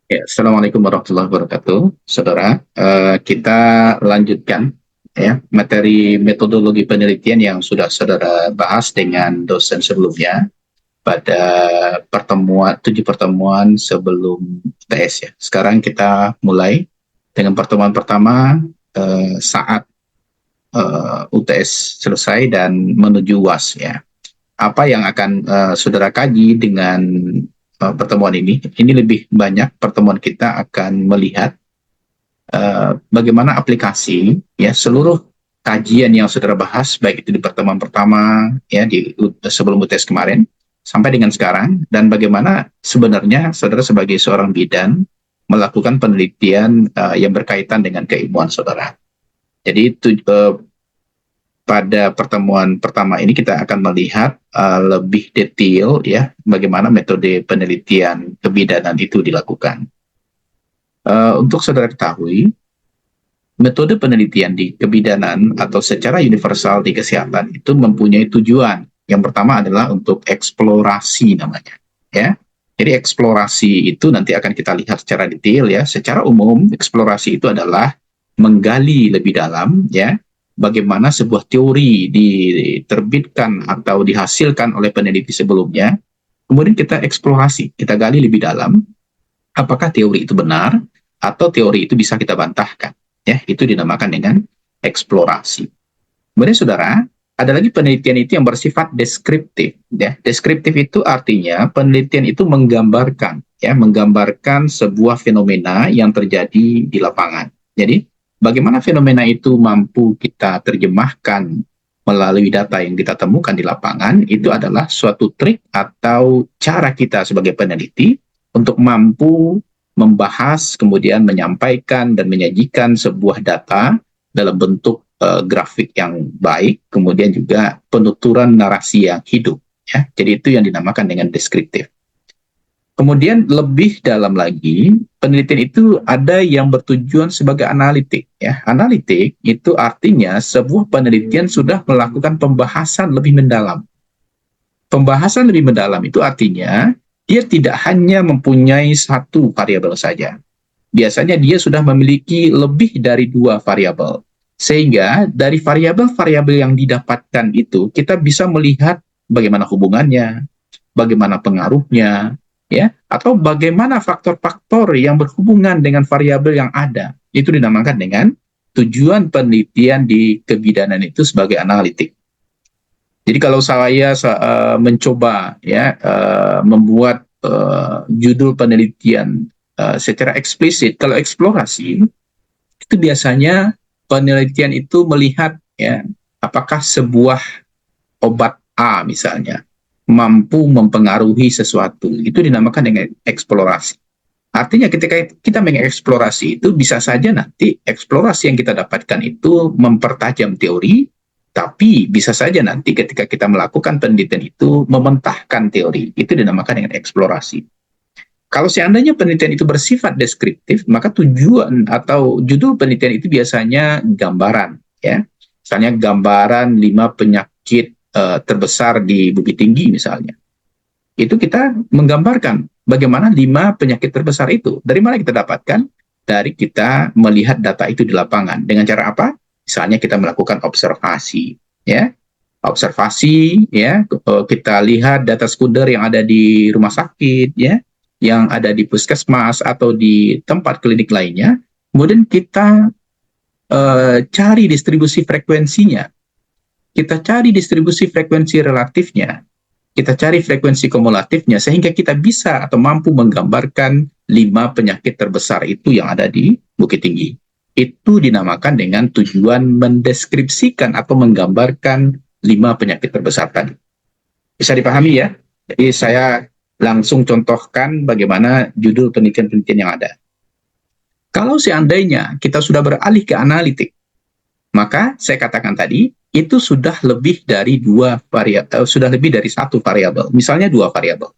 Ya, Assalamualaikum warahmatullahi wabarakatuh, saudara. Kita lanjutkan ya materi metodologi penelitian yang sudah saudara bahas dengan dosen sebelumnya pada tujuh pertemuan sebelum UTS ya. Sekarang kita mulai dengan pertemuan pertama saat UTS selesai dan menuju UAS ya. Apa yang akan saudara kaji dengan pertemuan ini? Ini lebih banyak pertemuan kita akan melihat bagaimana aplikasi ya seluruh kajian yang saudara bahas baik itu di pertemuan pertama ya sebelum UTS kemarin sampai dengan sekarang, dan bagaimana sebenarnya saudara sebagai seorang bidan melakukan penelitian yang berkaitan dengan keilmuan saudara. Jadi pada pertemuan pertama ini kita akan melihat lebih detail ya bagaimana metode penelitian kebidanan itu dilakukan. Untuk saudara ketahui, metode penelitian di kebidanan atau secara universal di kesehatan itu mempunyai tujuan. Yang pertama adalah untuk eksplorasi namanya, ya. Jadi eksplorasi itu nanti akan kita lihat secara detail ya. Secara umum, eksplorasi itu adalah menggali lebih dalam ya bagaimana sebuah teori diterbitkan atau dihasilkan oleh peneliti sebelumnya. Kemudian kita eksplorasi, kita gali lebih dalam apakah teori itu benar atau teori itu bisa kita bantahkan. Ya, itu dinamakan dengan eksplorasi. Kemudian saudara, ada lagi penelitian itu yang bersifat deskriptif. Ya, deskriptif itu artinya penelitian itu menggambarkan sebuah fenomena yang terjadi di lapangan. Jadi, bagaimana fenomena itu mampu kita terjemahkan melalui data yang kita temukan di lapangan, itu adalah suatu trik atau cara kita sebagai peneliti untuk mampu membahas, kemudian menyampaikan dan menyajikan sebuah data dalam bentuk grafik yang baik, kemudian juga penuturan narasi yang hidup. Ya. Jadi itu yang dinamakan dengan deskriptif. Kemudian lebih dalam lagi, penelitian itu ada yang bertujuan sebagai analitik. Ya. Analitik itu artinya sebuah penelitian sudah melakukan pembahasan lebih mendalam. Pembahasan lebih mendalam itu artinya dia tidak hanya mempunyai satu variabel saja. Biasanya dia sudah memiliki lebih dari dua variabel. Sehingga dari variabel-variabel yang didapatkan itu, kita bisa melihat bagaimana hubungannya, bagaimana pengaruhnya, ya, atau bagaimana faktor-faktor yang berhubungan dengan variabel yang ada. Itu dinamakan dengan tujuan penelitian di kebidanan itu sebagai analitik. Jadi kalau saya mencoba ya membuat judul penelitian secara eksplisit, kalau eksplorasi itu biasanya penelitian itu melihat ya apakah sebuah obat A misalnya mampu mempengaruhi sesuatu. Itu dinamakan dengan eksplorasi. Artinya ketika kita mengeksplorasi itu bisa saja nanti eksplorasi yang kita dapatkan itu mempertajam teori, tapi bisa saja nanti ketika kita melakukan penelitian itu mementahkan teori. Itu dinamakan dengan eksplorasi. Kalau seandainya penelitian itu bersifat deskriptif, maka tujuan atau judul penelitian itu biasanya gambaran. Ya. Misalnya gambaran 5 penyakit terbesar di Bukit Tinggi misalnya. Itu kita menggambarkan bagaimana 5 penyakit terbesar itu. Dari mana kita dapatkan? Dari kita melihat data itu di lapangan. Dengan cara apa? Misalnya kita melakukan observasi, ya. Observasi, ya, kita lihat data sekunder yang ada di rumah sakit, ya, yang ada di puskesmas atau di tempat klinik lainnya. Kemudian kita cari distribusi frekuensinya. Kita cari distribusi frekuensi relatifnya. Kita cari frekuensi kumulatifnya sehingga kita bisa atau mampu menggambarkan 5 penyakit terbesar itu yang ada di Bukit Tinggi. Itu dinamakan dengan tujuan mendeskripsikan atau menggambarkan 5 penyakit terbesar tadi. Bisa dipahami ya? Jadi saya langsung contohkan bagaimana judul penelitian-penelitian yang ada. Kalau seandainya kita sudah beralih ke analitik, maka saya katakan tadi, itu sudah lebih dari sudah lebih dari satu variabel. Misalnya 2 variabel.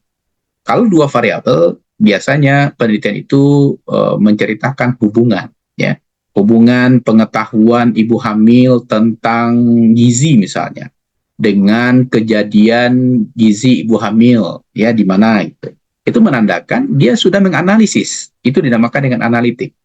Kalau 2 variabel, biasanya penelitian itu menceritakan hubungan, ya. Hubungan pengetahuan ibu hamil tentang gizi misalnya dengan kejadian gizi ibu hamil ya di mana itu. itu menandakan dia sudah menganalisis. Itu dinamakan dengan analitik.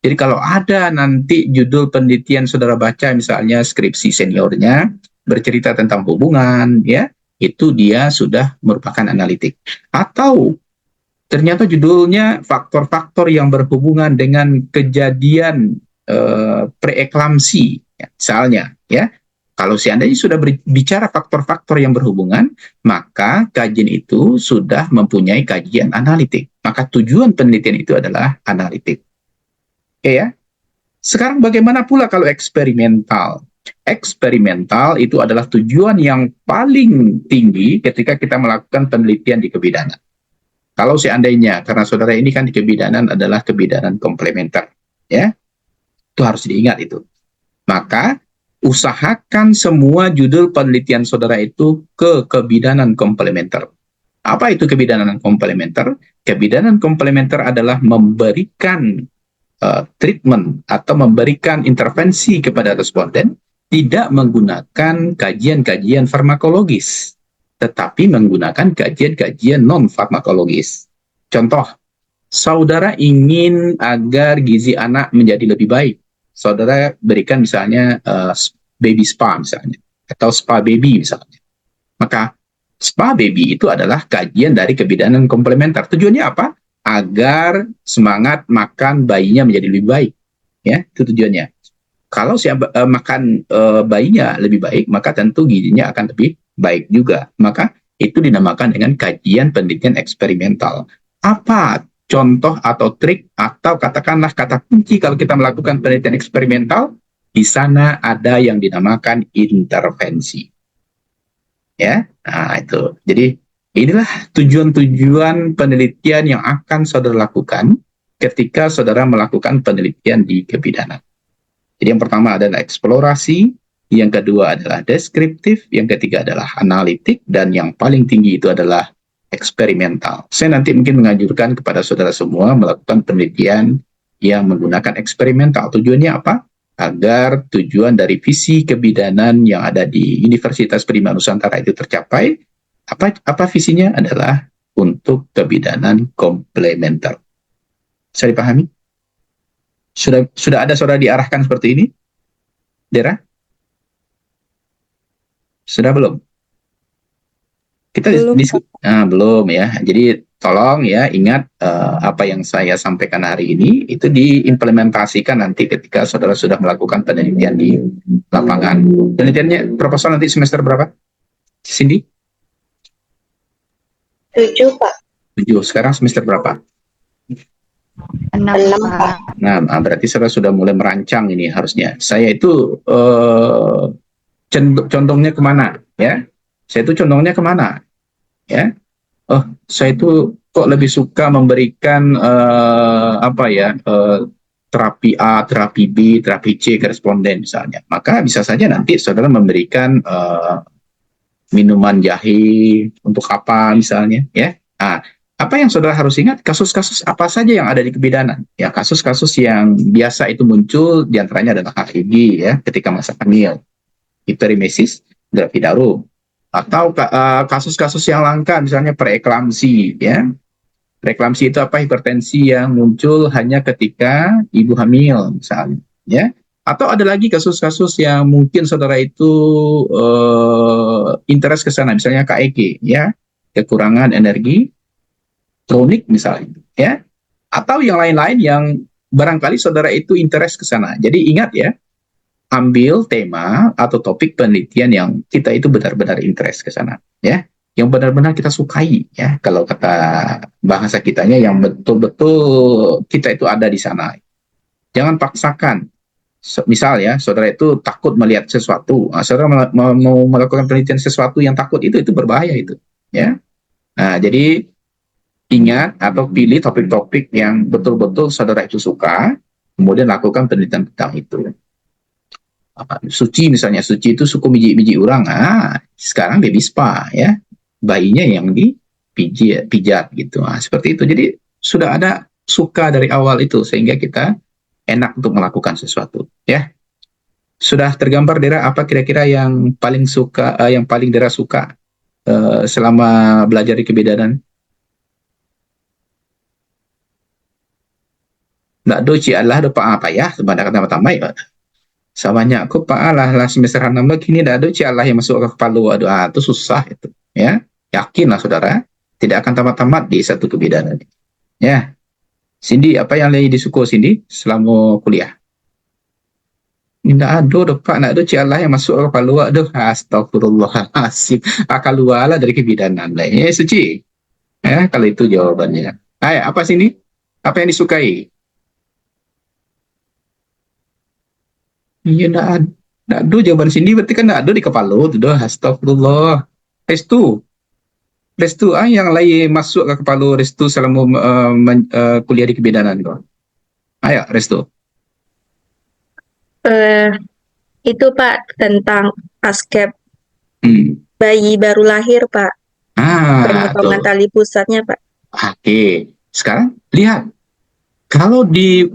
Jadi kalau ada nanti judul penelitian saudara baca, misalnya skripsi seniornya bercerita tentang hubungan, ya, itu dia sudah merupakan analitik. Atau ternyata judulnya faktor-faktor yang berhubungan dengan kejadian preeklamsi, ya, misalnya, ya. Kalau seandainya sudah berbicara faktor-faktor yang berhubungan, maka kajian itu sudah mempunyai kajian analitik. Maka tujuan penelitian itu adalah analitik. Oke ya. Sekarang bagaimana pula kalau eksperimental? Eksperimental itu adalah tujuan yang paling tinggi ketika kita melakukan penelitian di kebidanan. Kalau seandainya, karena saudara ini kan di kebidanan adalah kebidanan komplementer, ya, itu harus diingat itu. Maka usahakan semua judul penelitian saudara itu ke kebidanan komplementer. Apa itu kebidanan komplementer? Kebidanan komplementer adalah memberikan treatment atau memberikan intervensi kepada responden tidak menggunakan kajian-kajian farmakologis, tetapi menggunakan kajian-kajian non-farmakologis. Contoh, saudara ingin agar gizi anak menjadi lebih baik. Saudara berikan misalnya baby spa misalnya, atau spa baby misalnya. Maka spa baby itu adalah kajian dari kebidanan komplementer. Tujuannya apa? Agar semangat makan bayinya menjadi lebih baik. Ya, itu tujuannya. Kalau makan bayinya lebih baik, maka tentu gizinya akan lebih baik juga. Maka itu dinamakan dengan kajian penelitian eksperimental. Apa contoh atau trik atau katakanlah kata kunci kalau kita melakukan penelitian eksperimental? Di sana ada yang dinamakan intervensi. Ya, nah itu. Jadi inilah tujuan-tujuan penelitian yang akan saudara lakukan ketika saudara melakukan penelitian di kebidanan. Jadi yang pertama adalah eksplorasi, yang kedua adalah deskriptif, yang ketiga adalah analitik, dan yang paling tinggi itu adalah eksperimental. Saya nanti mungkin menganjurkan kepada saudara semua melakukan penelitian yang menggunakan eksperimental. Tujuannya apa? Agar tujuan dari visi kebidanan yang ada di Universitas Bima Nusantara itu tercapai. Apa visinya? Adalah untuk kebidanan komplementer. Bisa dipahami? Sudah ada saudara diarahkan seperti ini? Dera? Sudah belum? Kita belum ya. Jadi tolong ya ingat apa yang saya sampaikan hari ini itu diimplementasikan nanti ketika saudara sudah melakukan penelitian di lapangan. Penelitiannya proposal nanti semester berapa? Cindy? 7, Pak. 7. Sekarang semester berapa? 6, Pak. Nah, berarti saudara sudah mulai merancang ini harusnya. Saya itu condongnya kemana? Ya, saya itu condongnya kemana? Ya, saya itu kok lebih suka memberikan terapi A, terapi B, terapi C ke responden misalnya. Maka bisa saja nanti saudara memberikan minuman jahe untuk apa misalnya, ya. Nah, apa yang saudara harus ingat? Kasus-kasus apa saja yang ada di kebidanan? Ya, kasus-kasus yang biasa itu muncul diantaranya adalah HIV ya, ketika masa hamil, hiperimesis gravidarum, atau kasus-kasus yang langka misalnya preeklamsi ya. Preeklamsi itu apa? Hipertensi yang muncul hanya ketika ibu hamil misalnya ya. Atau ada lagi kasus-kasus yang mungkin saudara itu interest ke sana, misalnya KEG ya, kekurangan energi kronik misalnya ya, atau yang lain-lain yang barangkali saudara itu interest ke sana. Jadi ingat ya, ambil tema atau topik penelitian yang kita itu benar-benar interest ke sana ya, yang benar-benar kita sukai ya, kalau kata bahasa kitanya yang betul-betul kita itu ada di sana. Jangan paksakan. Misal ya, saudara itu takut melihat sesuatu, saudara mau melakukan penelitian sesuatu yang takut, itu berbahaya itu ya. Nah, jadi ingat atau pilih topik-topik yang betul-betul saudara itu suka, kemudian lakukan penelitian tentang itu. Suci misalnya, suci itu suku biji-biji urang, sekarang baby spa ya, bayinya yang dipijat gitu, seperti itu. Jadi sudah ada suka dari awal itu sehingga kita enak untuk melakukan sesuatu ya. Sudah tergambar Dera apa kira-kira yang paling suka, yang paling Dera suka selama belajar di kebidanan? Ndak do ci Allah do pa apa ya sebenarnya kata pertama ya. Samanya aku pa Allah lah semester 6 lagi ini ndak do ci Allah yang masuk ke kepala. Aduh, itu susah itu. Ya, yakinlah saudara, tidak akan tamat-tamat di satu kebidanan. Ya, Cindy, apa yang lagi disuka Cindy selama kuliah? Tidak ada dah Pak, nak ada cik Allah yang masuk ke kepala. Aduh, astagfirullahaladzim. Akal luar lah dari kebidanan lah. Suci. Kalau itu jawabannya. Hai, apa sini? Apa yang disukai? Iya, tidak ada jawaban sini. Berarti kan tidak ada di kepala. Itu dah, astagfirullah. Restu. Restu, yang lain masuk ke kepala Restu selama kuliah di kebidanan. Ayo, Restu. Itu Pak tentang askep Hmm. bayi baru lahir Pak, pemotongan Tuh. tali pusatnya Pak. Oke, sekarang lihat kalau di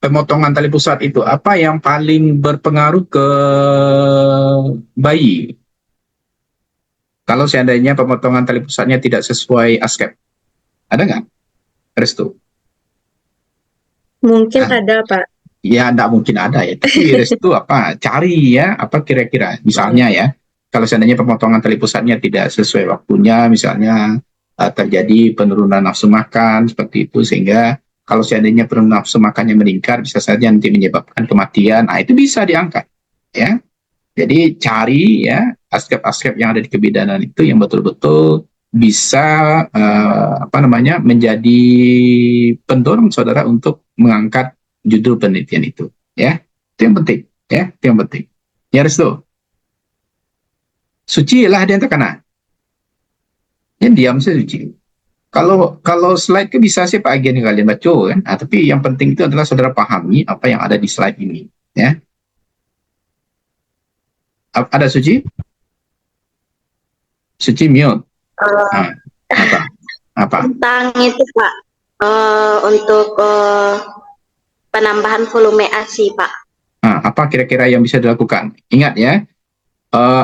pemotongan tali pusat itu apa yang paling berpengaruh ke bayi? Kalau seandainya pemotongan tali pusatnya tidak sesuai askep, ada nggak, Restu? Mungkin ada Pak. Ya, tidak mungkin ada ya. Tapi Restu apa? Cari ya, apa kira-kira? Misalnya ya, kalau seandainya pemotongan tali pusatnya tidak sesuai waktunya, misalnya terjadi penurunan nafsu makan seperti itu, sehingga kalau seandainya penurunan nafsu makannya meningkat, bisa saja nanti menyebabkan kematian. Nah, itu bisa diangkat, ya. Jadi cari ya askep-askep yang ada di kebidanan itu yang betul-betul bisa menjadi pendorong saudara untuk mengangkat judul penelitian itu, ya. Itu yang penting, ya. Itu yang penting. Ya, Restu. Suci lah dia terkena. Yang diam saya suci. Kalau slide ke bisa sih Pak Agen kalian baca kan. Tapi yang penting itu adalah saudara pahami apa yang ada di slide ini, ya. Ada Suci? Suci mute. Apa? Tentang itu Pak, untuk penambahan volume ASI Pak. Apa kira-kira yang bisa dilakukan? Ingat ya,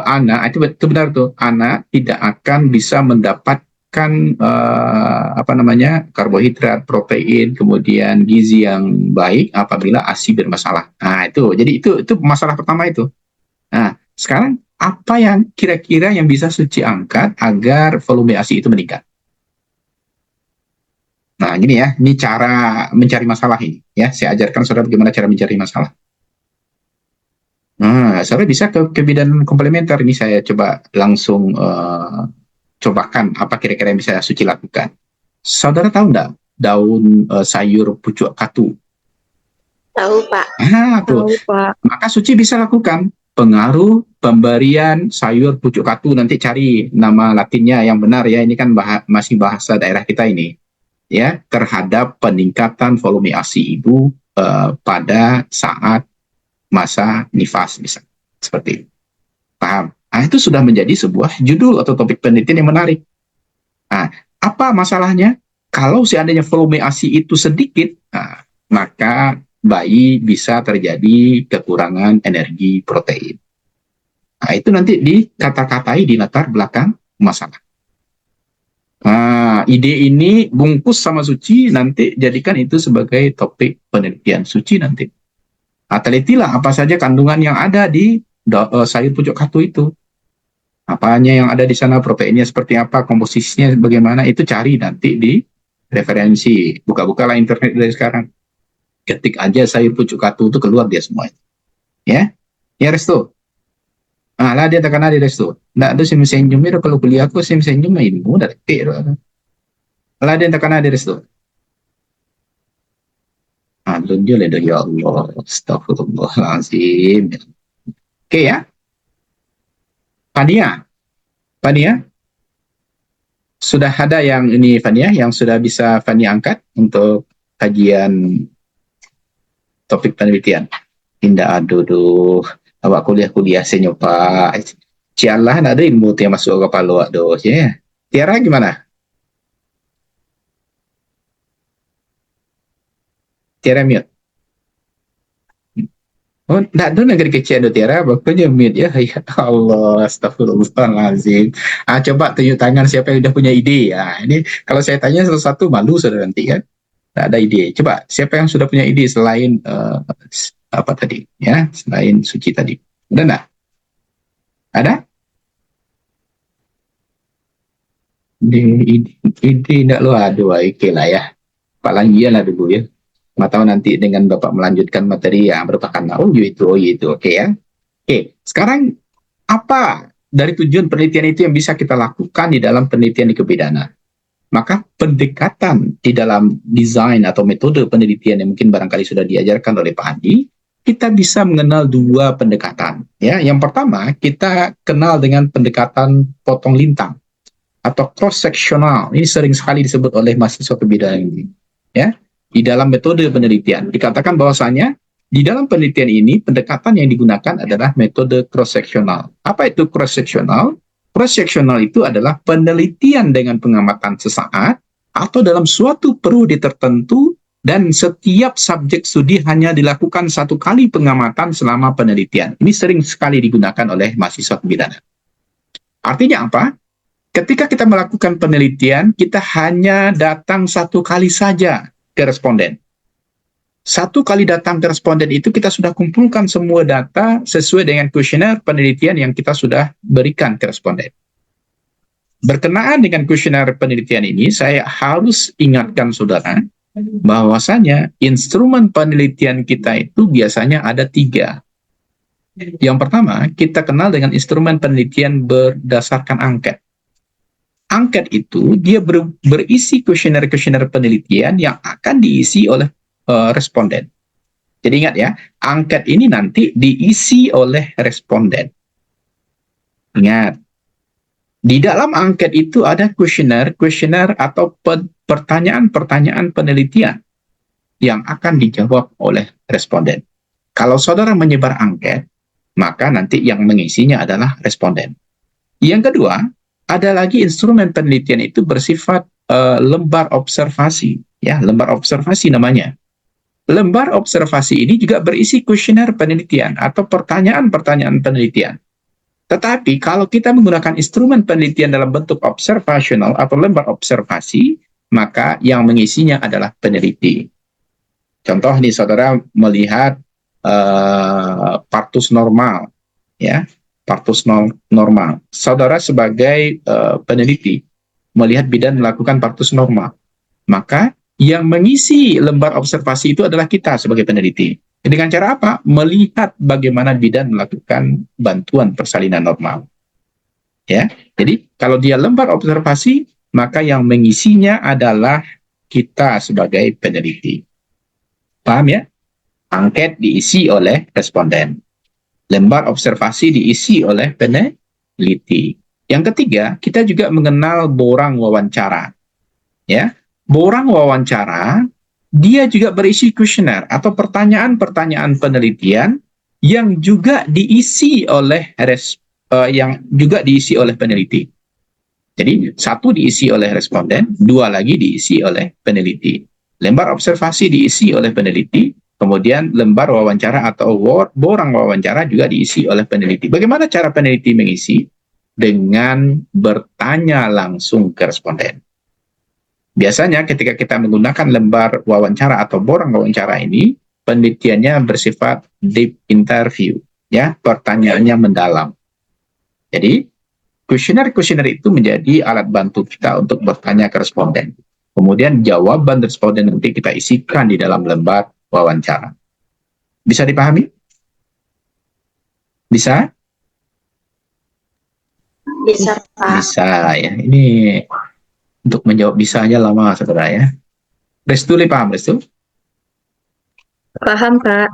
anak itu benar tuh, anak tidak akan bisa mendapatkan karbohidrat, protein, kemudian gizi yang baik apabila ASI bermasalah. Nah itu, jadi itu masalah pertama itu. Nah sekarang apa yang kira-kira yang bisa Suci angkat agar volume ASI itu meningkat? Nah gini ya, ini cara mencari masalah ini ya. Saya ajarkan saudara bagaimana cara mencari masalah. Nah, saudara bisa ke kebidanan komplementer. Ini saya coba langsung cobakan apa kira-kira yang bisa Suci lakukan. Saudara tahu nggak daun sayur pucuk katu? Tahu Pak. Tuh. Tahu Pak. Maka Suci bisa lakukan pengaruh pemberian sayur pucuk katu. Nanti cari nama latinnya yang benar ya. Ini kan masih bahasa daerah kita ini. Ya, terhadap peningkatan volume ASI ibu pada saat masa nifas misalnya. Seperti itu. Paham? Nah, itu sudah menjadi sebuah judul atau topik penelitian yang menarik. Nah, apa masalahnya? Kalau seandainya volume ASI itu sedikit, maka bayi bisa terjadi kekurangan energi protein. Nah, itu nanti dikata-katai di latar belakang masalah. Nah, ide ini bungkus sama Suci, nanti jadikan itu sebagai topik penelitian Suci nanti. Nah, telitilah apa saja kandungan yang ada di sayur pucuk katu itu. Apanya yang ada di sana, proteinnya seperti apa, komposisinya bagaimana, itu cari nanti di referensi. Buka-bukalah internet dari sekarang. Ketik aja sayur pucuk katu itu keluar dia semua. Ya, ya Restu. Lah dia terkena di Restu. Nggak ada sim senyum itu kalau kuliah aku sim senyum ilmu dari Lah dia terkena di Restu. Lunjul ya Allah, astagfirullahaladzim. Oke ya. Fania, sudah ada yang ini Fania, yang sudah bisa Fania angkat untuk kajian topik penelitian. Tidak aduh, awak kuliah senyum Pak. Cialah ada ilmu yang masuk ke kepala aduh ya. Tiara gimana? Tiara mute. Oh, tidak ada negeri kecil ada Tiara, pokoknya mute ya. Ya Allah, astagfirullahaladzim. Coba tunjuk tangan siapa yang sudah punya ide ya. Ini kalau saya tanya satu-satu malu saudara nanti kan. Nggak ada ide. Coba siapa yang sudah punya ide selain apa tadi? Ya, selain Suci tadi. Udah nggak? Ada? Ide nggak lo? Aduh, oke lah ya. Pak Langgia lah dulu ya. Atau nanti dengan Bapak melanjutkan materi yang merupakan oh itu, oke ya. Oke, sekarang apa dari tujuan penelitian itu yang bisa kita lakukan di dalam penelitian di kebidanan? Maka pendekatan di dalam desain atau metode penelitian yang mungkin barangkali sudah diajarkan oleh Pak Andi, kita bisa mengenal dua pendekatan. Ya, yang pertama kita kenal dengan pendekatan potong lintang atau cross sectional. Ini sering sekali disebut oleh mahasiswa kebidanan ini. Ya, di dalam metode penelitian dikatakan bahwasanya di dalam penelitian ini pendekatan yang digunakan adalah metode cross sectional. Apa itu cross sectional? Cross-sectional itu adalah penelitian dengan pengamatan sesaat atau dalam suatu periode tertentu dan setiap subjek studi hanya dilakukan satu kali pengamatan selama penelitian. Ini sering sekali digunakan oleh mahasiswa kebidanan. Artinya apa? Ketika kita melakukan penelitian, kita hanya datang satu kali saja ke responden. Satu kali datang ke responden itu kita sudah kumpulkan semua data sesuai dengan kuesioner penelitian yang kita sudah berikan ke responden. Berkenaan dengan kuesioner penelitian ini, saya harus ingatkan saudara bahwasanya instrumen penelitian kita itu biasanya ada 3. Yang pertama, kita kenal dengan instrumen penelitian berdasarkan angket. Angket itu dia berisi kuesioner-kuesioner penelitian yang akan diisi oleh responden. Jadi ingat ya, angket ini nanti diisi oleh responden. Ingat, di dalam angket itu ada kuesioner atau pertanyaan-pertanyaan penelitian yang akan dijawab oleh responden. Kalau saudara menyebar angket, maka nanti yang mengisinya adalah responden. Yang kedua, ada lagi instrumen penelitian itu bersifat lembar observasi, ya, lembar observasi namanya. Lembar observasi ini juga berisi kuesioner penelitian atau pertanyaan-pertanyaan penelitian. Tetapi kalau kita menggunakan instrumen penelitian dalam bentuk observational atau lembar observasi, maka yang mengisinya adalah peneliti. Contoh nih, saudara melihat partus normal, ya, partus normal. Saudara sebagai peneliti melihat bidan melakukan partus normal, maka yang mengisi lembar observasi itu adalah kita sebagai peneliti. Dengan cara apa? Melihat bagaimana bidan melakukan bantuan persalinan normal. Ya, jadi kalau dia lembar observasi, maka yang mengisinya adalah kita sebagai peneliti. Paham ya? Angket diisi oleh responden. Lembar observasi diisi oleh peneliti. Yang ketiga, kita juga mengenal borang wawancara. Ya, borang wawancara, dia juga berisi kuesioner atau pertanyaan-pertanyaan penelitian yang juga diisi oleh peneliti. Jadi, 1 diisi oleh responden, 2 lagi diisi oleh peneliti. Lembar observasi diisi oleh peneliti, kemudian lembar wawancara atau borang wawancara juga diisi oleh peneliti. Bagaimana cara peneliti mengisi? Dengan bertanya langsung ke responden. Biasanya ketika kita menggunakan lembar wawancara atau borang wawancara ini, penelitiannya bersifat deep interview, ya, pertanyaannya mendalam. Jadi, kuesioner itu menjadi alat bantu kita untuk bertanya ke responden. Kemudian jawaban responden nanti kita isikan di dalam lembar wawancara. Bisa dipahami? Bisa? Bisa, Pak. Bisa ya. Ini untuk menjawab bisanya lama, saudara ya. Restu, paham Restu? Paham, Pak.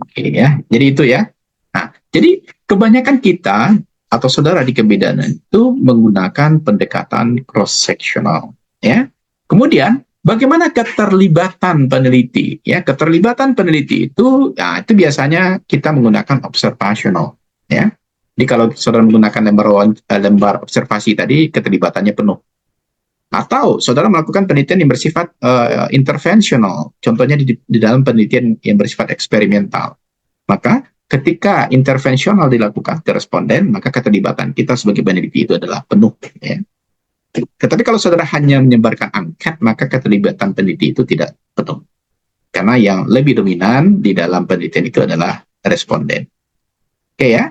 Oke ya. Jadi itu ya. Nah, jadi kebanyakan kita atau saudara di kebidanan itu menggunakan pendekatan cross-sectional. Ya. Kemudian, bagaimana keterlibatan peneliti? Ya, keterlibatan peneliti itu, ya, itu biasanya kita menggunakan observational. Ya. Jadi kalau saudara menggunakan lembar observasi tadi, keterlibatannya penuh. Atau saudara melakukan penelitian yang bersifat interventional, contohnya di dalam penelitian yang bersifat eksperimental. Maka ketika interventional dilakukan ke responden, maka keterlibatan kita sebagai peneliti itu adalah penuh. Ya. Tetapi kalau saudara hanya menyebarkan angket, maka keterlibatan peneliti itu tidak penuh. Karena yang lebih dominan di dalam penelitian itu adalah responden. Oke ya.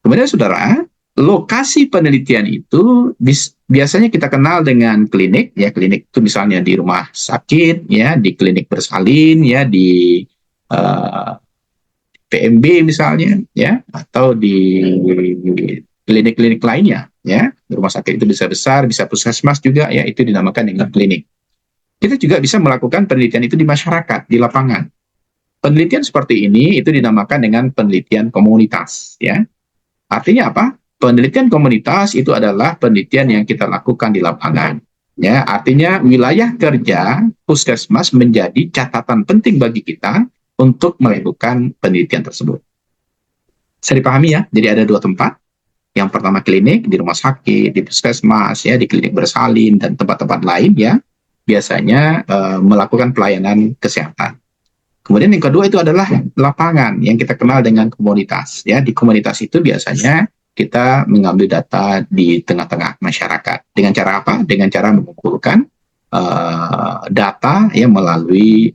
Kemudian saudara, lokasi penelitian itu biasanya kita kenal dengan klinik, ya klinik itu misalnya di rumah sakit, ya di klinik bersalin, ya di PMB misalnya, ya atau di klinik-klinik lainnya, ya rumah sakit itu bisa besar, bisa puskesmas juga, ya itu dinamakan dengan klinik. Kita juga bisa melakukan penelitian itu di masyarakat, di lapangan. Penelitian seperti ini itu dinamakan dengan penelitian komunitas, ya. Artinya apa? Penelitian komunitas itu adalah penelitian yang kita lakukan di lapangan. Ya, artinya wilayah kerja puskesmas menjadi catatan penting bagi kita untuk melakukan penelitian tersebut. Bisa dipahami ya? Jadi ada dua tempat. Yang pertama klinik, di rumah sakit, di puskesmas, ya, di klinik bersalin, dan tempat-tempat lain ya, biasanya melakukan pelayanan kesehatan. Kemudian yang kedua itu adalah lapangan yang kita kenal dengan komunitas. Ya, di komunitas itu biasanya kita mengambil data di tengah-tengah masyarakat. Dengan cara apa? Dengan cara mengumpulkan data yang melalui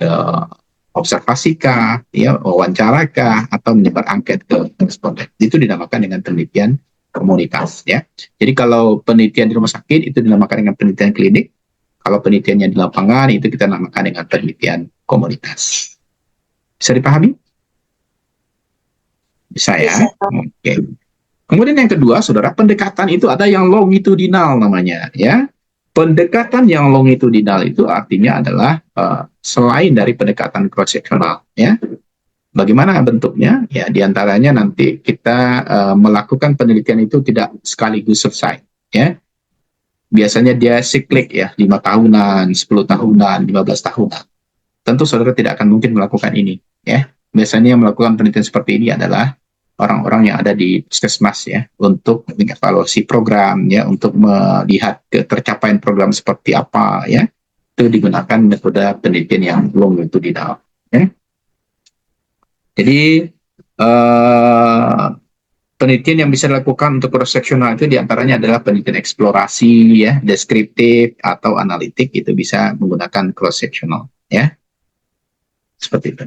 observasikah, ya, wawancarakah, atau menyebar angket ke responden. Itu dinamakan dengan penelitian komunitas. Ya. Jadi kalau penelitian di rumah sakit itu dinamakan dengan penelitian klinik. Kalau penelitiannya di lapangan itu kita namakan dengan penelitian komunitas. Bisa dipahami? Bisa ya? Oke. Kemudian yang kedua, saudara, pendekatan itu ada yang longitudinal namanya, ya. Pendekatan yang longitudinal itu artinya adalah selain dari pendekatan cross-sectional, ya. Bagaimana bentuknya? Ya, diantaranya nanti kita melakukan penelitian itu tidak sekaligus selesai, ya. Biasanya dia siklik ya, 5 tahunan, 10 tahunan, 15 tahunan. Tentu saudara tidak akan mungkin melakukan ini, ya. Biasanya yang melakukan penelitian seperti ini adalah orang-orang yang ada di puskesmas ya, untuk mengevaluasi program ya, untuk melihat tercapaian program seperti apa ya. Itu digunakan metode penelitian yang longitudinal, ya. Jadi penelitian yang bisa dilakukan untuk cross-sectional itu diantaranya adalah penelitian eksplorasi ya, deskriptif atau analitik, itu bisa menggunakan cross-sectional ya. Seperti itu.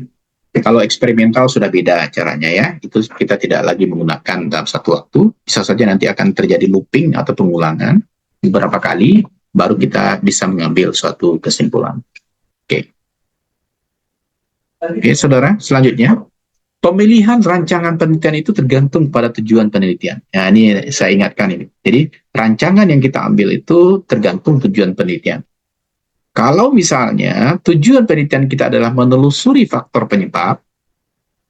Kalau eksperimental sudah beda caranya ya, itu kita tidak lagi menggunakan dalam satu waktu, bisa saja nanti akan terjadi looping atau pengulangan beberapa kali, baru kita bisa mengambil suatu kesimpulan. Oke. Oke, saudara, selanjutnya, pemilihan rancangan penelitian itu tergantung pada tujuan penelitian. Nah, ini saya ingatkan ini. Jadi, rancangan yang kita ambil itu tergantung tujuan penelitian. Kalau misalnya tujuan penelitian kita adalah menelusuri faktor penyebab,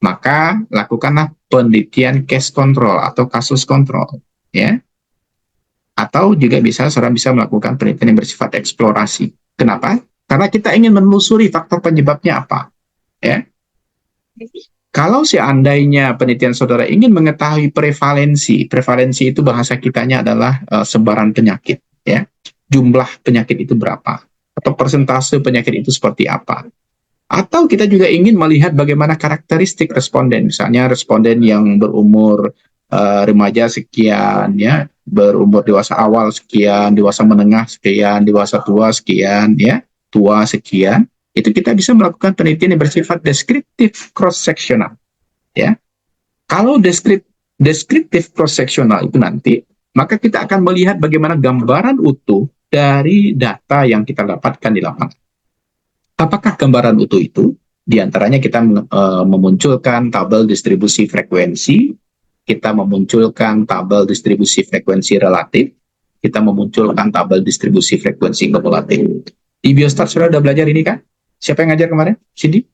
maka lakukanlah penelitian case control atau kasus kontrol, ya. Atau juga seorang bisa melakukan penelitian yang bersifat eksplorasi. Kenapa? Karena kita ingin menelusuri faktor penyebabnya apa, ya. Kalau seandainya penelitian saudara ingin mengetahui prevalensi itu bahasa kitanya adalah sebaran penyakit, ya. Jumlah penyakit itu berapa? Atau persentase penyakit itu seperti apa. Atau kita juga ingin melihat bagaimana karakteristik responden, misalnya responden yang berumur remaja sekian, ya, berumur dewasa awal sekian, dewasa menengah sekian, dewasa tua sekian, ya, tua sekian, itu kita bisa melakukan penelitian yang bersifat deskriptif cross-sectional, ya. Kalau deskriptif cross-sectional itu nanti, maka kita akan melihat bagaimana gambaran utuh dari data yang kita dapatkan di lapangan. Apakah gambaran utuh itu? Di antaranya kita memunculkan tabel distribusi frekuensi, kita memunculkan tabel distribusi frekuensi relatif, kita memunculkan tabel distribusi frekuensi kumulatif. Di Biostat sudah belajar ini kan? Siapa yang ngajar kemarin? Cindy?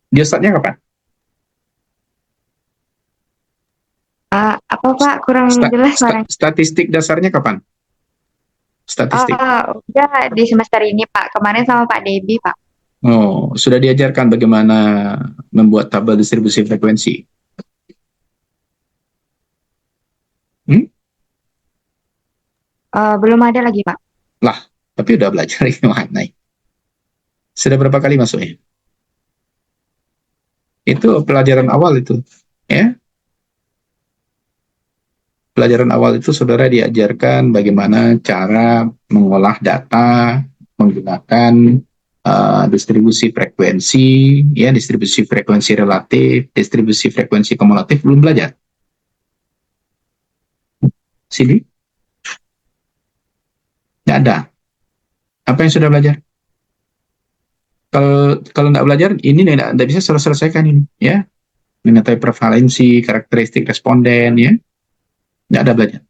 Biostatnya kapan? Apa Pak? Kurang jelas suaranya. Statistik dasarnya kapan? Statistik. Udah di semester ini Pak. Kemarin sama Pak Debbie Pak. Oh, sudah diajarkan bagaimana membuat tabel distribusi frekuensi? Belum ada lagi Pak. Lah, tapi udah belajar gimana? Sudah berapa kali masuknya? Itu pelajaran awal itu, ya. Pelajaran awal itu saudara diajarkan bagaimana cara mengolah data menggunakan distribusi frekuensi, ya, distribusi frekuensi relatif, distribusi frekuensi kumulatif. Belum belajar? Sini? Nggak ada. Apa yang sudah belajar? Kalau nggak belajar, ini nggak bisa selesaikan ini, ya. Mengetahui prevalensi, karakteristik responden, ya. Nggak ada belajar.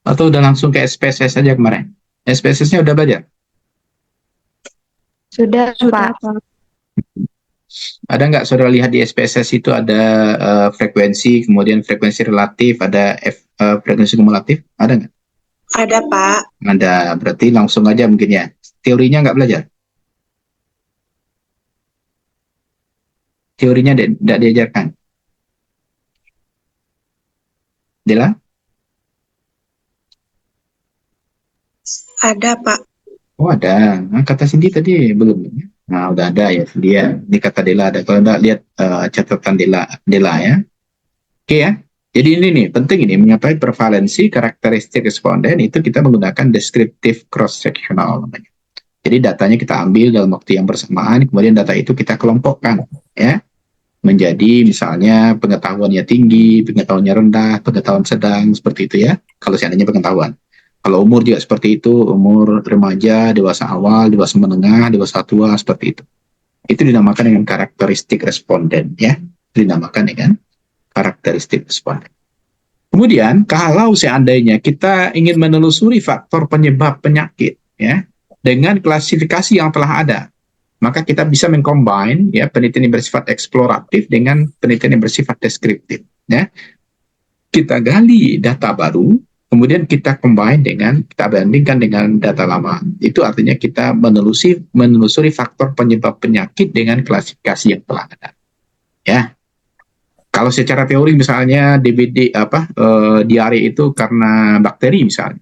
Atau udah langsung ke SPSS saja kemarin? SPSS-nya udah belajar? Sudah, Pak. Ada nggak saudara lihat di SPSS itu ada frekuensi, kemudian frekuensi relatif, ada frekuensi kumulatif? Ada nggak? Ada, Pak. Ada, berarti langsung aja mungkin ya. Teorinya nggak belajar? Teorinya tidak diajarkan? Dela? Ada, Pak. Oh ada. Nah, kata Cindy tadi belum. Nah udah ada ya dia. Ini kata Dela ada. Kalau nggak lihat catatan Dela ya. Oke ya. Jadi ini nih penting ini mengetahui prevalensi karakteristik responden itu kita menggunakan descriptive cross sectional namanya. Jadi datanya kita ambil dalam waktu yang bersamaan, kemudian data itu kita kelompokkan ya menjadi misalnya pengetahuannya tinggi, pengetahuannya rendah, pengetahuan sedang seperti itu ya. Kalau seandainya pengetahuan. Kalau umur juga seperti itu, umur remaja, dewasa awal, dewasa menengah, dewasa tua, seperti itu. Itu dinamakan dengan karakteristik responden, ya. Dinamakan dengan karakteristik responden. Kemudian, kalau seandainya kita ingin menelusuri faktor penyebab penyakit, ya, dengan klasifikasi yang telah ada, maka kita bisa mengcombine, ya, penelitian yang bersifat eksploratif dengan penelitian yang bersifat deskriptif, ya. Kita gali data baru, kemudian kita combine kita bandingkan dengan data lama. Itu artinya kita menelusuri faktor penyebab penyakit dengan klasifikasi yang telah ada. Ya. Kalau secara teori misalnya diare itu karena bakteri misalnya.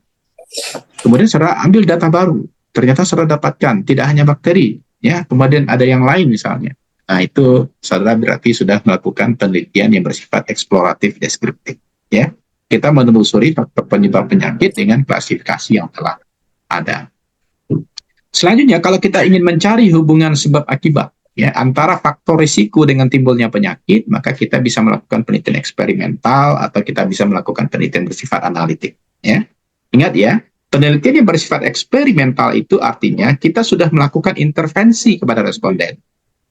Kemudian saudara ambil data baru, ternyata saudara dapatkan tidak hanya bakteri, ya, kemudian ada yang lain misalnya. Nah, itu saudara berarti sudah melakukan penelitian yang bersifat eksploratif deskriptif, ya. Kita menelusuri faktor penyebab penyakit dengan klasifikasi yang telah ada. Selanjutnya, kalau kita ingin mencari hubungan sebab akibat ya antara faktor risiko dengan timbulnya penyakit, maka kita bisa melakukan penelitian eksperimental atau kita bisa melakukan penelitian bersifat analitik. Ya, ingat ya, penelitian yang bersifat eksperimental itu artinya kita sudah melakukan intervensi kepada responden.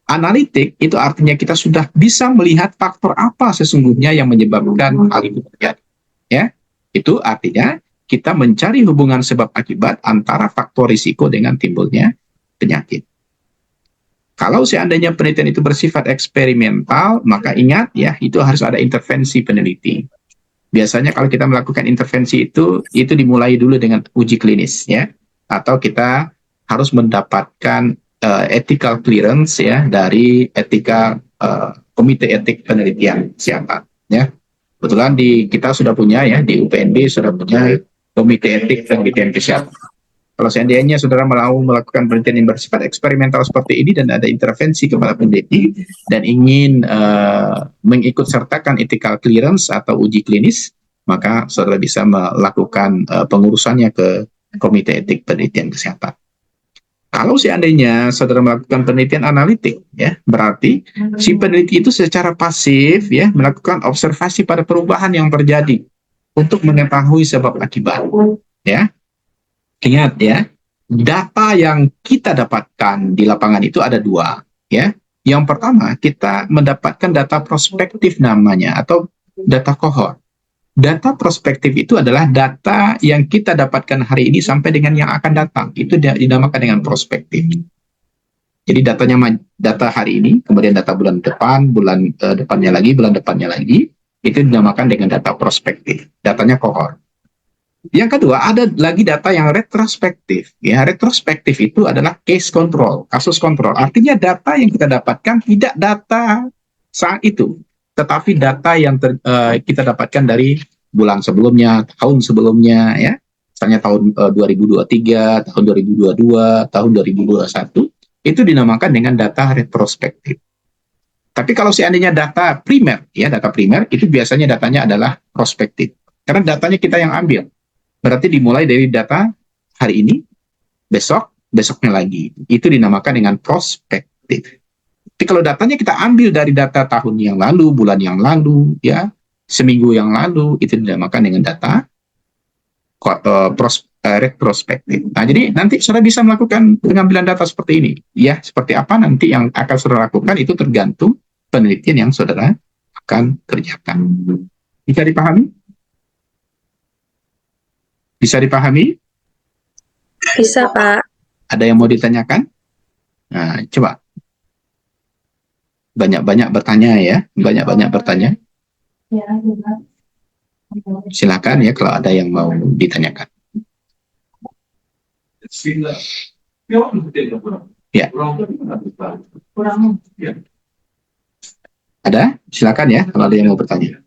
Analitik itu artinya kita sudah bisa melihat faktor apa sesungguhnya yang menyebabkan hal itu terjadi. Ya, itu artinya kita mencari hubungan sebab akibat antara faktor risiko dengan timbulnya penyakit. Kalau seandainya penelitian itu bersifat eksperimental, maka ingat ya, itu harus ada intervensi peneliti. Biasanya kalau kita melakukan intervensi itu dimulai dulu dengan uji klinis ya, atau kita harus mendapatkan ethical clearance ya dari komite etik penelitian kesehatan ya. Kebetulan kita sudah punya ya, di UPNB sudah punya komite etik penelitian kesehatan. Kalau seandainya saudara mau melakukan penelitian yang bersifat eksperimental seperti ini dan ada intervensi kepada peneliti dan ingin mengikut sertakan ethical clearance atau uji klinis, maka saudara bisa melakukan pengurusannya ke komite etik penelitian kesehatan. Kalau seandainya saudara melakukan penelitian analitik, ya, berarti si peneliti itu secara pasif ya melakukan observasi pada perubahan yang terjadi untuk mengetahui sebab akibat. Ya, ingat ya, data yang kita dapatkan di lapangan itu ada dua. Ya, yang pertama kita mendapatkan data prospektif namanya atau data kohort. Data prospektif itu adalah data yang kita dapatkan hari ini sampai dengan yang akan datang. Itu dinamakan dengan prospektif. Jadi data hari ini, kemudian data bulan depan, bulan depannya lagi, bulan depannya lagi, itu dinamakan dengan data prospektif. Datanya kohort. Yang kedua, ada lagi data yang retrospektif. Ya, retrospektif itu adalah case control, kasus kontrol. Artinya data yang kita dapatkan tidak data saat itu, tetapi data yang kita dapatkan dari bulan sebelumnya, tahun sebelumnya, ya, misalnya tahun 2023, tahun 2022, tahun 2021, itu dinamakan dengan data retrospektif. Tapi kalau seandainya data primer, ya data primer itu biasanya datanya adalah prospektif. Karena datanya kita yang ambil. Berarti dimulai dari data hari ini, besok, besoknya lagi. Itu dinamakan dengan prospektif. Tapi kalau datanya kita ambil dari data tahun yang lalu, bulan yang lalu, ya seminggu yang lalu, itu dinamakan dengan data retrospektif. Nah, jadi nanti saudara bisa melakukan pengambilan data seperti ini. Ya, seperti apa nanti yang akan saudara lakukan itu tergantung penelitian yang saudara akan kerjakan. Bisa dipahami? Bisa dipahami? Bisa, Pak. Ada yang mau ditanyakan? Nah, coba. Banyak-banyak bertanya ya. Banyak-banyak bertanya. Silakan ya kalau ada yang mau ditanyakan. Ya. Ada? Silakan ya kalau ada yang mau bertanya.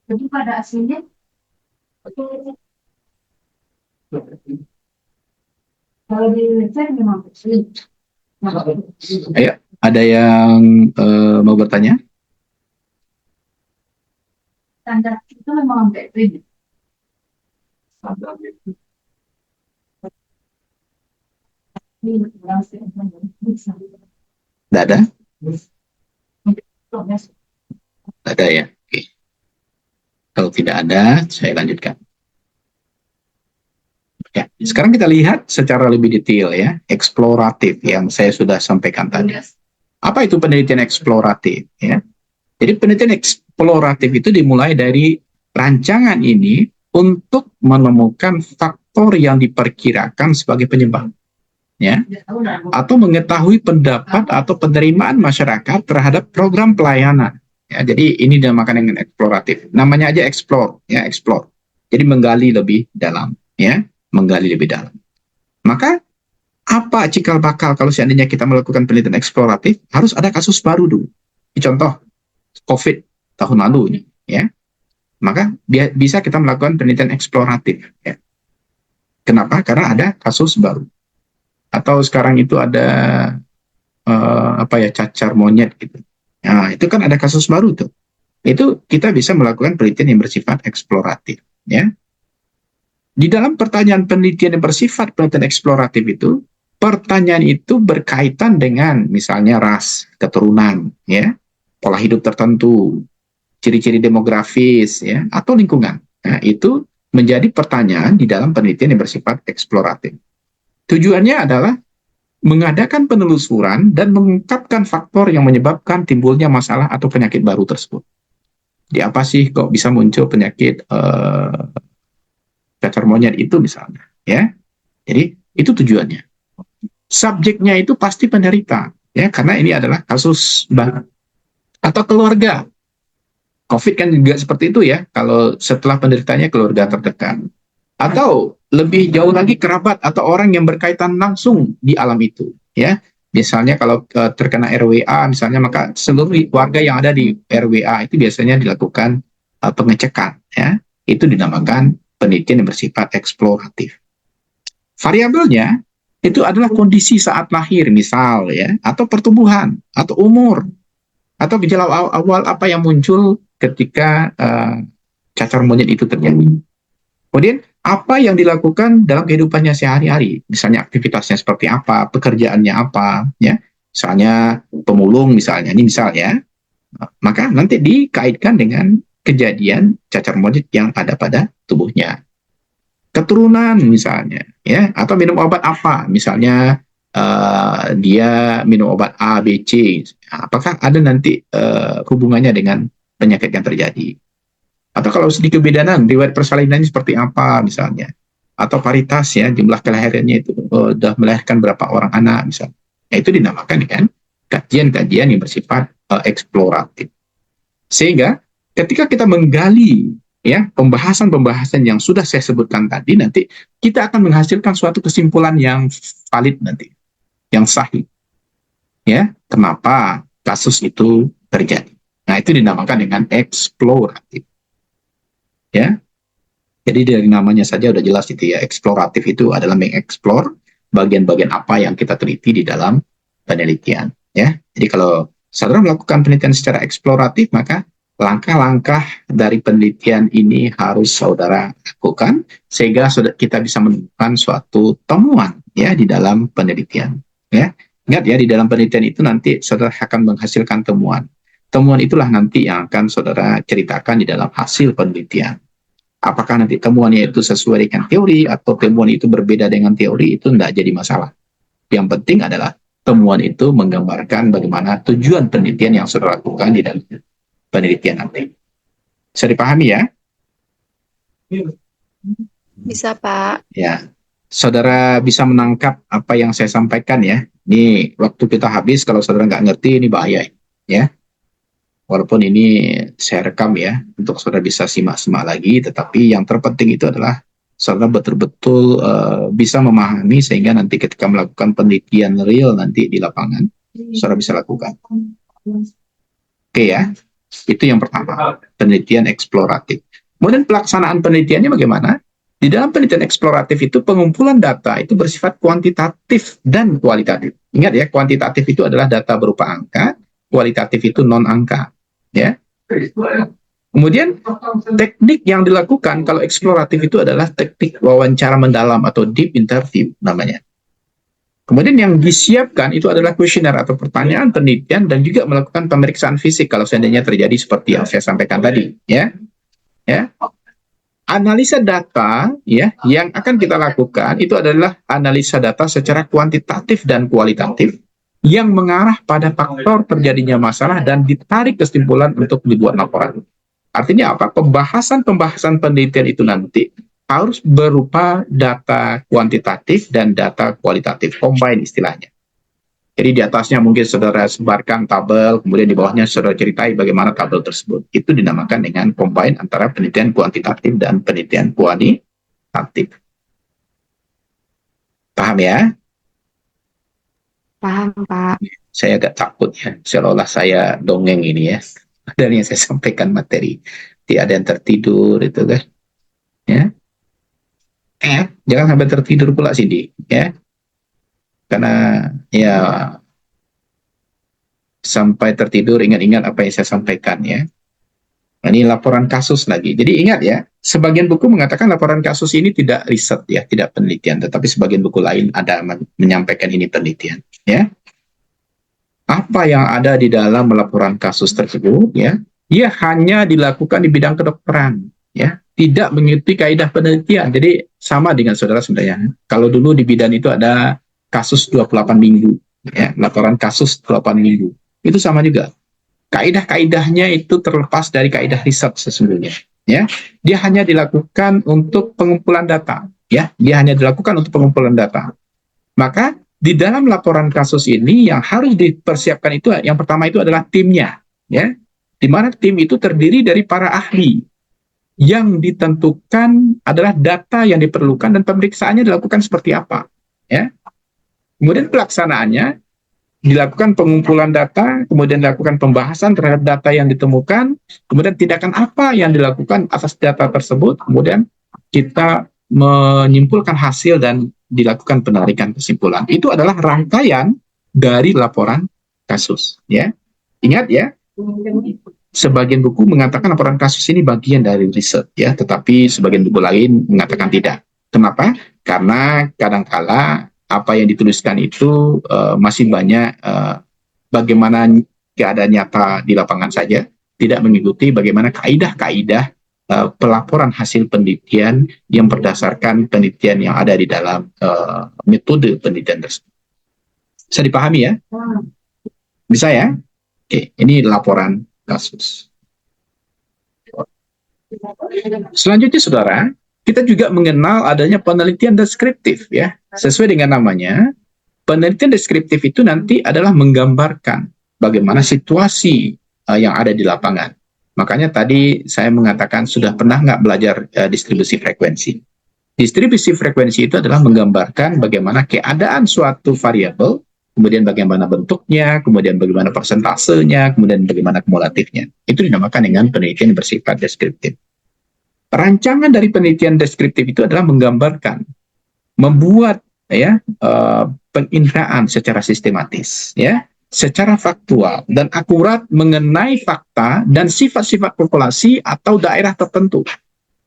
Jadi pada aslinya kalau dicek memang asli. Ayo, ada yang mau bertanya? Standar itu memang sampai print. Tidak ada? Tidak ada ya? Oke. Kalau tidak ada, saya lanjutkan. Ya, sekarang kita lihat secara lebih detail ya, eksploratif yang saya sudah sampaikan tadi. Apa itu penelitian eksploratif? Ya, jadi penelitian eksploratif itu dimulai dari rancangan ini untuk menemukan faktor yang diperkirakan sebagai penyebab, ya, atau mengetahui pendapat atau penerimaan masyarakat terhadap program pelayanan. Ya, jadi ini dinamakan dengan eksploratif. Namanya aja explore, ya explore. Jadi menggali lebih dalam, ya, menggali lebih dalam. Maka apa cikal bakal kalau seandainya kita melakukan penelitian eksploratif? Harus ada kasus baru dulu. Contoh COVID tahun lalu ini, ya. Maka bisa kita melakukan penelitian eksploratif, ya. Kenapa? Karena ada kasus baru. Atau sekarang itu ada cacar monyet gitu. Nah, itu kan ada kasus baru tuh. Itu kita bisa melakukan penelitian yang bersifat eksploratif, ya. Di dalam pertanyaan penelitian yang bersifat penelitian eksploratif itu, pertanyaan itu berkaitan dengan misalnya ras, keturunan, ya, pola hidup tertentu, ciri-ciri demografis, ya, atau lingkungan. Nah, itu menjadi pertanyaan di dalam penelitian yang bersifat eksploratif. Tujuannya adalah mengadakan penelusuran dan mengungkapkan faktor yang menyebabkan timbulnya masalah atau penyakit baru tersebut. Di apa sih kok bisa muncul penyakit cacar monyet itu misalnya, ya. Jadi itu tujuannya. Subjeknya itu pasti penderita, ya, karena ini adalah kasus baru. Atau keluarga. COVID kan juga seperti itu ya, kalau setelah penderitanya keluarga terdekat. Atau lebih jauh lagi kerabat atau orang yang berkaitan langsung di alam itu, ya. Misalnya kalau terkena RWA misalnya, maka seluruh warga yang ada di RWA itu biasanya dilakukan pengecekan, ya. Itu dinamakan penelitian yang bersifat eksploratif. Variabelnya itu adalah kondisi saat lahir misal, ya, atau pertumbuhan, atau umur, atau gejala awal apa yang muncul ketika cacar monyet itu terjadi. Kemudian apa yang dilakukan dalam kehidupannya sehari-hari, misalnya aktivitasnya seperti apa, pekerjaannya apa, ya, misalnya pemulung misalnya, ini misal ya, maka nanti dikaitkan dengan kejadian cacar monyet yang ada pada tubuhnya. Keturunan misalnya, ya, atau minum obat apa, misalnya dia minum obat A, B, C, apakah ada nanti hubungannya dengan penyakit yang terjadi? Atau kalau sedikit kebedanan, riwayat persalinannya seperti apa misalnya, atau paritas ya, jumlah kelahirannya itu sudah melahirkan berapa orang anak misalnya. Itu dinamakan dengan kajian-kajian yang bersifat eksploratif. Sehingga ketika kita menggali ya pembahasan-pembahasan yang sudah saya sebutkan tadi, nanti kita akan menghasilkan suatu kesimpulan yang valid nanti, yang sahih. Ya, kenapa kasus itu terjadi? Nah, itu dinamakan dengan eksploratif. Ya, jadi dari namanya saja udah jelas itu ya, eksploratif itu adalah mengeksplor bagian-bagian apa yang kita teliti di dalam penelitian. Ya, jadi kalau saudara melakukan penelitian secara eksploratif, maka langkah-langkah dari penelitian ini harus saudara lakukan sehingga kita bisa menemukan suatu temuan ya di dalam penelitian. Ya, ingat ya, di dalam penelitian itu nanti saudara akan menghasilkan temuan. Temuan itulah nanti yang akan saudara ceritakan di dalam hasil penelitian. Apakah nanti temuannya itu sesuai dengan teori atau temuan itu berbeda dengan teori, itu tidak jadi masalah. Yang penting adalah temuan itu menggambarkan bagaimana tujuan penelitian yang saudara lakukan di dalam penelitian nanti. Bisa dipahami ya? Bisa, Pak. Ya. Saudara bisa menangkap apa yang saya sampaikan ya. Ini waktu kita habis, kalau saudara nggak ngerti, ini bahaya ya. Walaupun ini saya rekam ya, untuk saudara bisa simak-simak lagi, tetapi yang terpenting itu adalah saudara betul-betul bisa memahami sehingga nanti ketika melakukan penelitian real nanti di lapangan, saudara bisa lakukan. Oke ya, itu yang pertama, penelitian eksploratif. Kemudian pelaksanaan penelitiannya bagaimana? Di dalam penelitian eksploratif itu pengumpulan data itu bersifat kuantitatif dan kualitatif. Ingat ya, kuantitatif itu adalah data berupa angka, kualitatif itu non-angka. Ya. Kemudian teknik yang dilakukan kalau eksploratif itu adalah teknik wawancara mendalam atau deep interview namanya. Kemudian yang disiapkan itu adalah kuesioner atau pertanyaan penelitian dan juga melakukan pemeriksaan fisik kalau seandainya terjadi seperti yang saya sampaikan tadi. Ya. Analisa data ya yang akan kita lakukan itu adalah analisa data secara kuantitatif dan kualitatif yang mengarah pada faktor terjadinya masalah dan ditarik kesimpulan untuk dibuat laporan. Artinya apa? Pembahasan penelitian itu nanti harus berupa data kuantitatif dan data kualitatif, combine istilahnya. Jadi di atasnya mungkin saudara sebarkan tabel, kemudian di bawahnya saudara ceritai bagaimana tabel tersebut. Itu dinamakan dengan combine antara penelitian kuantitatif dan penelitian kualitatif. Paham ya? Paham, Pak. Saya agak takut ya, seolah-olah saya dongeng ini ya. Dari yang saya sampaikan materi, tidak ada yang tertidur itu kan, ya. Jangan sampai tertidur pula Cindy, ya. Karena ya sampai tertidur ingat-ingat apa yang saya sampaikan ya. Nah, ini laporan kasus lagi. Jadi ingat ya, sebagian buku mengatakan laporan kasus ini tidak riset ya, tidak penelitian, tetapi sebagian buku lain ada menyampaikan ini penelitian, ya. Apa yang ada di dalam laporan kasus tersebut ya, dia hanya dilakukan di bidang kedokteran ya, tidak mengikuti kaidah penelitian. Jadi sama dengan saudara sebenarnya. Kalau dulu di bidan itu ada kasus 28 minggu ya, laporan kasus 28 minggu. Itu sama juga. Kaidah-kaidahnya itu terlepas dari kaidah riset sesungguhnya ya. Dia hanya dilakukan untuk pengumpulan data ya, dia hanya dilakukan untuk pengumpulan data. Maka di dalam laporan kasus ini yang harus dipersiapkan itu yang pertama itu adalah timnya ya, di mana tim itu terdiri dari para ahli yang ditentukan adalah data yang diperlukan dan pemeriksaannya dilakukan seperti apa ya. Kemudian pelaksanaannya dilakukan pengumpulan data, kemudian dilakukan pembahasan terhadap data yang ditemukan, kemudian tindakan apa yang dilakukan atas data tersebut, kemudian kita menyimpulkan hasil dan dilakukan penarikan kesimpulan. Itu adalah rangkaian dari laporan kasus ya. Ingat ya, sebagian buku mengatakan laporan kasus ini bagian dari riset ya, tetapi sebagian buku lain mengatakan tidak. Kenapa? Karena kadangkala apa yang dituliskan itu masih banyak bagaimana keadaan nyata di lapangan saja, tidak mengikuti bagaimana kaidah-kaidah pelaporan hasil penelitian yang berdasarkan penelitian yang ada di dalam metode penelitian tersebut. Bisa dipahami ya? Bisa ya? Oke, ini laporan kasus. Selanjutnya saudara, kita juga mengenal adanya penelitian deskriptif ya. Sesuai dengan namanya, penelitian deskriptif itu nanti adalah menggambarkan bagaimana situasi yang ada di lapangan. Makanya tadi saya mengatakan sudah pernah nggak belajar distribusi frekuensi. Distribusi frekuensi itu adalah menggambarkan bagaimana keadaan suatu variabel, kemudian bagaimana bentuknya, kemudian bagaimana persentasenya, kemudian bagaimana kumulatifnya. Itu dinamakan dengan penelitian yang bersifat deskriptif. Rancangan dari penelitian deskriptif itu adalah menggambarkan, membuat penginderaan secara sistematis, ya, secara faktual dan akurat mengenai fakta dan sifat-sifat populasi atau daerah tertentu,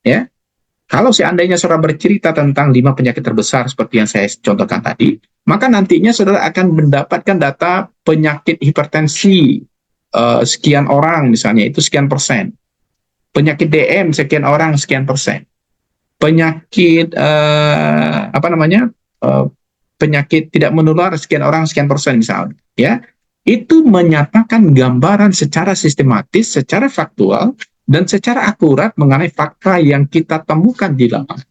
ya. Kalau seandainya saudara bercerita tentang 5 penyakit terbesar seperti yang saya contohkan tadi, maka nantinya saudara akan mendapatkan data penyakit hipertensi sekian orang misalnya, itu sekian persen. Penyakit DM sekian orang sekian persen. Penyakit penyakit tidak menular sekian orang sekian persen misalnya, ya. Itu menyatakan gambaran secara sistematis, secara faktual, dan secara akurat mengenai fakta yang kita temukan di lapangan.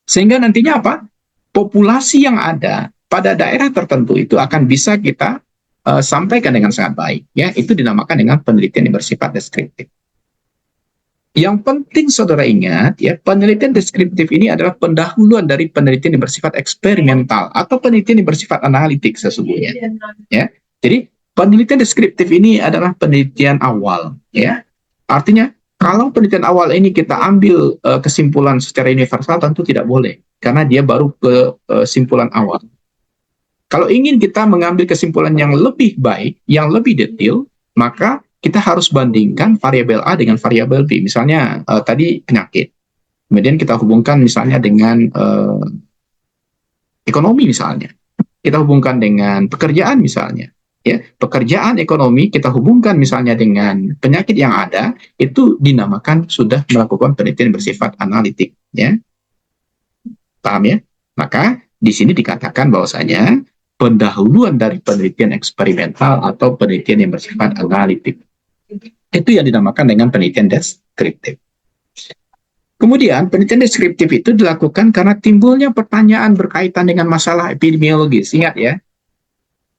Sehingga nantinya apa? Populasi yang ada pada daerah tertentu itu akan bisa kita sampaikan dengan sangat baik. Ya, itu dinamakan dengan penelitian yang bersifat deskriptif. Yang penting saudara ingat, ya, penelitian deskriptif ini adalah pendahuluan dari penelitian yang bersifat eksperimental atau penelitian yang bersifat analitik sesungguhnya. Ya, jadi penelitian deskriptif ini adalah penelitian awal. Ya. Artinya, kalau penelitian awal ini kita ambil kesimpulan secara universal, tentu tidak boleh, karena dia baru kesimpulan awal. Kalau ingin kita mengambil kesimpulan yang lebih baik, yang lebih detail, maka kita harus bandingkan variabel A dengan variabel B. Misalnya, tadi penyakit. Kemudian kita hubungkan misalnya dengan ekonomi misalnya. Kita hubungkan dengan pekerjaan misalnya. Ya, pekerjaan ekonomi kita hubungkan misalnya dengan penyakit yang ada, itu dinamakan sudah melakukan penelitian bersifat analitik, ya. Paham ya? Maka di sini dikatakan bahwasanya pendahuluan dari penelitian eksperimental atau penelitian yang bersifat analitik. Itu yang dinamakan dengan penelitian deskriptif. Kemudian penelitian deskriptif itu dilakukan karena timbulnya pertanyaan berkaitan dengan masalah epidemiologis. Ingat ya,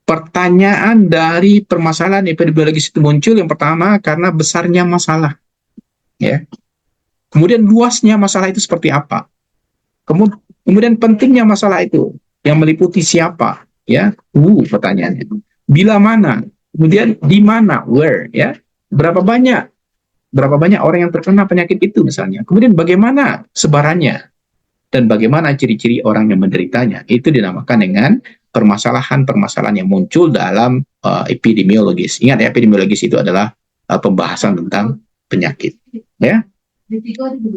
pertanyaan dari permasalahan epidemiologis itu muncul yang pertama karena besarnya masalah, ya. Kemudian luasnya masalah itu seperti apa? Kemudian pentingnya masalah itu yang meliputi siapa, ya? Pertanyaannya. Bila mana? Kemudian di mana? Where, ya? Berapa banyak orang yang terkena penyakit itu misalnya? Kemudian bagaimana sebarannya? Dan bagaimana ciri-ciri orang yang menderitanya? Itu dinamakan dengan permasalahan-permasalahan yang muncul dalam epidemiologis. Ingat ya, epidemiologis itu adalah pembahasan tentang penyakit. Ya.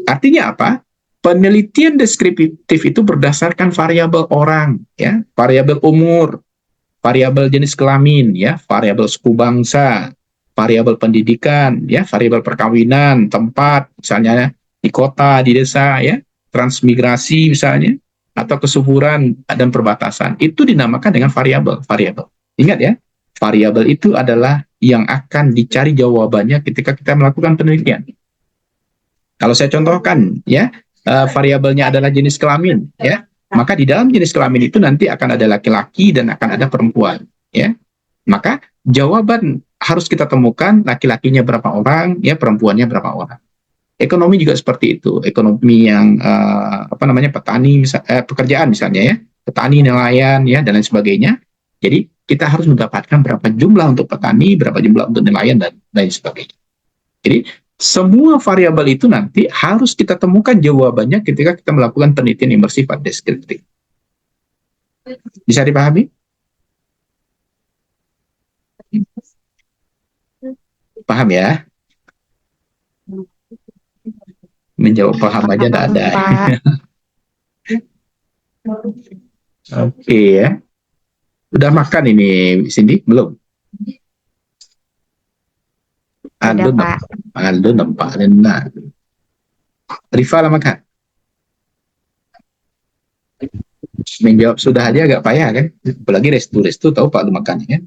Artinya apa? Penelitian deskriptif itu berdasarkan variabel orang, ya, variabel umur, variabel jenis kelamin, ya, variabel suku bangsa, variabel pendidikan, ya, variabel perkawinan, tempat, misalnya di kota, di desa, ya, transmigrasi misalnya, atau kesuburan dan perbatasan, itu dinamakan dengan variabel. Ingat ya, variabel itu adalah yang akan dicari jawabannya ketika kita melakukan penelitian. Kalau saya contohkan, ya, variabelnya adalah jenis kelamin, ya, maka di dalam jenis kelamin itu nanti akan ada laki-laki dan akan ada perempuan, ya. Maka jawaban harus kita temukan, laki-lakinya berapa orang, ya, perempuannya berapa orang. Ekonomi juga seperti itu. Ekonomi yang petani, pekerjaan misalnya, ya, petani, nelayan, ya, dan lain sebagainya. Jadi kita harus mendapatkan berapa jumlah untuk petani, berapa jumlah untuk nelayan, dan lain sebagainya. Jadi semua variabel itu nanti harus kita temukan jawabannya ketika kita melakukan penelitian yang bersifat deskriptif. Bisa dipahami? Paham ya? Menjawab paham aja tidak ada. Oke ya. Udah makan ini Cindy? Belum? Aldo nampak enak. Rifa lah makan. Menjawab sudah aja agak payah kan? Apalagi restu tahu Pak Aldo makan ya.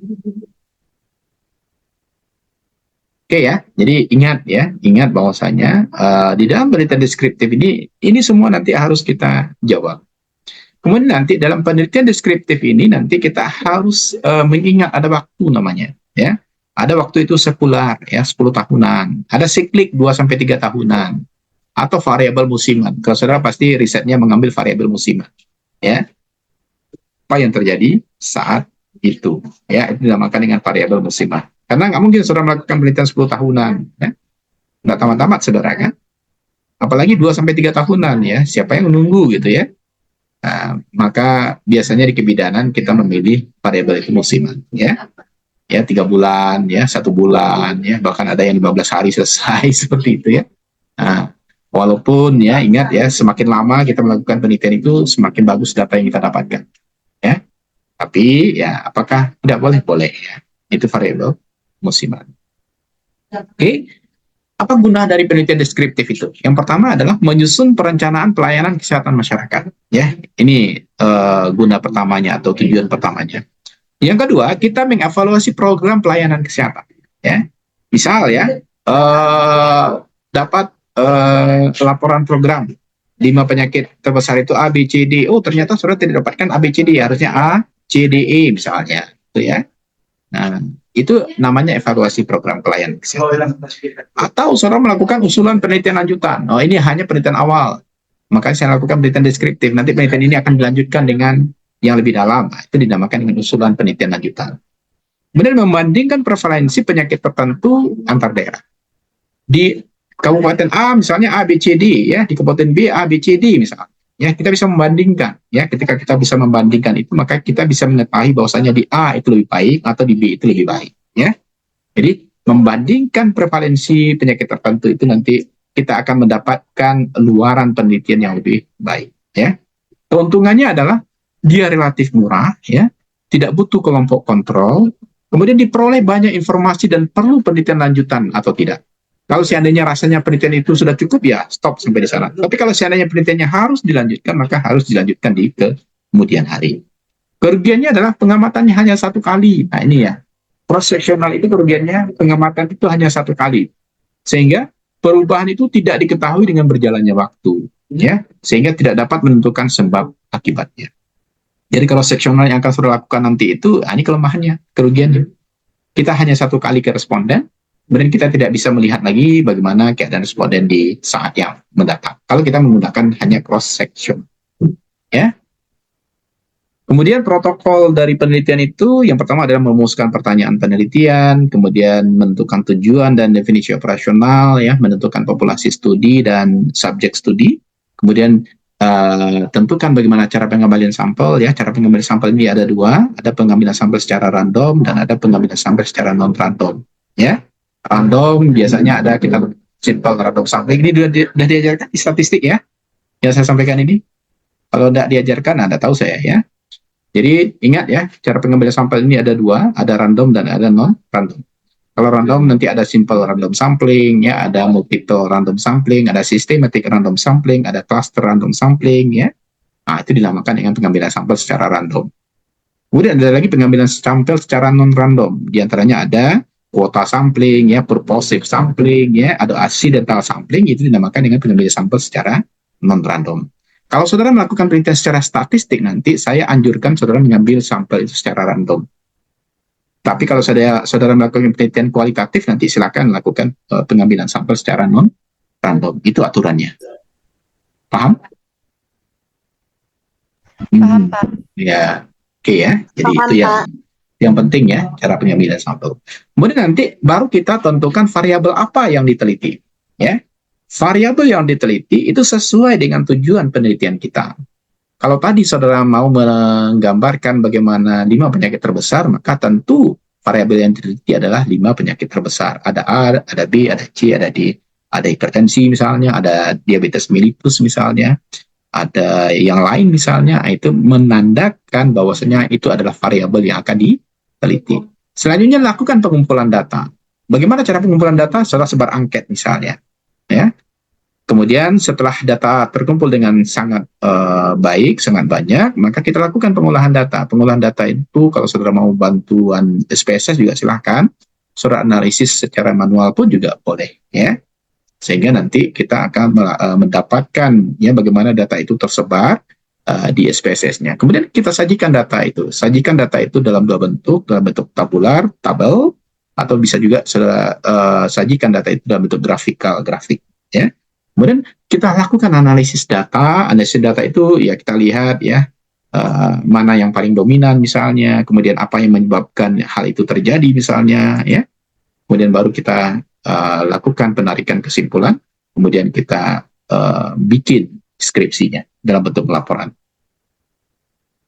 Oke ya, jadi ingat bahwasanya di dalam penelitian deskriptif ini semua nanti harus kita jawab. Kemudian nanti dalam penelitian deskriptif ini nanti kita harus mengingat ada waktu namanya, ya. Ada waktu itu sekular, ya 10 tahunan. Ada siklik 2-3 tahunan. Atau variabel musiman. Kalau saudara pasti risetnya mengambil variabel musiman. Ya. Apa yang terjadi saat itu? Ya, itu dinamakan dengan variabel musiman. Karena nggak mungkin saudara melakukan penelitian 10 tahunan. Ya. Nggak tamat-tamat saudara kan? Apalagi 2-3 tahunan ya. Siapa yang menunggu gitu ya? Nah, maka biasanya di kebidanan kita memilih variabel itu musiman. Ya 3 bulan, ya 1 bulan, ya bahkan ada yang 15 hari selesai seperti itu ya. Nah, walaupun ya ingat ya semakin lama kita melakukan penelitian itu semakin bagus data yang kita dapatkan. Ya, tapi ya apakah tidak boleh? Boleh ya. Itu variabel musiman. Oke. Apa guna dari penelitian deskriptif itu? Yang pertama adalah menyusun perencanaan pelayanan kesehatan masyarakat. Ya, ini guna pertamanya atau tujuan pertamanya. Yang kedua, kita mengevaluasi program pelayanan kesehatan. Ya, misal ya, dapat laporan program 5 penyakit terbesar itu A, B, C, D. Oh, ternyata saudara tidak dapatkan A, B, C, D. Harusnya A, C, D, E misalnya. Itu ya. Nah, itu namanya evaluasi program pelayanan kesehatan. Atau saudara melakukan usulan penelitian lanjutan. Oh, ini hanya penelitian awal. Makanya saya lakukan penelitian deskriptif. Nanti penelitian ini akan dilanjutkan dengan yang lebih dalam. Nah, itu dinamakan dengan usulan penelitian lanjutan. Kemudian membandingkan prevalensi penyakit tertentu antar daerah. Di Kabupaten A misalnya A, B, C, D. Ya, di Kabupaten B A, B, C, D misalnya. Ya, kita bisa membandingkan. Ya, ketika kita bisa membandingkan itu, maka kita bisa mengetahui bahwasanya di A itu lebih baik atau di B itu lebih baik. Ya, jadi membandingkan prevalensi penyakit tertentu itu nanti kita akan mendapatkan luaran penelitian yang lebih baik. Ya, keuntungannya adalah dia relatif murah. Ya, tidak butuh kelompok kontrol. Kemudian diperoleh banyak informasi dan perlu penelitian lanjutan atau tidak. Kalau seandainya rasanya penelitian itu sudah cukup, ya stop sampai di sana. Tapi kalau seandainya penelitiannya harus dilanjutkan, maka harus dilanjutkan di kemudian hari. Kerugiannya adalah pengamatannya hanya 1 kali. Nah ini ya, cross-sectional itu kerugiannya pengamatan itu hanya 1 kali. Sehingga perubahan itu tidak diketahui dengan berjalannya waktu. Ya, sehingga tidak dapat menentukan sebab akibatnya. Jadi cross-sectional yang akan saudara lakukan nanti itu, ini kelemahannya, kerugiannya. Kita hanya 1 kali ke responden, kemudian kita tidak bisa melihat lagi bagaimana keadaan responden di saat yang mendatang. Kalau kita menggunakan hanya cross section, ya. Kemudian protokol dari penelitian itu yang pertama adalah merumuskan pertanyaan penelitian, kemudian menentukan tujuan dan definisi operasional, ya, menentukan populasi studi dan subjek studi, kemudian tentukan bagaimana cara pengambilan sampel. Ya, cara pengambilan sampel ini ada 2, ada pengambilan sampel secara random dan ada pengambilan sampel secara non random. Ya. Random biasanya ada kita simple random sampling. Ini sudah diajarkan di statistik ya, yang saya sampaikan ini. Kalau tidak diajarkan, Anda tahu saya ya. Jadi ingat ya, cara pengambilan sampel ini ada 2, ada random dan ada non random. Kalau random nanti ada simple random sampling, ya, ada multiple random sampling, ada systematic random sampling, ada cluster random sampling, ya. Nah, itu dinamakan dengan pengambilan sampel secara random. Kemudian ada lagi pengambilan sampel secara non random. Di antaranya ada kuota sampling, ya, purposive sampling, ya, ada accidental sampling, itu dinamakan dengan pengambilan sampel secara non-random. Kalau saudara melakukan penelitian secara statistik nanti, saya anjurkan saudara mengambil sampel itu secara random. Tapi kalau saudara melakukan penelitian kualitatif, nanti silakan lakukan pengambilan sampel secara non-random. Itu aturannya. Paham? Paham, Pak. Ya, oke ya. Jadi Paham, itu yang penting ya, cara pengambilan sampel. Kemudian nanti baru kita tentukan variabel apa yang diteliti. Ya, variabel yang diteliti itu sesuai dengan tujuan penelitian kita. Kalau tadi saudara mau menggambarkan bagaimana 5 penyakit terbesar, maka tentu variabel yang diteliti adalah 5 penyakit terbesar. Ada A, ada B, ada C, ada D. Ada hipertensi misalnya, ada diabetes mellitus misalnya, ada yang lain misalnya. Itu menandakan bahwasanya itu adalah variabel yang akan diteliti. Selanjutnya lakukan pengumpulan data. Bagaimana cara pengumpulan data? Saudara sebar angket misalnya, ya. Kemudian setelah data terkumpul dengan sangat baik, sangat banyak, maka kita lakukan pengolahan data. Pengolahan data itu kalau saudara mau bantuan SPSS juga silahkan. Saudara analisis secara manual pun juga boleh, ya. Sehingga nanti kita akan mendapatkan ya bagaimana data itu tersebar di SPSS-nya. Kemudian kita sajikan data itu. Sajikan data itu dalam 2 bentuk, dalam bentuk tabular, tabel, atau bisa juga sajikan data itu dalam bentuk grafik, ya. Kemudian kita lakukan analisis data itu ya kita lihat ya mana yang paling dominan misalnya, kemudian apa yang menyebabkan hal itu terjadi misalnya, ya. Kemudian baru kita lakukan penarikan kesimpulan, kemudian kita bikin deskripsinya dalam bentuk laporan.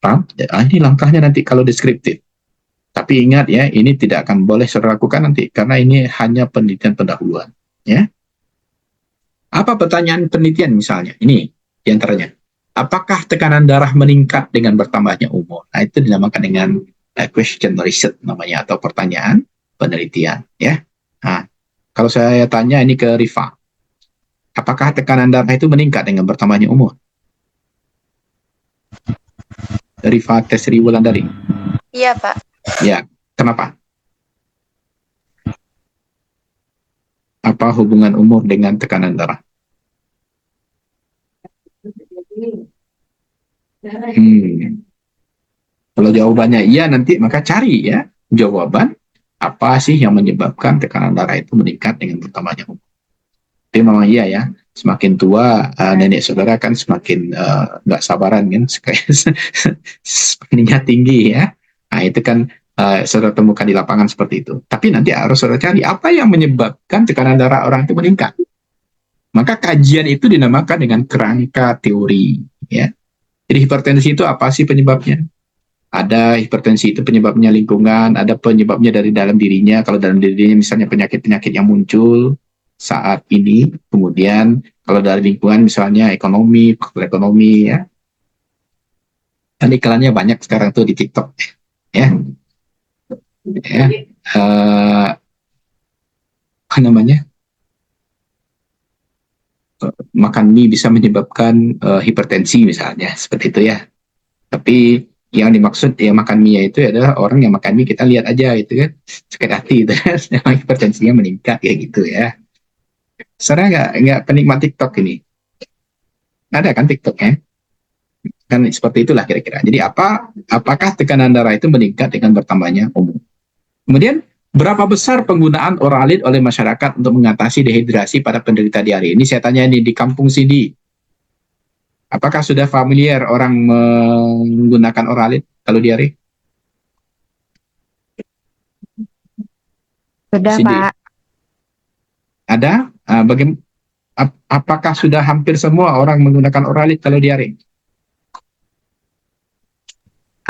Paham? Ini langkahnya nanti kalau deskriptif. Tapi ingat ya, ini tidak akan boleh saudara lakukan nanti, karena ini hanya penelitian pendahuluan. Ya. Apa pertanyaan penelitian misalnya? Ini diantaranya. Apakah tekanan darah meningkat dengan bertambahnya umur? Nah, itu dinamakan dengan question research namanya, atau pertanyaan penelitian. Ya. Nah, kalau saya tanya ini ke Rifa, apakah tekanan darah itu meningkat dengan bertambahnya umur? Rifa Tesri Wulandari. Iya, Pak. Ya, kenapa? Apa hubungan umur dengan tekanan darah? Kalau jawabannya iya nanti, maka cari ya jawaban apa sih yang menyebabkan tekanan darah itu meningkat dengan bertambahnya umur. Tapi memang iya ya, semakin tua nenek saudara kan semakin nggak sabaran kan, semakinnya tinggi ya. Nah itu kan saudara temukan di lapangan seperti itu. Tapi nanti harus saudara cari apa yang menyebabkan tekanan darah orang itu meningkat. Maka kajian itu dinamakan dengan kerangka teori. Ya. Jadi hipertensi itu apa sih penyebabnya? Ada hipertensi itu penyebabnya lingkungan, ada penyebabnya dari dalam dirinya. Kalau dalam dirinya misalnya penyakit-penyakit yang muncul saat ini, kemudian kalau dari lingkungan misalnya ekonomi, faktor ekonomi ya. Dan iklannya banyak sekarang tuh di TikTok. Ya. Ya. Apa namanya? Makan mie bisa menyebabkan hipertensi misalnya, seperti itu ya. Tapi yang dimaksud ya makan mie itu adalah orang yang makan mie kita lihat aja gitu kan, sakit hati gitu kan, memang hipertensinya meningkat kayak gitu ya. Saudara nggak penikmat TikTok ini? Ada kan TikToknya? Kan seperti itulah kira-kira. Jadi apakah tekanan darah itu meningkat dengan bertambahnya umur? Kemudian berapa besar penggunaan Oralit oleh masyarakat untuk mengatasi dehidrasi pada penderita diare? Ini saya tanya ini di kampung sini. Apakah sudah familiar orang menggunakan Oralit kalau diare? Sudah, Cindy. Pak. Ada? Apakah sudah hampir semua orang menggunakan Oralit kalau diare?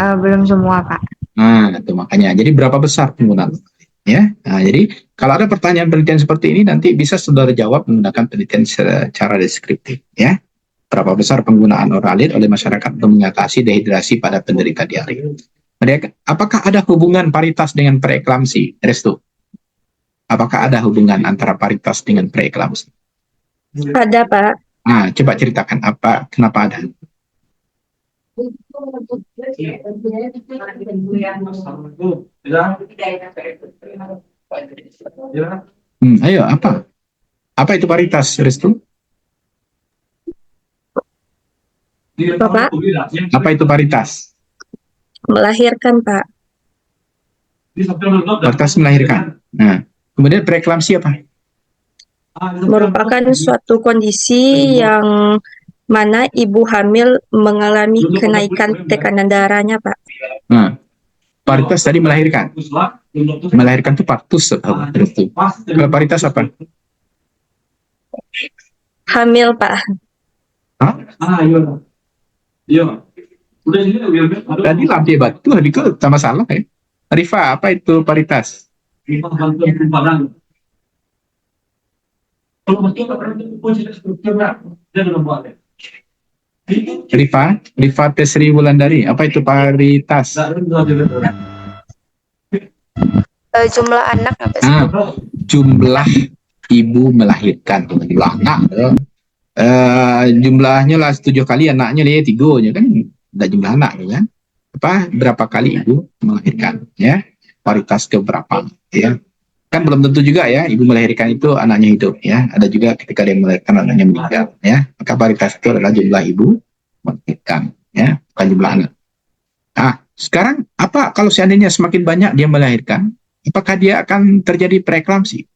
Belum semua, Pak. Nah, itu makanya. Jadi berapa besar penggunaan Oralit? Ya, nah, jadi kalau ada pertanyaan penelitian seperti ini nanti bisa saudara jawab menggunakan penelitian secara deskriptif. Ya, berapa besar penggunaan Oralit oleh masyarakat untuk mengatasi dehidrasi pada penderita diare? Apakah ada hubungan paritas dengan preeklamsi? Restu? Apakah ada hubungan antara paritas dengan preeklamsi? Ada, Pak. Nah, coba ceritakan kenapa ada? Ayo, apa? Apa itu paritas, Restu? Bapak? Apa itu paritas? Melahirkan, Pak. Paritas melahirkan. Nah, kemudian preeklamsi apa? Merupakan suatu kondisi yang mana ibu hamil mengalami kenaikan tekanan darahnya, Pak. Nah, paritas tadi melahirkan. Melahirkan itu partus apa? Restu. Kalau paritas apa? Hamil, Pak. Hah? Tadi lantai batu, itu sama salah ya. Rifa, apa itu paritas? Rifa Tesri Wulandari, apa itu paritas? Jumlah anak apa sih? Jumlah ibu melahirkan, jumlah anak. Jumlahnya lah 7 kali, anaknya lah 3 kan, ada jumlah anak kan. Berapa kali ibu melahirkan ya? Paritas ke berapa ya? Kan belum tentu juga ya ibu melahirkan itu anaknya hidup ya. Ada juga ketika dia melahirkan anaknya meninggal ya. Maka paritas itu adalah jumlah ibu melahirkan ya, bukan jumlah anak. Nah, sekarang apa kalau seandainya semakin banyak dia melahirkan, apakah dia akan terjadi preeklamsi?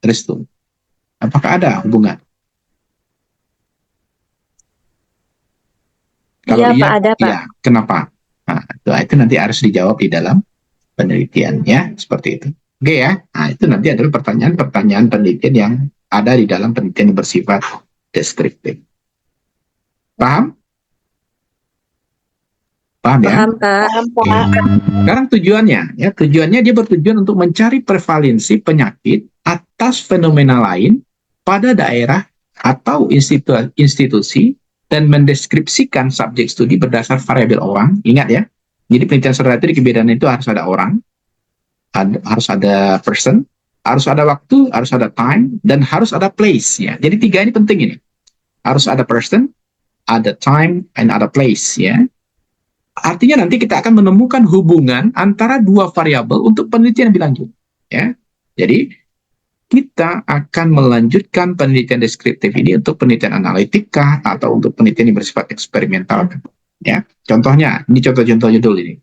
Restu. Apakah ada hubungan? Kalau Iya, iya, Pak, ada, Pak. iya. Kenapa? Nah, itu nanti harus dijawab di dalam penelitian, ya, seperti itu. Oke ya, nah itu nanti adalah pertanyaan-pertanyaan penelitian yang ada di dalam penelitian yang bersifat deskriptif. Paham? Paham ya? Paham, Pak. Paham, Pak. Sekarang tujuannya dia bertujuan untuk mencari prevalensi penyakit atas fenomena lain pada daerah atau institusi dan mendeskripsikan subjek studi berdasar variabel orang. Ingat ya, jadi penelitian saudara itu di kebidanan itu harus ada orang, harus ada person, harus ada waktu, harus ada time, dan harus ada place. Ya, jadi 3 ini penting ini. Harus ada person, ada time, and ada place. Ya. Artinya nanti kita akan menemukan hubungan antara 2 variabel untuk penelitian lebih lanjut. Ya. Jadi kita akan melanjutkan penelitian deskriptif ini untuk penelitian analitika atau untuk penelitian yang bersifat eksperimental. Ya. Contohnya, ini contoh-contohnya dulu ini.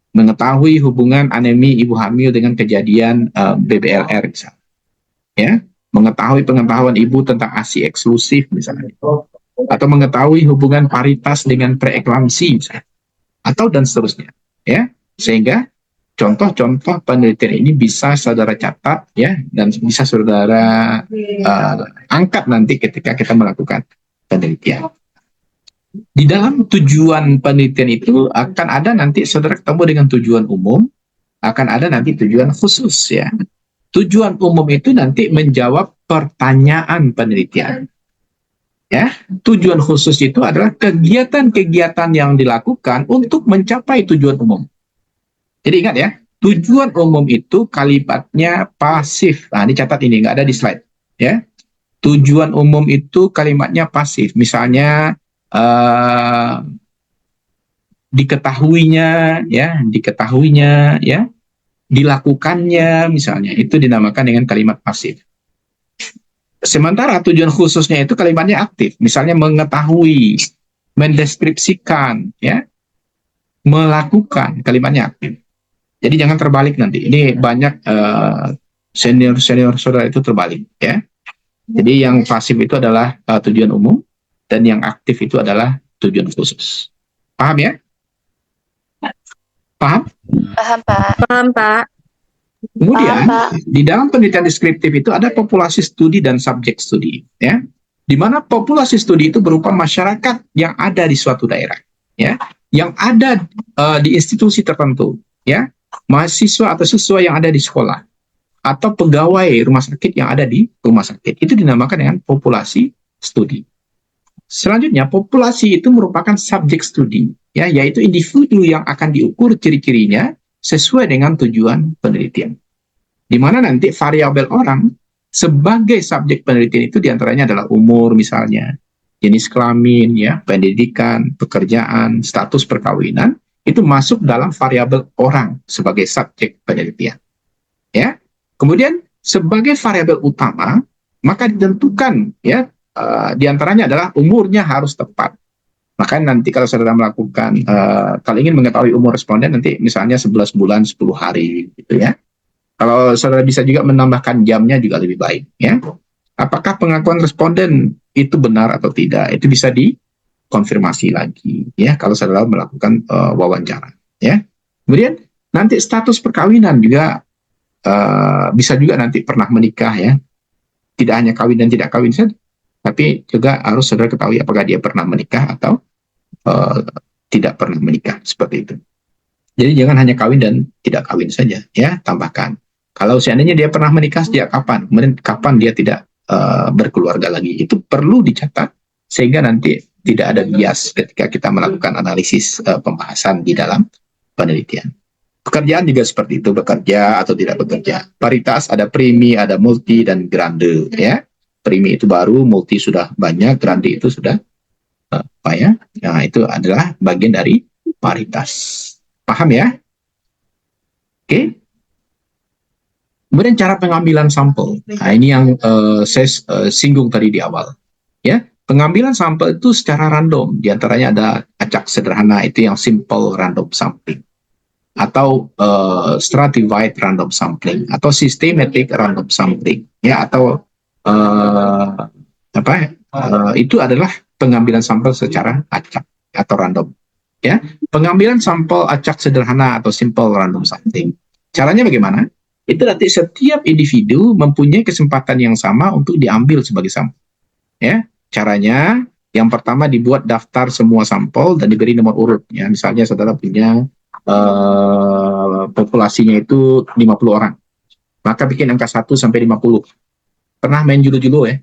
Mengetahui hubungan anemi ibu hamil dengan kejadian BBLR misalnya. Ya. Mengetahui pengetahuan ibu tentang ASI eksklusif misalnya. Atau mengetahui hubungan paritas dengan preeklamsi misalnya. Atau dan seterusnya, ya, sehingga contoh-contoh penelitian ini bisa saudara catat, ya, dan bisa saudara angkat nanti ketika kita melakukan penelitian. Di dalam tujuan penelitian itu akan ada nanti saudara ketemu dengan tujuan umum, akan ada nanti tujuan khusus, ya. Tujuan umum itu nanti menjawab pertanyaan penelitian. Ya, tujuan khusus itu adalah kegiatan-kegiatan yang dilakukan untuk mencapai tujuan umum. Jadi ingat ya, tujuan umum itu kalimatnya pasif. Nah, dicatat ini, nggak ada di slide. Ya, tujuan umum itu kalimatnya pasif. Misalnya diketahuinya, ya, dilakukannya, misalnya itu dinamakan dengan kalimat pasif. Sementara tujuan khususnya itu kalimatnya aktif, misalnya mengetahui, mendeskripsikan, ya, melakukan, kalimatnya aktif. Jadi jangan terbalik nanti. Ini banyak senior saudara itu terbalik, ya. Jadi yang pasif itu adalah tujuan umum dan yang aktif itu adalah tujuan khusus. Paham ya? Paham? Paham, Pak. Paham, Pak. Kemudian, Paham, Pak. di dalam penelitian deskriptif itu ada populasi studi dan subjek studi, ya. Di mana populasi studi itu berupa masyarakat yang ada di suatu daerah, ya, yang ada di institusi tertentu, ya, mahasiswa atau siswa yang ada di sekolah, atau pegawai rumah sakit yang ada di rumah sakit. Itu dinamakan dengan populasi studi. Selanjutnya, populasi itu merupakan subjek studi, ya, yaitu individu yang akan diukur ciri-cirinya sesuai dengan tujuan penelitian. Di mana nanti variabel orang sebagai subjek penelitian itu diantaranya adalah umur misalnya, jenis kelamin, ya, pendidikan, pekerjaan, status perkawinan, itu masuk dalam variabel orang sebagai subjek penelitian. Ya. Kemudian sebagai variabel utama, maka ditentukan, ya, diantaranya adalah umurnya harus tepat. Maka nanti kalau saudara melakukan, kalau ingin mengetahui umur responden, nanti misalnya 11 bulan, 10 hari, gitu ya. Kalau saudara bisa juga menambahkan jamnya juga lebih baik, ya. Apakah pengakuan responden itu benar atau tidak? Itu bisa dikonfirmasi lagi, ya, kalau saudara melakukan wawancara, ya. Kemudian nanti status perkawinan juga bisa juga nanti pernah menikah, ya. Tidak hanya kawin dan tidak kawin saja, tapi juga harus saudara ketahui apakah dia pernah menikah atau tidak pernah menikah, seperti itu. Jadi jangan hanya kawin dan tidak kawin saja, ya, tambahkan. Kalau seandainya dia pernah menikah sejak kapan, kemudian kapan dia tidak berkeluarga lagi, itu perlu dicatat sehingga nanti tidak ada bias ketika kita melakukan analisis pembahasan di dalam penelitian. Pekerjaan juga seperti itu, bekerja atau tidak bekerja. Paritas ada primi, ada multi, dan grande, ya. Primi itu baru, multi sudah banyak, grande itu sudah apa ya? Nah, itu adalah bagian dari paritas. Paham ya? Oke. Kemudian cara pengambilan sampel. Nah, ini yang saya singgung tadi di awal. Ya, pengambilan sampel itu secara random. Di antaranya ada acak sederhana, itu yang simple random sampling. atau stratified random sampling atau systematic random sampling, ya, atau itu adalah pengambilan sampel secara acak atau random, ya. Pengambilan sampel acak sederhana atau simple random sampling. Caranya bagaimana? Itu nanti setiap individu mempunyai kesempatan yang sama untuk diambil sebagai sampel, ya. Caranya yang pertama dibuat daftar semua sampel dan diberi nomor urut, ya. Misalnya saudara punya populasinya itu 50 orang, maka bikin angka 1 sampai 50. Pernah main judo-judo, ya?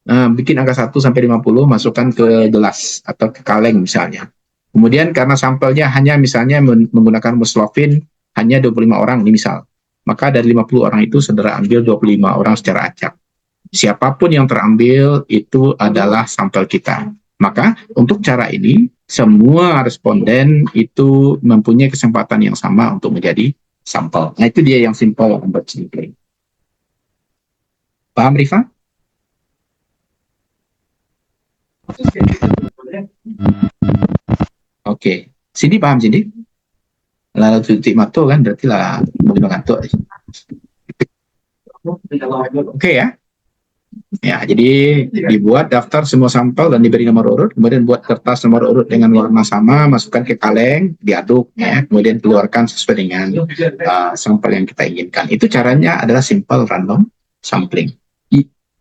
Bikin angka 1 sampai 50, masukkan ke gelas atau ke kaleng misalnya. Kemudian karena sampelnya hanya misalnya menggunakan muslovin hanya 25 orang, ini misal. Maka dari 50 orang itu saudara ambil 25 orang secara acak. Siapapun yang terambil itu adalah sampel kita. Maka untuk cara ini, semua responden itu mempunyai kesempatan yang sama untuk menjadi sampel. Nah, itu dia yang simple number sampling. Paham, Rifa? Oke. Cindy paham, Cindy? Lalu titik mato kan, berarti lah mau ngantuk. Oke, ya. Ya, jadi dibuat daftar semua sampel dan diberi nomor urut, kemudian buat kertas nomor urut dengan warna sama, masukkan ke kaleng, diaduk, ya, kemudian keluarkan sesuai dengan sampel yang kita inginkan. Itu caranya adalah simple random sampling.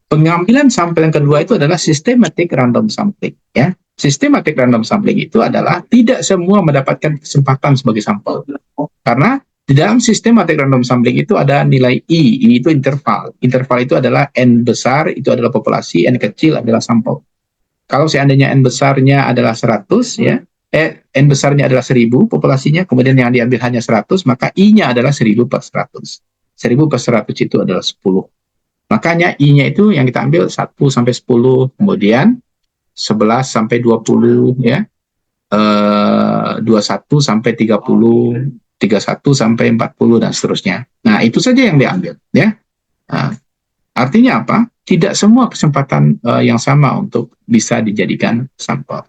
Pengambilan sampel yang kedua itu adalah systematic random sampling, ya. Systematic random sampling itu adalah tidak semua mendapatkan kesempatan sebagai sampel. Karena di dalam systematic random sampling itu ada nilai I itu interval. Interval itu adalah N besar, itu adalah populasi, N kecil adalah sampel. Kalau seandainya N besarnya adalah 100, ya, N besarnya adalah 1000 populasinya, kemudian yang diambil hanya 100, maka I-nya adalah 1000 per 100. 1000 per 100 itu adalah 10. Makanya I-nya itu yang kita ambil 1 sampai 10, kemudian 11 sampai 20, ya, 21 sampai 30, 31 sampai 40, dan seterusnya. Nah, itu saja yang diambil, ya. Nah, artinya apa? Tidak semua kesempatan yang sama untuk bisa dijadikan sampel.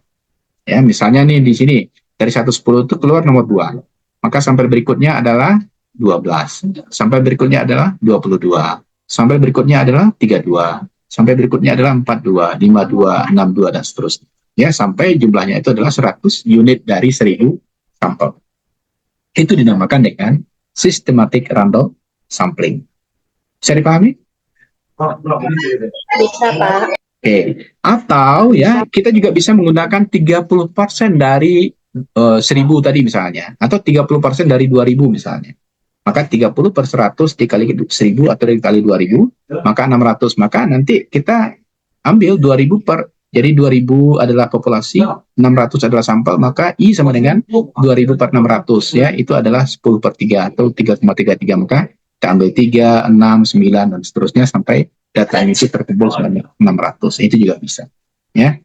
Ya, misalnya nih di sini dari 110 itu keluar nomor 2. Maka sampel berikutnya adalah 12. Sampel berikutnya adalah 22. Sampel berikutnya adalah 32. Sampai berikutnya adalah 42, 52, 62, dan seterusnya. Ya, sampai jumlahnya itu adalah 100 unit dari 1000 sampel. Itu dinamakan dengan systematic random sampling. Bisa dipahami? Bisa, Pak. Oke. Atau ya, kita juga bisa menggunakan 30% dari 1000 tadi misalnya, atau 30% dari 2000 misalnya. Maka 30 per 100 dikali 1000 atau dikali 2000, maka 600. Maka nanti kita ambil 2000 per, jadi 2000 adalah populasi, 600 adalah sampel, maka I sama dengan 2000 per 600, ya, itu adalah 10 per 3 atau 3,33. Maka kita ambil 3, 6, 9, dan seterusnya sampai data itu terkumpul sebanyak 600. Itu juga bisa, ya.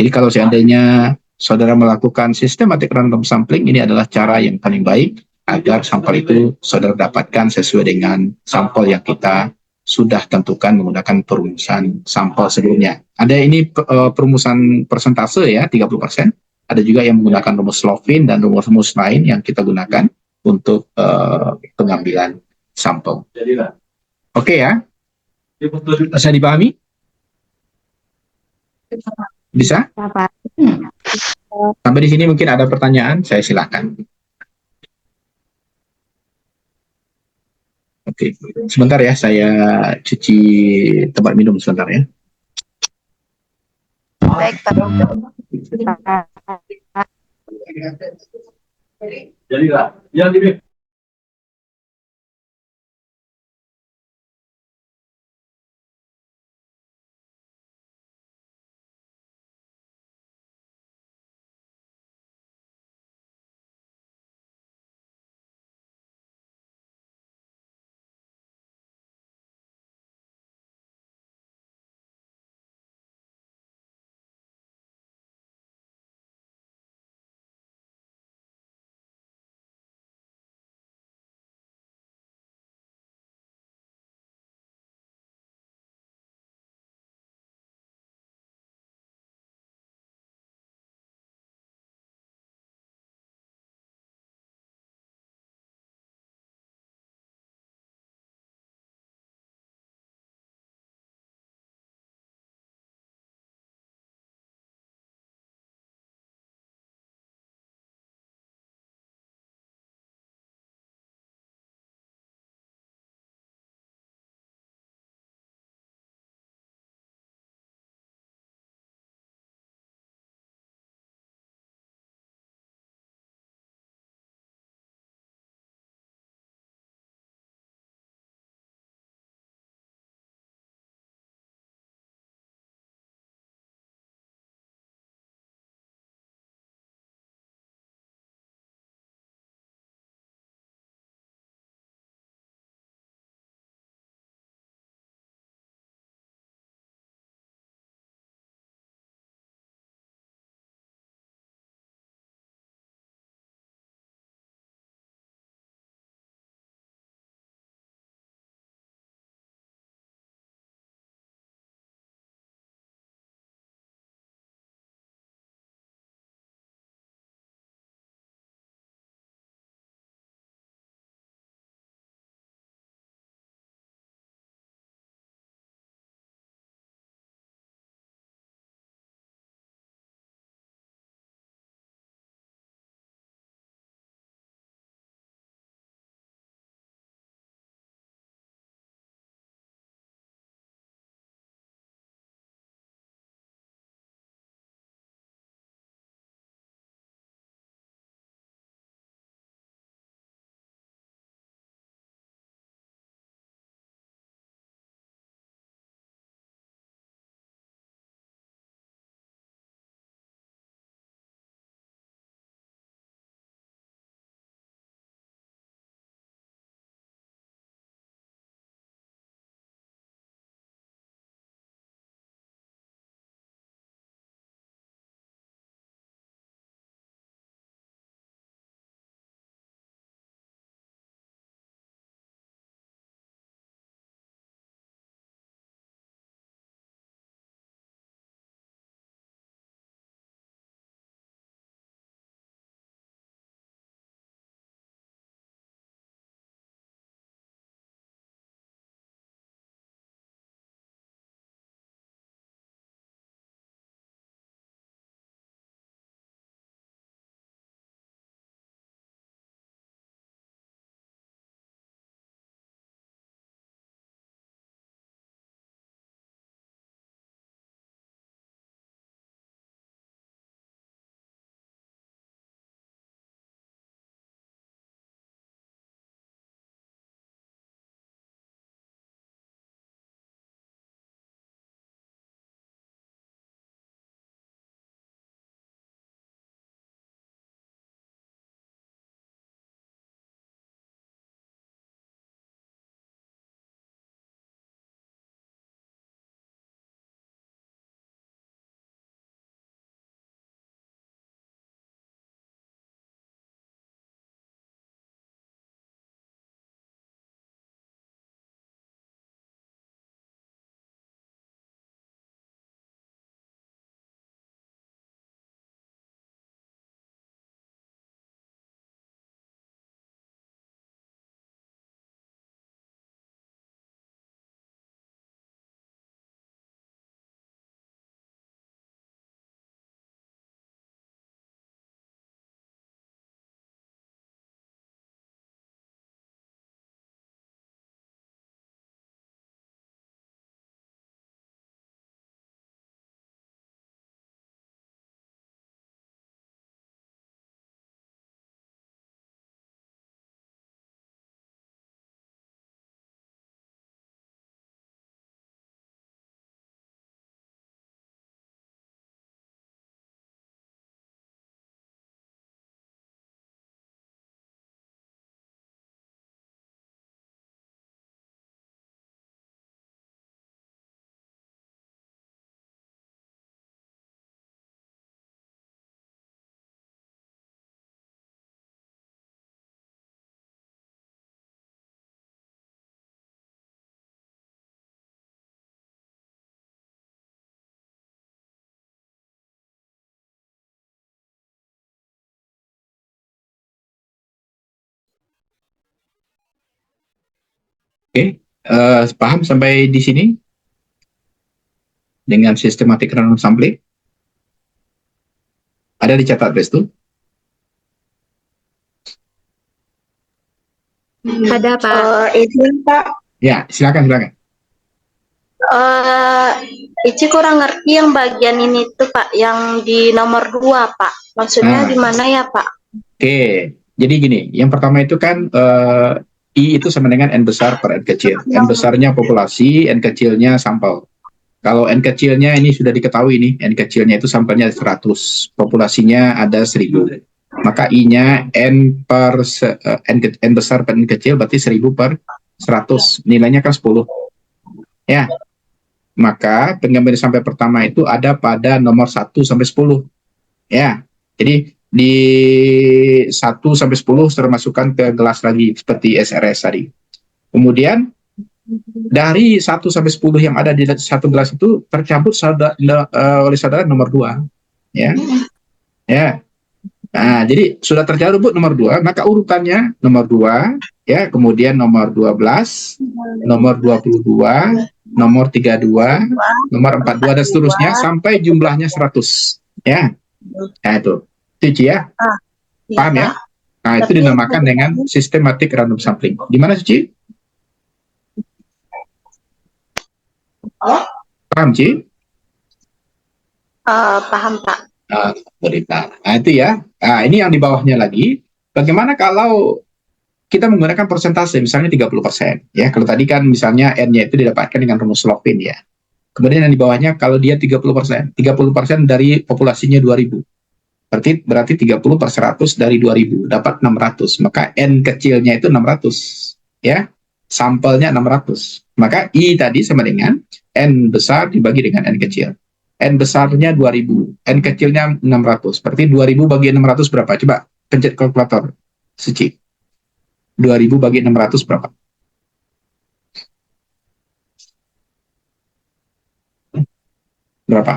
Jadi kalau seandainya saudara melakukan systematic random sampling, ini adalah cara yang paling baik agar sampel itu saudara dapatkan sesuai dengan sampel yang kita sudah tentukan menggunakan perumusan sampel sebelumnya. Ada ini perumusan persentase, ya, 30%. Ada juga yang menggunakan rumus Slovin dan rumus-rumus lain yang kita gunakan untuk pengambilan sampel. Oke, ya. Bisa dipahami? Bisa? Pak. Sampai di sini mungkin ada pertanyaan, saya silakan. Oke, sebentar ya, saya cuci tempat minum sebentar ya. Baik, Pak. Jadi lah, yang Paham sampai di sini dengan systematic random sampling? Ada dicatat Restu? Ada, Pak. Itu Pak. Ya, silakan. Ici kurang ngerti yang bagian ini tuh Pak, yang di nomor 2 Pak. Maksudnya gimana ya Pak? Oke, jadi gini, yang pertama itu kan I itu sama dengan N besar per N kecil. N besarnya populasi, N kecilnya sampel. Kalau N kecilnya ini sudah diketahui nih, N kecilnya itu sampelnya 100, populasinya ada 1000. Maka I-nya N besar per N kecil berarti 1000 per 100. Nilainya kan 10. Ya, maka pengambilan sampel pertama itu ada pada nomor 1 sampai 10. Ya, jadi di 1 sampai 10 sudah masukkan ke gelas lagi seperti SRS tadi. Kemudian dari 1 sampai 10 yang ada di satu gelas itu tercampur oleh saudara nomor 2. Ya. Nah, jadi sudah tercampur nomor 2, maka urutannya nomor 2, ya, kemudian nomor 12, nomor 22, nomor 32, nomor 42 dan seterusnya sampai jumlahnya 100. Ya. Nah, itu Cici ya. Paham ya? Nah, itu dinamakan dengan systematic random sampling. Gimana Cici? Paham, Ci? Paham Pak. Berita. Nah, itu ya. Nah, ini yang di bawahnya lagi. Bagaimana kalau kita menggunakan persentase, misalnya 30%. Ya, kalau tadi kan misalnya N-nya itu didapatkan dengan rumus Lopin ya. Kemudian yang di bawahnya kalau dia 30%. 30% dari populasinya 2000. Berarti 30 per 100 dari 2000 dapat 600. Maka N kecilnya itu 600. Ya, sampelnya 600. Maka I tadi sama dengan N besar dibagi dengan N kecil. N besarnya 2000, N kecilnya 600. Berarti 2000 bagi 600 berapa? Coba pencet kalkulator. Suci. 2000 bagi 600 berapa? Berapa?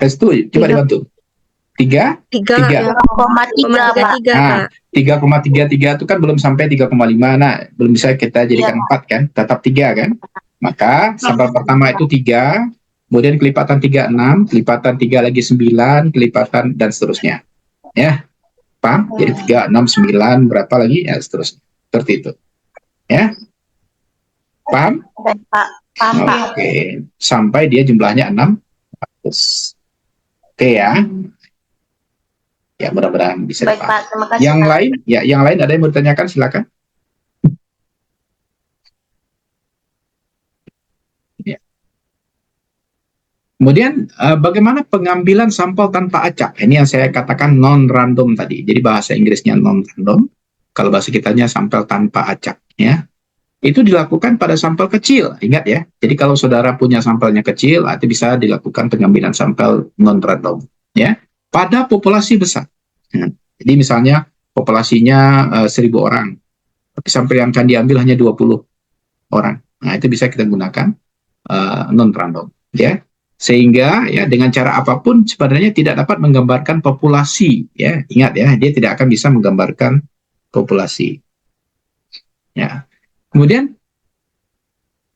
Restu, coba dibantu. 3? 3,33 Nah, 3,33 itu kan belum sampai 3,5. Nah, belum bisa kita jadikan 4 kan, tetap 3 kan. Maka sampel pertama itu 3, kemudian kelipatan 3 6, kelipatan 3 lagi 9, kelipatan dan seterusnya. Ya. Paham? Jadi 3 6 9 berapa lagi ya seterusnya. Seperti itu. Ya. Paham? Baik Pak. Paham Pak. Oke. Sampai dia jumlahnya 600. Oke ya. Ya, mudah-mudahan bisa Baik dipahami. Pak, terima kasih. Yang Pak. lain, ya, yang lain ada yang mau ditanyakan, silakan. Ya. Kemudian, bagaimana pengambilan sampel tanpa acak? Ini yang saya katakan non-random tadi. Jadi bahasa Inggrisnya non-random. Kalau bahasa kitanya sampel tanpa acak, ya. Itu dilakukan pada sampel kecil, ingat ya. Jadi kalau saudara punya sampelnya kecil, itu bisa dilakukan pengambilan sampel non-random, ya. Pada populasi besar. Jadi misalnya populasinya 1000 orang, tapi sampel yang akan diambil hanya 20 orang. Nah, itu bisa kita gunakan non-random, ya. Sehingga ya dengan cara apapun sebenarnya tidak dapat menggambarkan populasi, ya. Ingat ya, dia tidak akan bisa menggambarkan populasi. Ya. Kemudian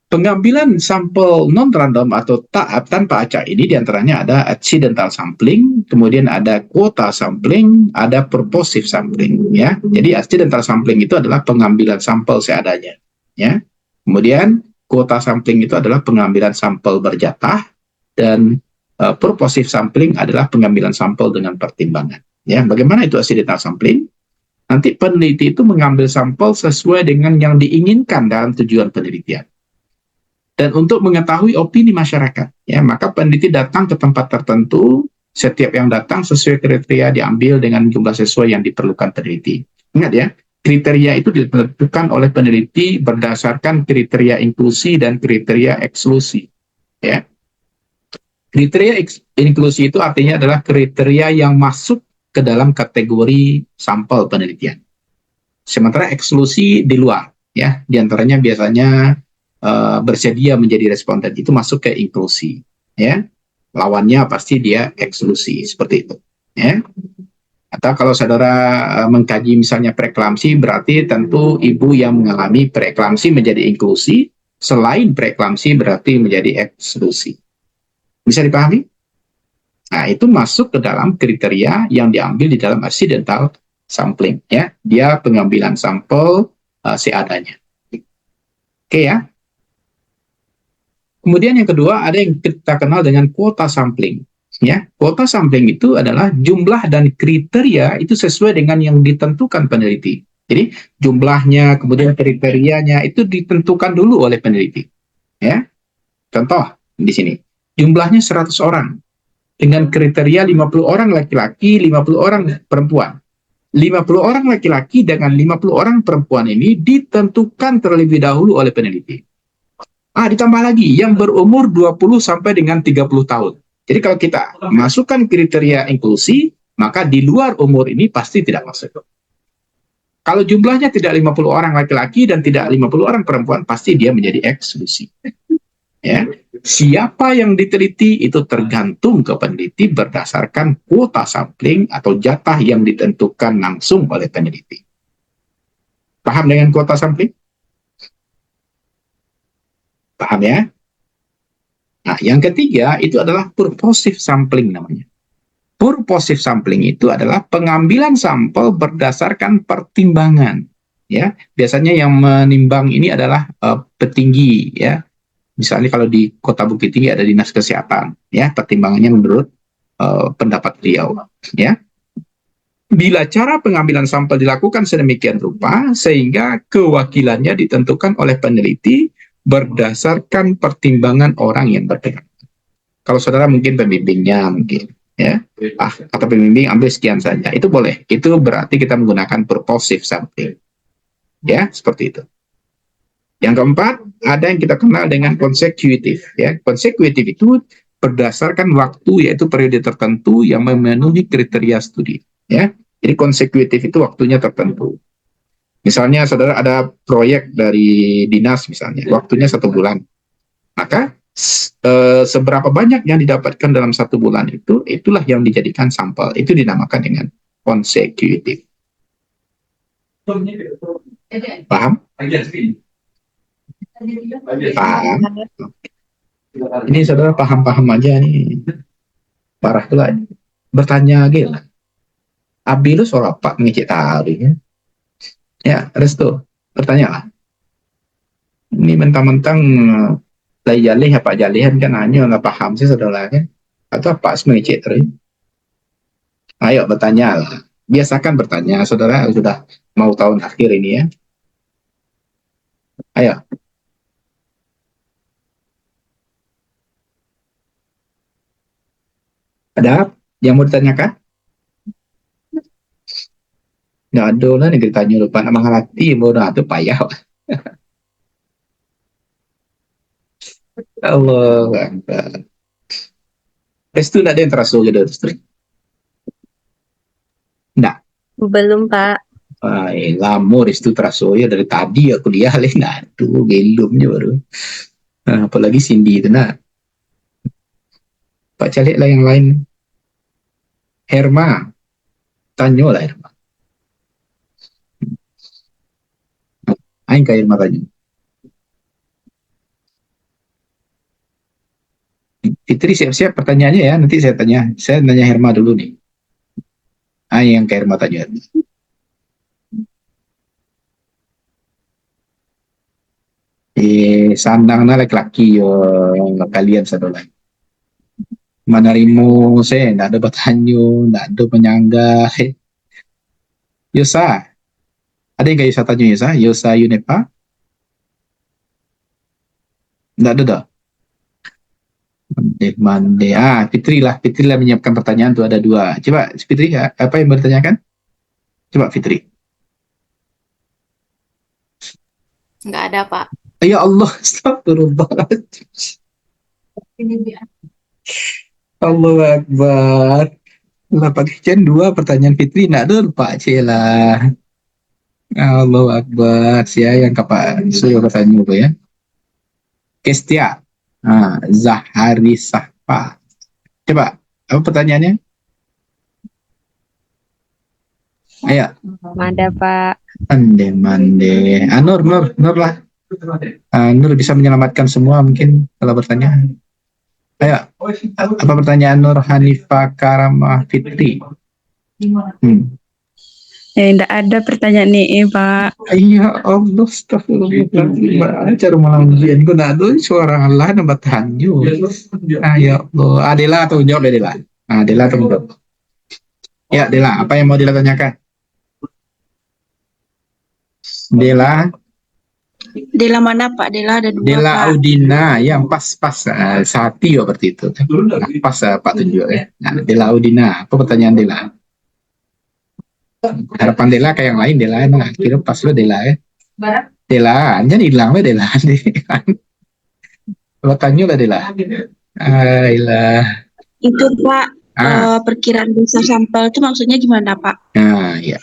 pengambilan sampel non-random atau tanpa acak ini diantaranya ada accidental sampling, kemudian ada quota sampling, ada purposive sampling. Ya, jadi accidental sampling itu adalah pengambilan sampel seadanya. Ya, kemudian quota sampling itu adalah pengambilan sampel berjatah, dan purposive sampling adalah pengambilan sampel dengan pertimbangan. Ya, bagaimana itu accidental sampling? Nanti peneliti itu mengambil sampel sesuai dengan yang diinginkan dalam tujuan penelitian. Dan untuk mengetahui opini masyarakat, ya, maka peneliti datang ke tempat tertentu, setiap yang datang sesuai kriteria diambil dengan jumlah sesuai yang diperlukan peneliti. Ingat ya, kriteria itu ditentukan oleh peneliti berdasarkan kriteria inklusi dan kriteria eksklusi. Ya. Kriteria inklusi itu artinya adalah kriteria yang masuk ke dalam kategori sampel penelitian. Sementara eksklusi di luar, ya, diantaranya biasanya bersedia menjadi responden itu masuk ke inklusi, ya. Lawannya pasti dia eksklusi, seperti itu. ya. Atau kalau saudara mengkaji misalnya preeklamsi, berarti tentu ibu yang mengalami preeklamsi menjadi inklusi, selain preeklamsi berarti menjadi eksklusi. Bisa dipahami? Nah, itu masuk ke dalam kriteria yang diambil di dalam accidental sampling, ya. Dia pengambilan sampel seadanya. Oke ya. Kemudian yang kedua ada yang kita kenal dengan kuota sampling. Ya, kuota sampling itu adalah jumlah dan kriteria itu sesuai dengan yang ditentukan peneliti. Jadi jumlahnya, kemudian kriterianya itu ditentukan dulu oleh peneliti. Ya, contoh di sini jumlahnya 100 orang dengan kriteria 50 orang laki-laki, 50 orang perempuan. 50 orang laki-laki dengan 50 orang perempuan ini ditentukan terlebih dahulu oleh peneliti. Ditambah lagi yang berumur 20 sampai dengan 30 tahun. Jadi kalau kita masukkan kriteria inklusi, maka di luar umur ini pasti tidak masuk. Kalau jumlahnya tidak 50 orang laki-laki dan tidak 50 orang perempuan, pasti dia menjadi eksklusi. Ya. Siapa yang diteliti itu tergantung ke peneliti berdasarkan kuota sampling atau jatah yang ditentukan langsung oleh peneliti. Paham dengan kuota sampling? Paham ya? Nah, yang ketiga itu adalah purposive sampling namanya. Purposive sampling itu adalah pengambilan sampel berdasarkan pertimbangan. Ya, biasanya yang menimbang ini adalah petinggi. Ya, misalnya kalau di Kota Bukit Tinggi ada dinas kesehatan. Ya, pertimbangannya menurut pendapat beliau. Ya, bila cara pengambilan sampel dilakukan sedemikian rupa sehingga kewakilannya ditentukan oleh peneliti berdasarkan pertimbangan orang yang berbeda. Kalau saudara mungkin pembimbingnya mungkin, ya, atau pembimbing ambil sekian saja, itu boleh. Itu berarti kita menggunakan purposive sampling, ya, seperti itu. Yang keempat, ada yang kita kenal dengan consecutive, ya. Consecutive itu berdasarkan waktu, yaitu periode tertentu yang memenuhi kriteria studi, ya. Jadi consecutive itu waktunya tertentu. Misalnya saudara ada proyek dari dinas misalnya, waktunya 1 bulan. Maka seberapa banyak yang didapatkan dalam 1 bulan itu, itulah yang dijadikan sampel. Itu dinamakan dengan consecutive. Paham? Paham? Ini saudara paham-paham aja nih. Parah pula. Bertanya lagi lah. Abi lu soal apa ngecek tadi ya? Ya, restu. Bertanya lah. Ini mentang-mentang lay jalih apa jalihan kan hanya nggak paham sih saudara kan? Atau apa mengecek terus? Ayo bertanya lah. Biasakan bertanya, saudara sudah mau tahun akhir ini ya. Ayo. Ada yang mau ditanyakan? Nggak ada lah nih ditanya lupa nama hati mau itu payah. Allah Akbar. Restu nggak ada yang terasa gitu Restu? Nggak. Belum, Pak. Lama Restu terasa ya dari tadi aku dia leh nggak tuh belumnya baru. Apalagi Cindy itu nah. Pak Calik lah yang lain. Herma. Tanya lah Herma. Aing ke Herma tanya. Fitri siap-siap pertanyaannya ya. Nanti saya tanya. Saya tanya Herma dulu nih. Yang ke Herma tanya. Sandangnya laki-laki yo kalian saudara. Manarimu saya nggak ada bertanya, nggak ada penyangga. Yosa, ada yang kayak Yosa tanya Yosa? Yosa Yunepa? Nggak ada dah. Mande. Fitri lah menyiapkan pertanyaan tuh ada 2. Coba Fitri, apa yang bertanyakan? Coba Fitri. Nggak ada, Pak. Ya Allah, astagfirullahaladzim. Allahu Akbar. Lah pakai Jen 2 pertanyaan Fitri nak ada Pak Cela. Allahu Akbar. Saya yang kapan suruh bertanya ya. Kestia. Zahari Sahpa. Coba, apa pertanyaannya? Ayo, Mada, Pak. mande. Nur lah. Nur bisa menyelamatkan semua mungkin kalau bertanya. Ayo, apa pertanyaan Nur Hanifah Karamah Fitri? Tidak ada pertanyaan nih, Pak. Ya Allah, astagfirullahaladzim. Cara malam ujian ko na doon, suara Allah na batanyo. Ya Allah. Adela, tunggu jawab Adela. Adela, tunggu jawab. Ya, Dela, apa yang mau Dela tanyakan? Dela, Dela mana, Pak? Dela ada dua, Dela Pak. Audina, yang pas-pas Sati ya berarti itu. Nah, pas Pak tunjuk ya. Nah, Dela Audina, apa pertanyaan Dela? Harapan Dela kayak yang lain Dela, nah, kira pas lo Dela ya. Dela, jangan hilang lah Dela. Bertanya lah Dela. Ayolah. Itu, Pak, perkiraan besar sampel itu maksudnya gimana, Pak? Nah, ya.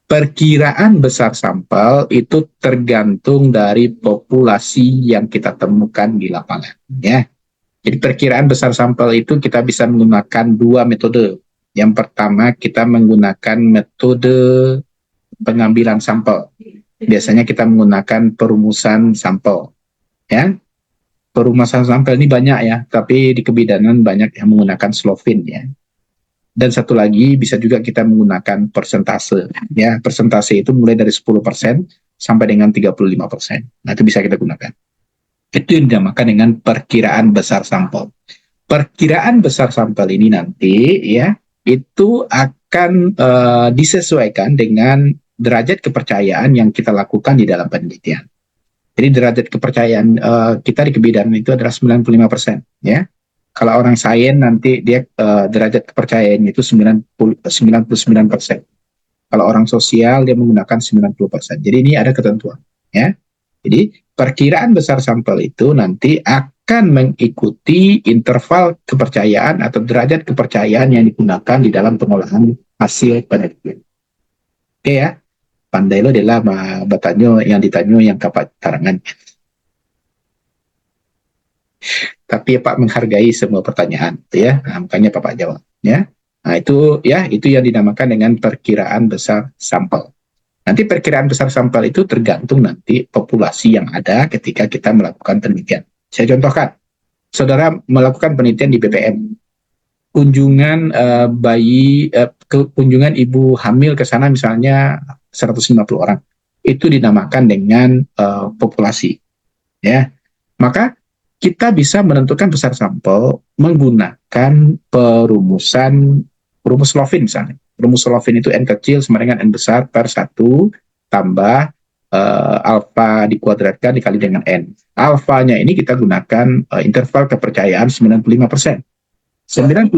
Perkiraan besar sampel itu tergantung dari populasi yang kita temukan di lapangan. Ya. Jadi perkiraan besar sampel itu kita bisa menggunakan dua metode. Yang pertama kita menggunakan metode pengambilan sampel. Biasanya kita menggunakan perumusan sampel. Ya. Perumusan sampel ini banyak ya, tapi di kebidanan banyak yang menggunakan Slovin ya. Dan satu lagi bisa juga kita menggunakan persentase ya. Persentase itu mulai dari 10% sampai dengan 35%. Nah, itu bisa kita gunakan. Itu yang dinamakan dengan perkiraan besar sampel. Perkiraan besar sampel ini nanti ya itu akan disesuaikan dengan derajat kepercayaan yang kita lakukan di dalam penelitian. Jadi derajat kepercayaan kita di kebidanan itu adalah 95% ya. Kalau orang sains nanti dia derajat kepercayaannya itu 99%. Kalau orang sosial dia menggunakan 90%. Jadi ini ada ketentuan ya. Jadi perkiraan besar sampel itu nanti akan mengikuti interval kepercayaan atau derajat kepercayaan yang digunakan di dalam pengolahan hasil penelitian. Oke ya. Pandai lo adalah bertanya yang ditanya yang kapan tarangan. Tapi Pak menghargai semua pertanyaan, ya. Nah, makanya Pak jawab, ya. Nah, itu yang dinamakan dengan perkiraan besar sampel. Nanti perkiraan besar sampel itu tergantung nanti populasi yang ada ketika kita melakukan penelitian. Saya contohkan, saudara melakukan penelitian di BPM, kunjungan kunjungan ibu hamil ke sana misalnya 150 orang, itu dinamakan dengan populasi, ya. Maka kita bisa menentukan besar sampel menggunakan rumus Slovin misalnya. Rumus Slovin itu N kecil sama dengan N besar per 1 tambah alfa dikuadratkan dikali dengan N. Alfanya ini kita gunakan interval kepercayaan 95%. 95%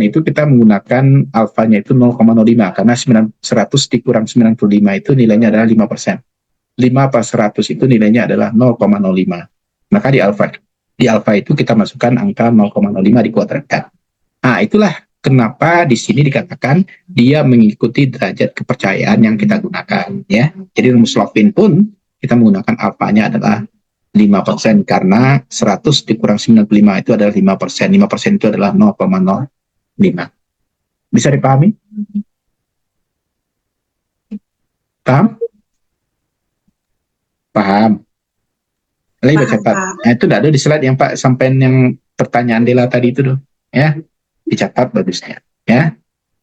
itu kita menggunakan alfanya itu 0,05 karena 100 dikurang 95 itu nilainya adalah 5%. 5 per 100 itu nilainya adalah 0,05. Maka di alfa itu kita masukkan angka 0,05 dikuadratkan. Nah, itulah kenapa di sini dikatakan dia mengikuti derajat kepercayaan yang kita gunakan, ya. Jadi rumus Slovin pun kita menggunakan alfanya adalah 5% karena 100 dikurang 95 itu adalah 5%. 5% itu adalah 0,05. Bisa dipahami? Paham? Paham. Lagi bercatat. Nah, itu ada di slide yang Pak sampai yang pertanyaan Dela tadi itu dong, ya. Dicatat bagusnya, ya.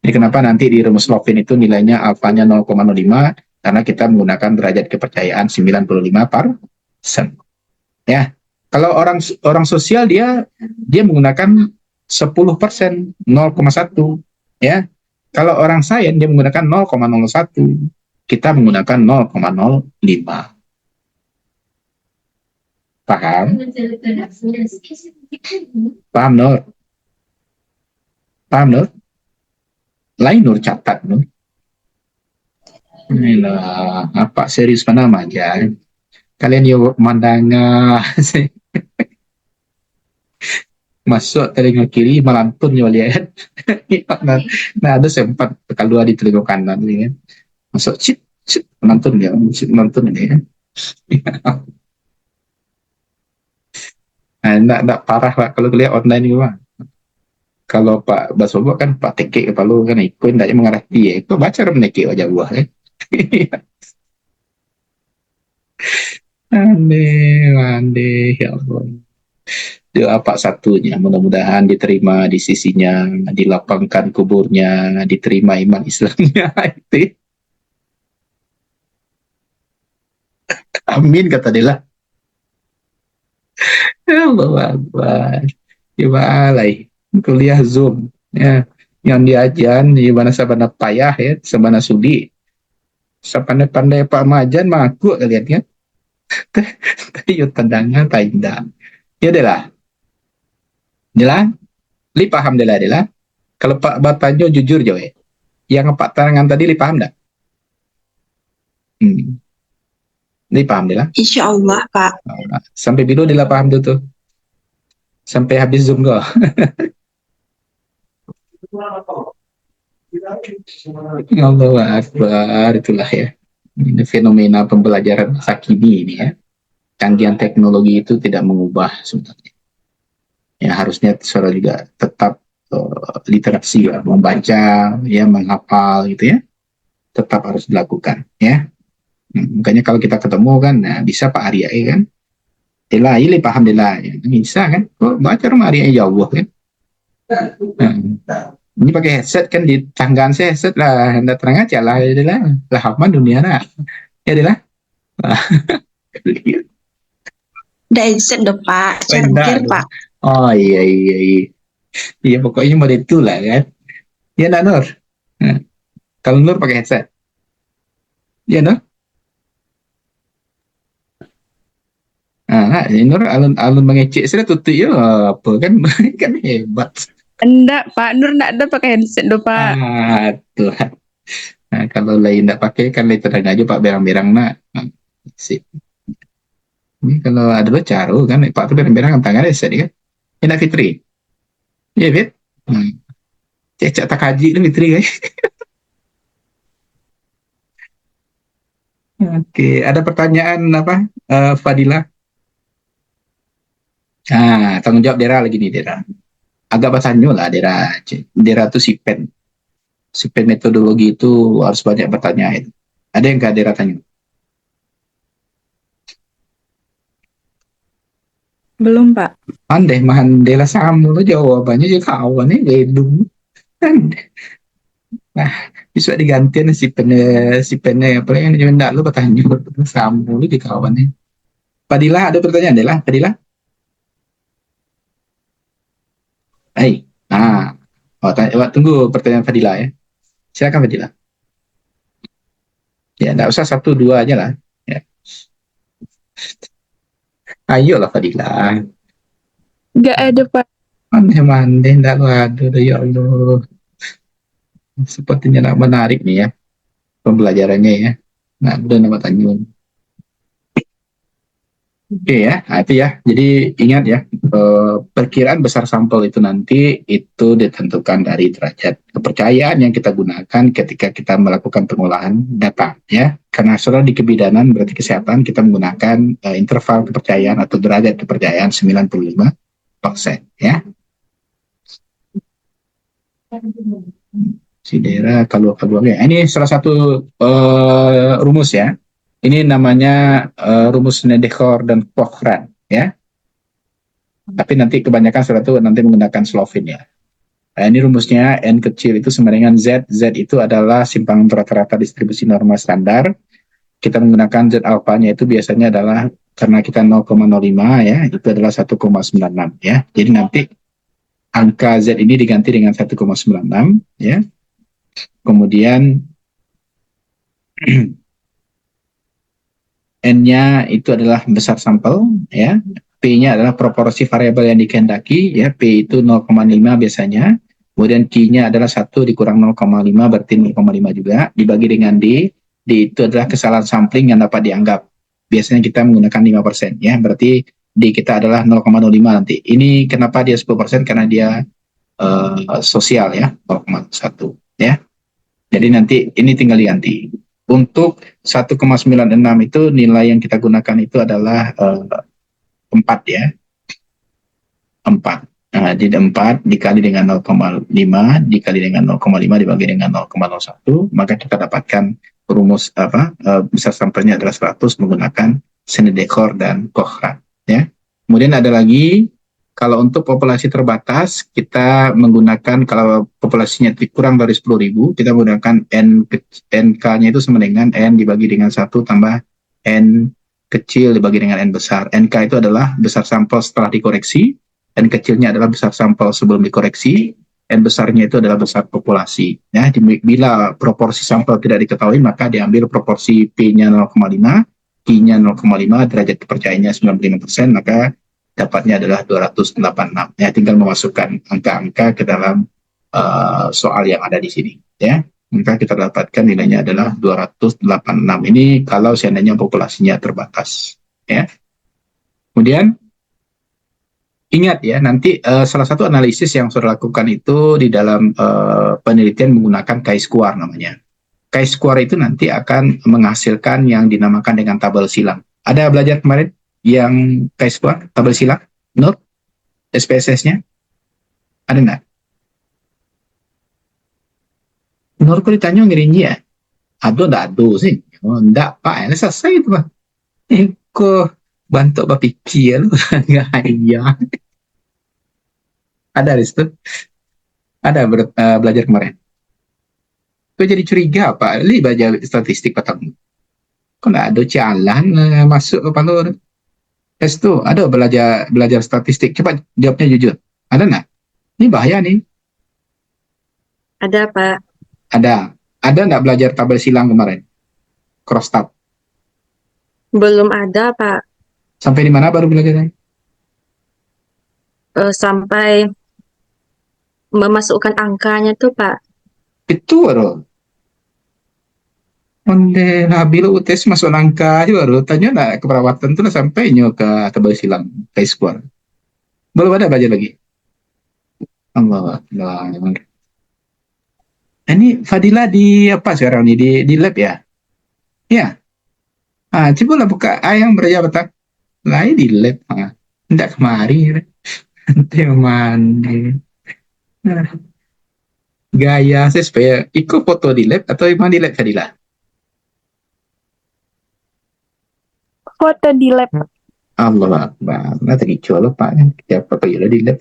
Jadi kenapa nanti di rumus Slovin itu nilainya alfanya 0,05 karena kita menggunakan derajat kepercayaan 95%. Ya. Kalau orang sosial dia menggunakan 10%, 0,1, ya. Kalau orang sains dia menggunakan 0,01, kita menggunakan 0,05. Paham? Paham, Nur? Paham, Nur? Lain Nur catat, Nur. Inilah, apa serius mana aja. Kalian yuk mandanga masuk telinga kiri melantun ya lihat. Nah, ada sempat kedua di telinga kanan ini kan. Masuk cip melantun dia, melantun ini kan. Nah, enggak parah lah kalau lihat online juga. Kalau Pak Basobo kan Pak Teke kepala kan ikut tidak mengerti ya. Itu baca meneke wajah buah kan. Aneh, aneh ya Allah. Doa Pak satunya mudah-mudahan diterima di sisinya, dilapangkan kuburnya, diterima iman Islamnya. Itu. Amin kata dia lah. Allah Akbar. Gimana kuliah Zoom ya, yang diajan di mana sabana payah ya, sabana sudi, sapandai-pandai Pak Majan maku kalian kan. Tayo tandangan tainda. Ya adalah. Jelas? Li paham adalah. Kalau Pak Batanjo jujur jo ya. Yang Pak Tarangan tadi li paham enggak? Li paham adalah. Insya Allah, Pak. Sampai bilu dia paham tuh. Sampai habis Zoom go. Allahu Akbar, itulah ya. Ini fenomena pembelajaran masa kini ini ya. Canggihan teknologi itu tidak mengubah sebenarnya. Ya harusnya saudara juga tetap literasi ya, membaca, ya menghafal gitu ya. Tetap harus dilakukan ya. Makanya kalau kita ketemu kan, nah, bisa Pak Arya kan. Dela, ini paham dela. Ya. Bisa kan? Kok baca rumah Arya jauh kan? Ini pakai headset kan di tanggaan saya headset lah, hendak terang aja lah, ya lah aman dunia lah, ya lah. Udah headset dong, Pak. Charger, Pak. Oh iya, iya pokoknya model itu lah kan, ya nak Nur. Nah, kalau Nur pakai headset, ya Nur. Nur alun mengecek sudah tutup ya apa kan, kan hebat. Enggak, Pak. Nur enggak ada pakai headset dong, Pak. Tuhan. Nah, kalau lain tidak pakai kan lain terang aja Pak berang-berang nak. Sip. Ini kalau ada lo caro kan Pak tuh berang-berang tangannya sedih kan. Ini Fitri. Iya Fit. Cecak tak kaji itu Fitri guys. Oke, ada pertanyaan apa? Fadila. Tanggung jawab Dera lagi nih Dera. Agak basanyo lah Dera. Dera tuh sipen metodologi itu harus banyak bertanya. Ada yang gak Dera tanya? Belum, Pak. Andai Mahandela Samu lo jawabannya juga kawannya gedung. Nah, bisa digantian si pene apa yang enggak lu bertanya Samu lu di kawannya. Padilla ada pertanyaan Dela? Padilla? Hai. Tunggu pertanyaan Fadila ya. Silakan Fadila. Ya, enggak usah 1 2 aja lah. Ya. Ayolah Fadila. Enggak ada, Pak. Mande enggak lu aduh ya Allah. Sepertinya nak menarik nih ya pembelajarannya ya. Nah, udah nama tanya. Oke ya, nah itu ya. Jadi ingat ya, perkiraan besar sampel itu nanti itu ditentukan dari derajat kepercayaan yang kita gunakan ketika kita melakukan pengolahan data ya. Karena soal di kebidanan berarti kesehatan kita menggunakan interval kepercayaan atau derajat kepercayaan 95% ya. Sidera kalau keduanya. Ini salah satu rumus ya. Ini namanya rumus Nedekhor dan Pokhran ya. Tapi nanti kebanyakan surat itu nanti menggunakan Slovin ya. Nah, ini rumusnya N kecil itu sama dengan Z. Z itu adalah simpangan rata-rata distribusi normal standar. Kita menggunakan Z alfanya itu biasanya adalah karena kita 0,05 ya, itu adalah 1,96 ya. Jadi nanti angka Z ini diganti dengan 1,96 ya. Kemudian N-nya itu adalah besar sampel, ya. P-nya adalah proporsi variabel yang dikehendaki, ya. P itu 0,5 biasanya. Kemudian Q-nya adalah 1 dikurang 0,5, berarti 0,5 juga. Dibagi dengan D. D itu adalah kesalahan sampling yang dapat dianggap. Biasanya kita menggunakan 5%, ya. Berarti D kita adalah 0,05 nanti. Ini kenapa dia 10%? Karena dia sosial, ya. 0,1, ya. Jadi nanti ini tinggal diganti. Untuk 1,96 itu nilai yang kita gunakan itu adalah 4 ya. 4. Di 4 dikali dengan 0,5 dikali dengan 0,5 dibagi dengan 0,01, maka kita dapatkan rumus besar sampelnya adalah 100 menggunakan Snedeker dan Koch-Rad, ya. Kemudian ada lagi, kalau untuk populasi terbatas kita menggunakan, kalau populasinya kurang dari 10.000, kita menggunakan NK-nya itu sama dengan N dibagi dengan 1 tambah N kecil dibagi dengan N besar. NK itu adalah besar sampel setelah dikoreksi, N kecilnya adalah besar sampel sebelum dikoreksi, N besarnya itu adalah besar populasi. Ya, bila proporsi sampel tidak diketahui, maka diambil proporsi P-nya 0,5, Q-nya 0,5, derajat kepercayaannya 95%, maka dapatnya adalah 286. Ya, tinggal memasukkan angka-angka ke dalam soal yang ada di sini. Ya, maka kita dapatkan nilainya adalah 286. Ini kalau seandainya populasinya terbatas. Ya. Kemudian ingat ya, nanti salah satu analisis yang sudah lakukan itu di dalam penelitian menggunakan chi-square namanya. Chi-square itu nanti akan menghasilkan yang dinamakan dengan tabel silang. Ada belajar kemarin yang chi-square, tabel silang? Nur? SPSS-nya? Ada nggak? Nur kok ditanya ngirinya ya? Ado sih. Oh, enggak, Pak. Ini selesai itu, Pak. Kok bantu berpikir lu nggak iya. Ada di situ, ada belajar kemarin. Gue jadi curiga Pak, li belajar statistik Pak Tamu. Kok nggak ada jalan masuk ke Palur? Tes tuh ada belajar statistik. Coba jawabnya jujur. Ada nggak? Ini bahaya nih. Ada, Pak. Ada nggak belajar tabel silang kemarin? Cross tab. Belum ada, Pak. Sampai di mana baru belajarnya? Sampai memasukkan angkanya tuh, Pak. Itu baru. Onde labil UTS masuk angka aja baru. Tanya nak keperawatan tuh sampai ke tabel silang, chi-square. Belum ada belajar lagi. Allah. Ini Fadila di apa sekarang nih? Di lab ya? Ya. Coba lah buka yang belajar betul. Lain di lab. Tidak kemari. Nanti mana? Gaya saya supaya ikut foto di lab atau emang di lab Fadila? Foto di lab. Allah Akbar. Nah tadi coba Pak kan siapa kayak di lab.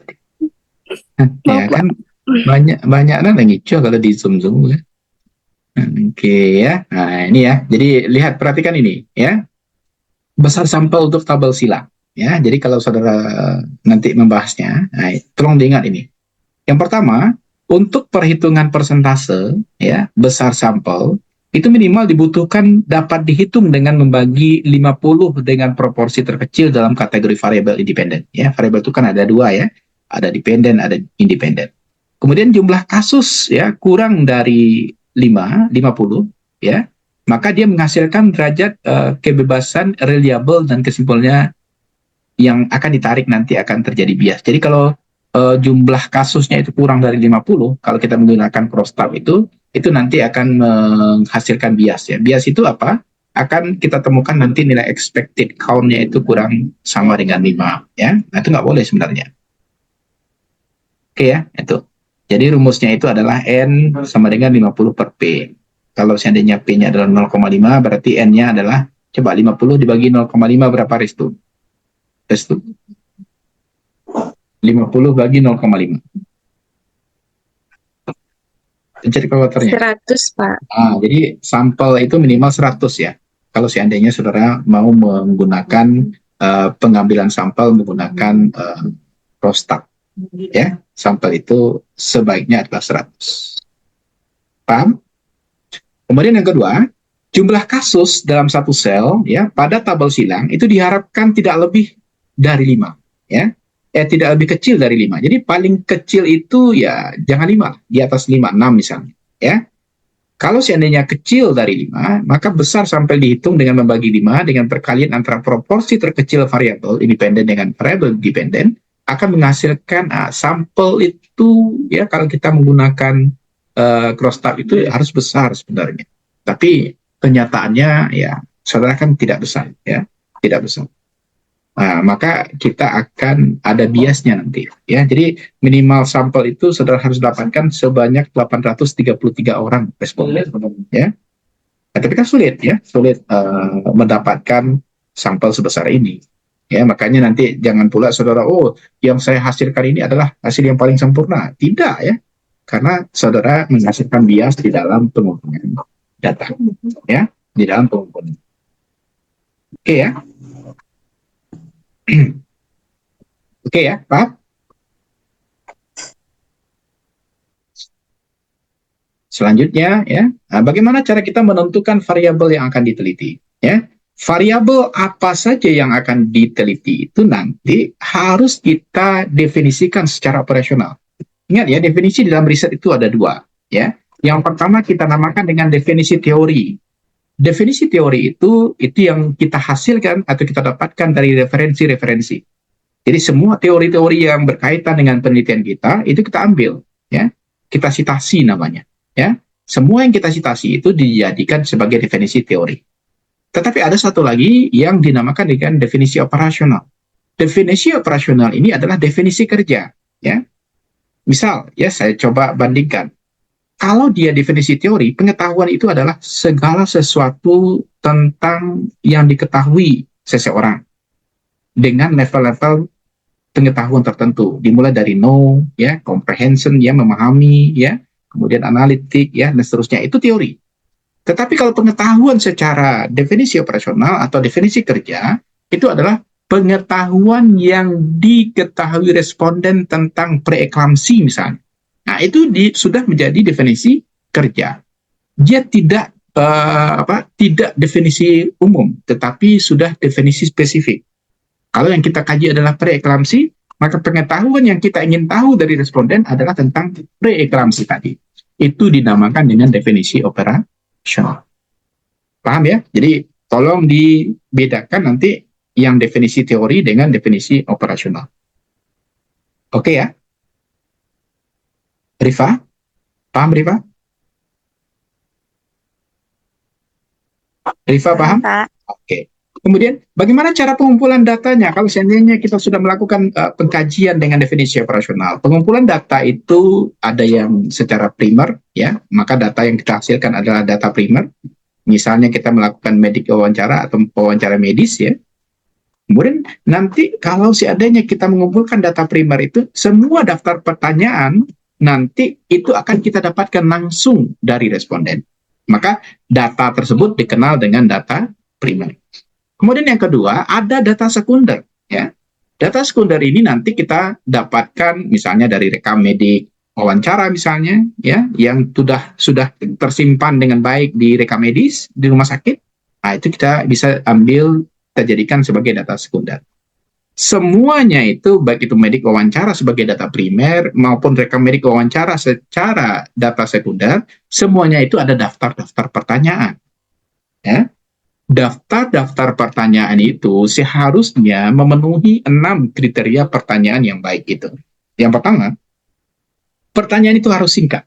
Ya kan banyak lagi kalau di zoom ya. Oke ya. Nah ini ya. Jadi lihat perhatikan ini ya. Besar sampel untuk tabel silang. Ya, jadi kalau saudara nanti membahasnya, tolong diingat ini. Yang pertama, untuk perhitungan persentase, ya, besar sampel, itu minimal dibutuhkan dapat dihitung dengan membagi 50 dengan proporsi terkecil dalam kategori variabel independen. Ya, variabel itu kan ada 2 ya, ada dependen, ada independen. Kemudian jumlah kasus ya kurang dari 50, ya, maka dia menghasilkan derajat kebebasan reliable dan kesimpulannya yang akan ditarik nanti akan terjadi bias. Jadi kalau jumlah kasusnya itu kurang dari 50, kalau kita menggunakan cross-tab itu nanti akan menghasilkan bias ya. Bias itu apa? Akan kita temukan nanti nilai expected count-nya itu kurang sama dengan 5 ya. Nah, itu nggak boleh sebenarnya. Oke ya, itu. Jadi rumusnya itu adalah N sama dengan 50 per P. Kalau seandainya P-nya adalah 0,5, berarti N-nya adalah, coba 50 dibagi 0,5 berapa restu? 50 bagi 0,5. Pencet kalkulatornya. 100, Pak. Jadi sampel itu minimal 100 ya. Kalau seandainya saudara mau menggunakan pengambilan sampel menggunakan cross-tab. Ya, sampel itu sebaiknya adalah 100. Paham? Kemudian yang kedua, jumlah kasus dalam satu sel ya pada tabel silang itu diharapkan tidak lebih dari 5 ya. Tidak lebih kecil dari 5. Jadi paling kecil itu ya jangan 5, di atas 5, 6 misalnya ya. Kalau seandainya kecil dari 5, maka besar sampai dihitung dengan membagi 5 dengan perkalian antara proporsi terkecil variabel independen dengan variabel dependen akan menghasilkan sampel itu ya, kalau kita menggunakan cross-tab itu harus besar sebenarnya. Tapi kenyataannya ya saudara kan tidak besar ya, tidak besar. maka kita akan ada biasnya nanti. Ya, jadi minimal sampel itu saudara harus dapatkan sebanyak 833 orang responden. Ya, tapi kan sulit mendapatkan sampel sebesar ini. Ya, makanya nanti jangan pula saudara, yang saya hasilkan ini adalah hasil yang paling sempurna. Tidak ya, karena saudara menghasilkan bias di dalam pengumpulan data. Ya, di dalam pengumpulan. Oke ya. Oke ya, Pak. Selanjutnya ya, bagaimana cara kita menentukan variabel yang akan diteliti? Ya, variabel apa saja yang akan diteliti itu nanti harus kita definisikan secara operasional. Ingat ya, definisi dalam riset itu ada 2. Ya, yang pertama kita namakan dengan definisi teori. Definisi teori itu yang kita hasilkan atau kita dapatkan dari referensi-referensi. Jadi semua teori-teori yang berkaitan dengan penelitian kita itu kita ambil, ya, kita citasi namanya, ya. Semua yang kita citasi itu dijadikan sebagai definisi teori. Tetapi ada satu lagi yang dinamakan dengan definisi operasional. Definisi operasional ini adalah definisi kerja, ya. Misal, ya saya coba bandingkan. Kalau dia definisi teori, pengetahuan itu adalah segala sesuatu tentang yang diketahui seseorang dengan level-level pengetahuan tertentu, dimulai dari know, ya, comprehension, ya, memahami, ya, kemudian analitik, ya, dan seterusnya. Itu teori. Tetapi kalau pengetahuan secara definisi operasional atau definisi kerja, itu adalah pengetahuan yang diketahui responden tentang preeklamsi misalnya. Nah, itu sudah menjadi definisi kerja. Dia tidak definisi umum, tetapi sudah definisi spesifik. Kalau yang kita kaji adalah preeklamsi, maka pengetahuan yang kita ingin tahu dari responden adalah tentang preeklamsi tadi. Itu dinamakan dengan definisi operasional. Paham ya? Jadi tolong dibedakan nanti yang definisi teori dengan definisi operasional. Oke ya? Rifa? Paham Rifa? Rifa paham? Pak. Oke. Kemudian bagaimana cara pengumpulan datanya? Kalau seandainya kita sudah melakukan pengkajian dengan definisi operasional, pengumpulan data itu ada yang secara primer, ya, maka data yang kita hasilkan adalah data primer. Misalnya kita melakukan wawancara atau wawancara medis, ya. Kemudian nanti kalau seandainya kita mengumpulkan data primer itu, semua daftar pertanyaan nanti itu akan kita dapatkan langsung dari responden. Maka data tersebut dikenal dengan data primer. Kemudian yang kedua, ada data sekunder, ya. Data sekunder ini nanti kita dapatkan misalnya dari rekam medik wawancara misalnya, ya, yang sudah tersimpan dengan baik di rekam medis di rumah sakit. Nah, itu kita bisa ambil, kita jadikan sebagai data sekunder. Semuanya itu, baik itu medik wawancara sebagai data primer maupun rekam medik wawancara secara data sekunder, semuanya itu ada daftar-daftar pertanyaan. Ya. Daftar-daftar pertanyaan itu seharusnya memenuhi 6 kriteria pertanyaan yang baik itu. Yang pertama, pertanyaan itu harus singkat.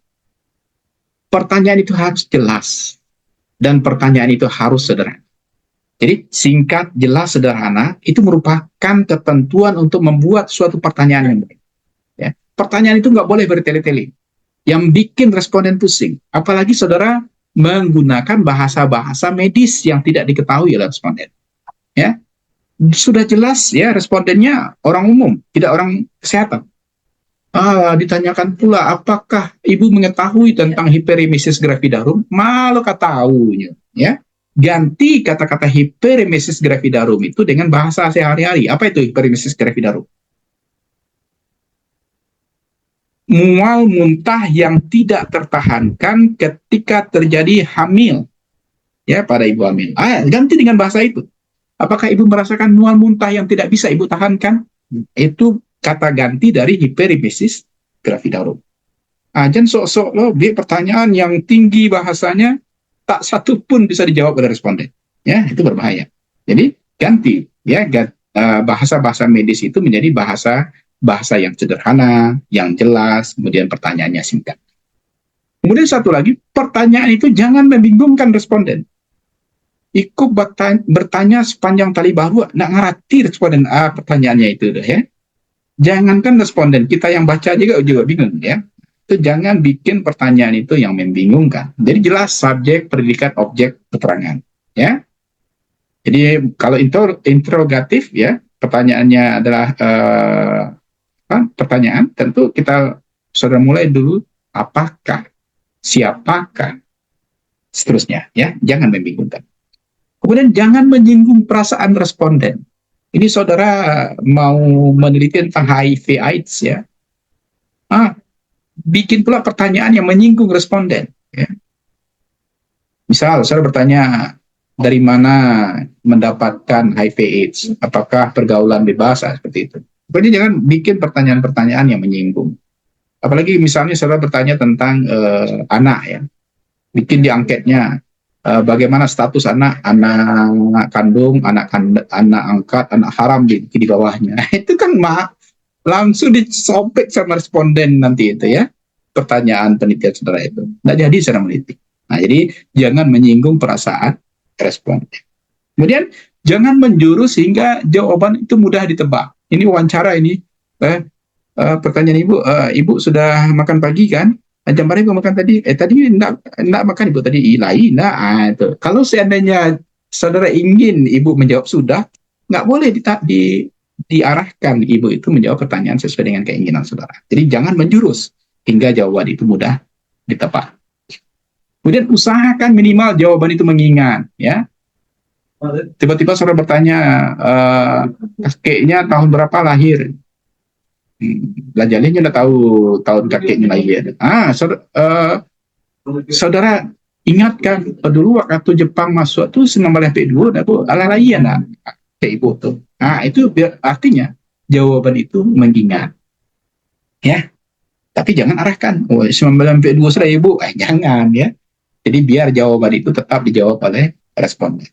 Pertanyaan itu harus jelas. Dan pertanyaan itu harus sederhana. Jadi singkat, jelas, sederhana itu merupakan ketentuan untuk membuat suatu pertanyaan yang baik. Ya. Pertanyaan itu nggak boleh bertele-tele, yang bikin responden pusing. Apalagi saudara menggunakan bahasa-bahasa medis yang tidak diketahui oleh responden. Ya, sudah jelas ya respondennya orang umum, tidak orang kesehatan. Ditanyakan pula apakah ibu mengetahui tentang hiperemesis gravidarum? Malu tahunya, ya. Ganti kata-kata hiperemesis gravidarum itu dengan bahasa sehari-hari. Apa itu hiperemesis gravidarum? Mual muntah yang tidak tertahankan ketika terjadi hamil, ya, pada ibu hamil. Ganti dengan bahasa itu. Apakah ibu merasakan mual muntah yang tidak bisa ibu tahankan? Itu kata ganti dari hiperemesis gravidarum. Jangan sok-sok loh, pertanyaan yang tinggi bahasanya, tak satu pun bisa dijawab oleh responden. Ya, itu berbahaya. Jadi ganti, ya, bahasa-bahasa medis itu menjadi bahasa yang sederhana, yang jelas, kemudian pertanyaannya singkat. Kemudian satu lagi, pertanyaan itu jangan membingungkan responden. ikut bertanya sepanjang tali bahu, nak ngerti responden pertanyaannya itu ya. Jangankan responden, kita yang baca juga bingung ya. Itu jangan bikin pertanyaan itu yang membingungkan. Jadi jelas subjek, predikat, objek, keterangan ya. Jadi kalau interrogatif ya, pertanyaannya adalah pertanyaan, tentu kita sudah mulai dulu apakah, siapakah, seterusnya ya, jangan membingungkan. Kemudian jangan menyinggung perasaan responden. Ini saudara mau meneliti tentang HIV AIDS ya, bikin pula pertanyaan yang menyinggung responden ya. Misal saudara bertanya, dari mana mendapatkan HIV AIDS, apakah pergaulan bebas, seperti itu. Jadi jangan bikin pertanyaan-pertanyaan yang menyinggung. Apalagi misalnya saudara bertanya tentang anak ya, bikin di angketnya bagaimana status anak kandung, anak angkat, anak haram di bawahnya. Itu kan langsung disobek sama responden nanti itu ya, pertanyaan penelitian saudara itu. Nggak jadi saudara meneliti. Nah, jadi jangan menyinggung perasaan responden. Kemudian jangan menjurus sehingga jawaban itu mudah ditebak. Ini wawancara ini. Pertanyaan ibu sudah makan pagi kan? Jam berapa ibu makan tadi? Tadi enggak makan ibu tadi. Lain lah. Itu. Kalau seandainya saudara ingin ibu menjawab sudah, nggak boleh diarahkan ibu itu menjawab pertanyaan sesuai dengan keinginan saudara. Jadi jangan menjurus hingga jawaban itu mudah ditebak. Kemudian usahakan minimal jawaban itu mengingat, ya. Tiba-tiba saudara bertanya, kakeknya tahun berapa lahir? Belajarnya udah tahu tahun kakeknya lahir. Saudara ingatkan dulu waktu Jepang masuk tuh 1942, ala lain ke ibu tuh. Itu artinya jawaban itu mengingat, ya. Tapi jangan arahkan, 1942 sudah ibu, jangan ya. Jadi biar jawaban itu tetap dijawab oleh responden.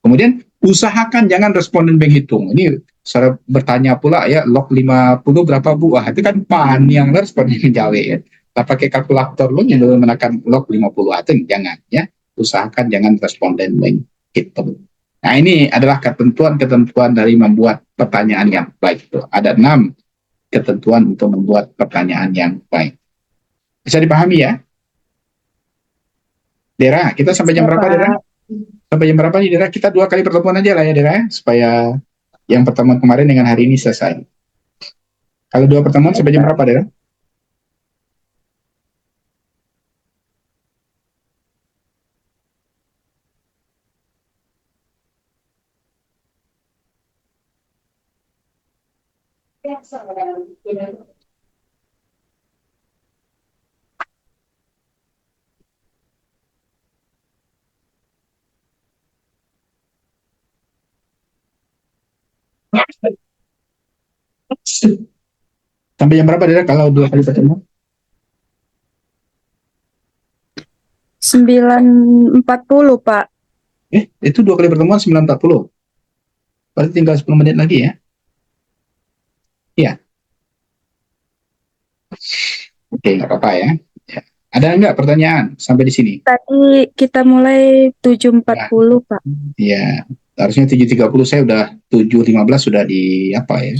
Kemudian usahakan jangan responden menghitung. Ini saya bertanya pula ya, log 50 berapa bu? Itu kan pan yang responden menjawab ya. Tak pakai kalkulator lo yang menekan log 50 itu jangan ya. Usahakan jangan responden menghitung. Nah, ini adalah ketentuan-ketentuan dari membuat pertanyaan yang baik itu. Ada 6 ketentuan untuk membuat pertanyaan yang baik. Bisa dipahami ya? Dera, kita sampai jam berapa, Dera? Sampai jam berapa nih, Dera? Kita 2 kali pertemuan aja lah ya, Dera, supaya yang pertemuan kemarin dengan hari ini selesai. Kalau 2 pertemuan sampai jam berapa, Dera? Sampai jam berapa, Dera, kalau 2 kali pertemuan? 9.40, Pak. Itu 2 kali pertemuan 9.40. Berarti tinggal 10 menit lagi ya? Iya. Oke, nggak apa-apa ya. Ada nggak pertanyaan sampai di sini? Tadi kita mulai 7.40, Pak. Iya, harusnya 7.30, saya udah 7.15 sudah di apa ya?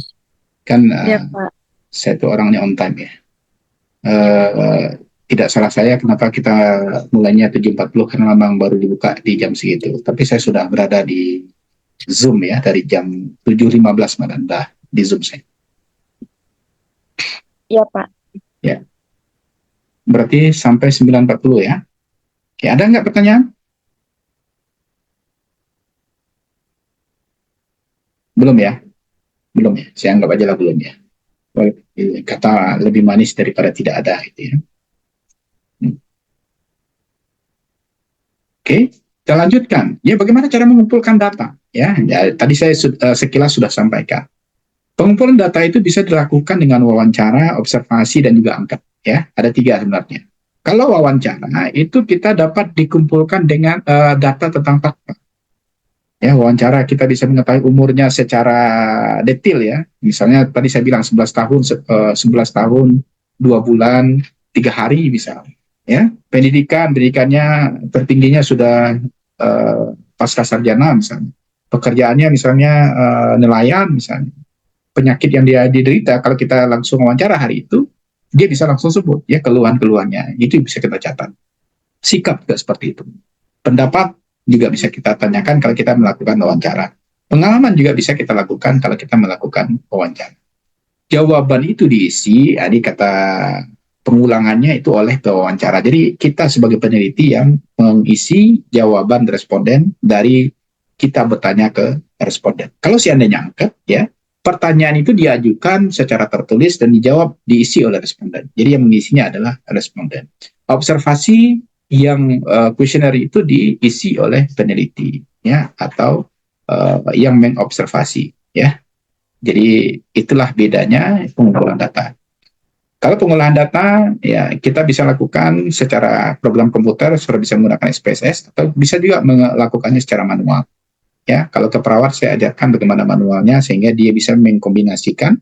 Kan Ya, Pak. saya tuh orangnya on time ya. Tidak salah saya kenapa kita mulainya 7.40 karena memang baru dibuka di jam segitu. Tapi saya sudah berada di Zoom ya dari jam 7.15 malam dah di Zoom saya. Ya, Pak. Ya. Berarti sampai 9.40 ya. Oke, ada nggak pertanyaan? Belum ya? Belum ya? Saya anggap aja lah belum ya. Kata lebih manis daripada tidak ada gitu ya. Oke, kita lanjutkan. Ya, bagaimana cara mengumpulkan data? Ya, tadi saya sekilas sudah sampaikan. Pengumpulan data itu bisa dilakukan dengan wawancara, observasi, dan juga angket. Ya, ada 3 sebenarnya. Kalau wawancara itu kita dapat dikumpulkan dengan data tentang fakta. Ya, wawancara kita bisa mengetahui umurnya secara detail ya. Misalnya tadi saya bilang 11 tahun, 2 bulan, 3 hari misalnya. Ya, pendidikannya tertingginya sudah pasca sarjana misalnya, pekerjaannya misalnya nelayan misalnya, penyakit yang dia diderita, kalau kita langsung wawancara hari itu, dia bisa langsung sebut ya keluhan-keluhannya, itu bisa kita catat. Sikap juga seperti itu. Pendapat juga bisa kita tanyakan kalau kita melakukan wawancara. Pengalaman juga bisa kita lakukan kalau kita melakukan wawancara. Jawaban itu diisi, ini kata pengulangannya itu oleh pewawancara. Jadi kita sebagai peneliti yang mengisi jawaban responden dari kita bertanya ke responden. Kalau seandainya angkat, ya, pertanyaan itu diajukan secara tertulis dan dijawab diisi oleh responden. Jadi yang mengisinya adalah responden. Observasi yang kuesioner itu diisi oleh peneliti, ya, atau yang mengobservasi, ya. Jadi itulah bedanya pengumpulan data. Kalau pengolahan data, ya kita bisa lakukan secara program komputer, sudah bisa menggunakan SPSS, atau bisa juga melakukannya secara manual. Ya, kalau ke perawat saya ajarkan bagaimana manualnya sehingga dia bisa mengkombinasikan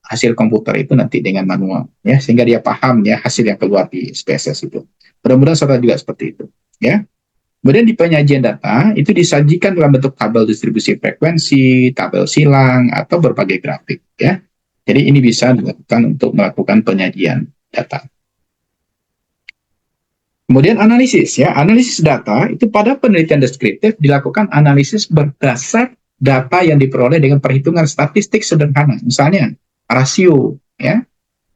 hasil komputer itu nanti dengan manual, ya, sehingga dia paham ya hasil yang keluar di SPSS itu. Mudah-mudahan saudara juga seperti itu, ya. Kemudian di penyajian data itu disajikan dalam bentuk tabel distribusi frekuensi, tabel silang, atau berbagai grafik, ya. Jadi ini bisa dilakukan untuk melakukan penyajian data. Kemudian analisis, ya, analisis data itu pada penelitian deskriptif dilakukan analisis berdasar data yang diperoleh dengan perhitungan statistik sederhana. Misalnya rasio, ya,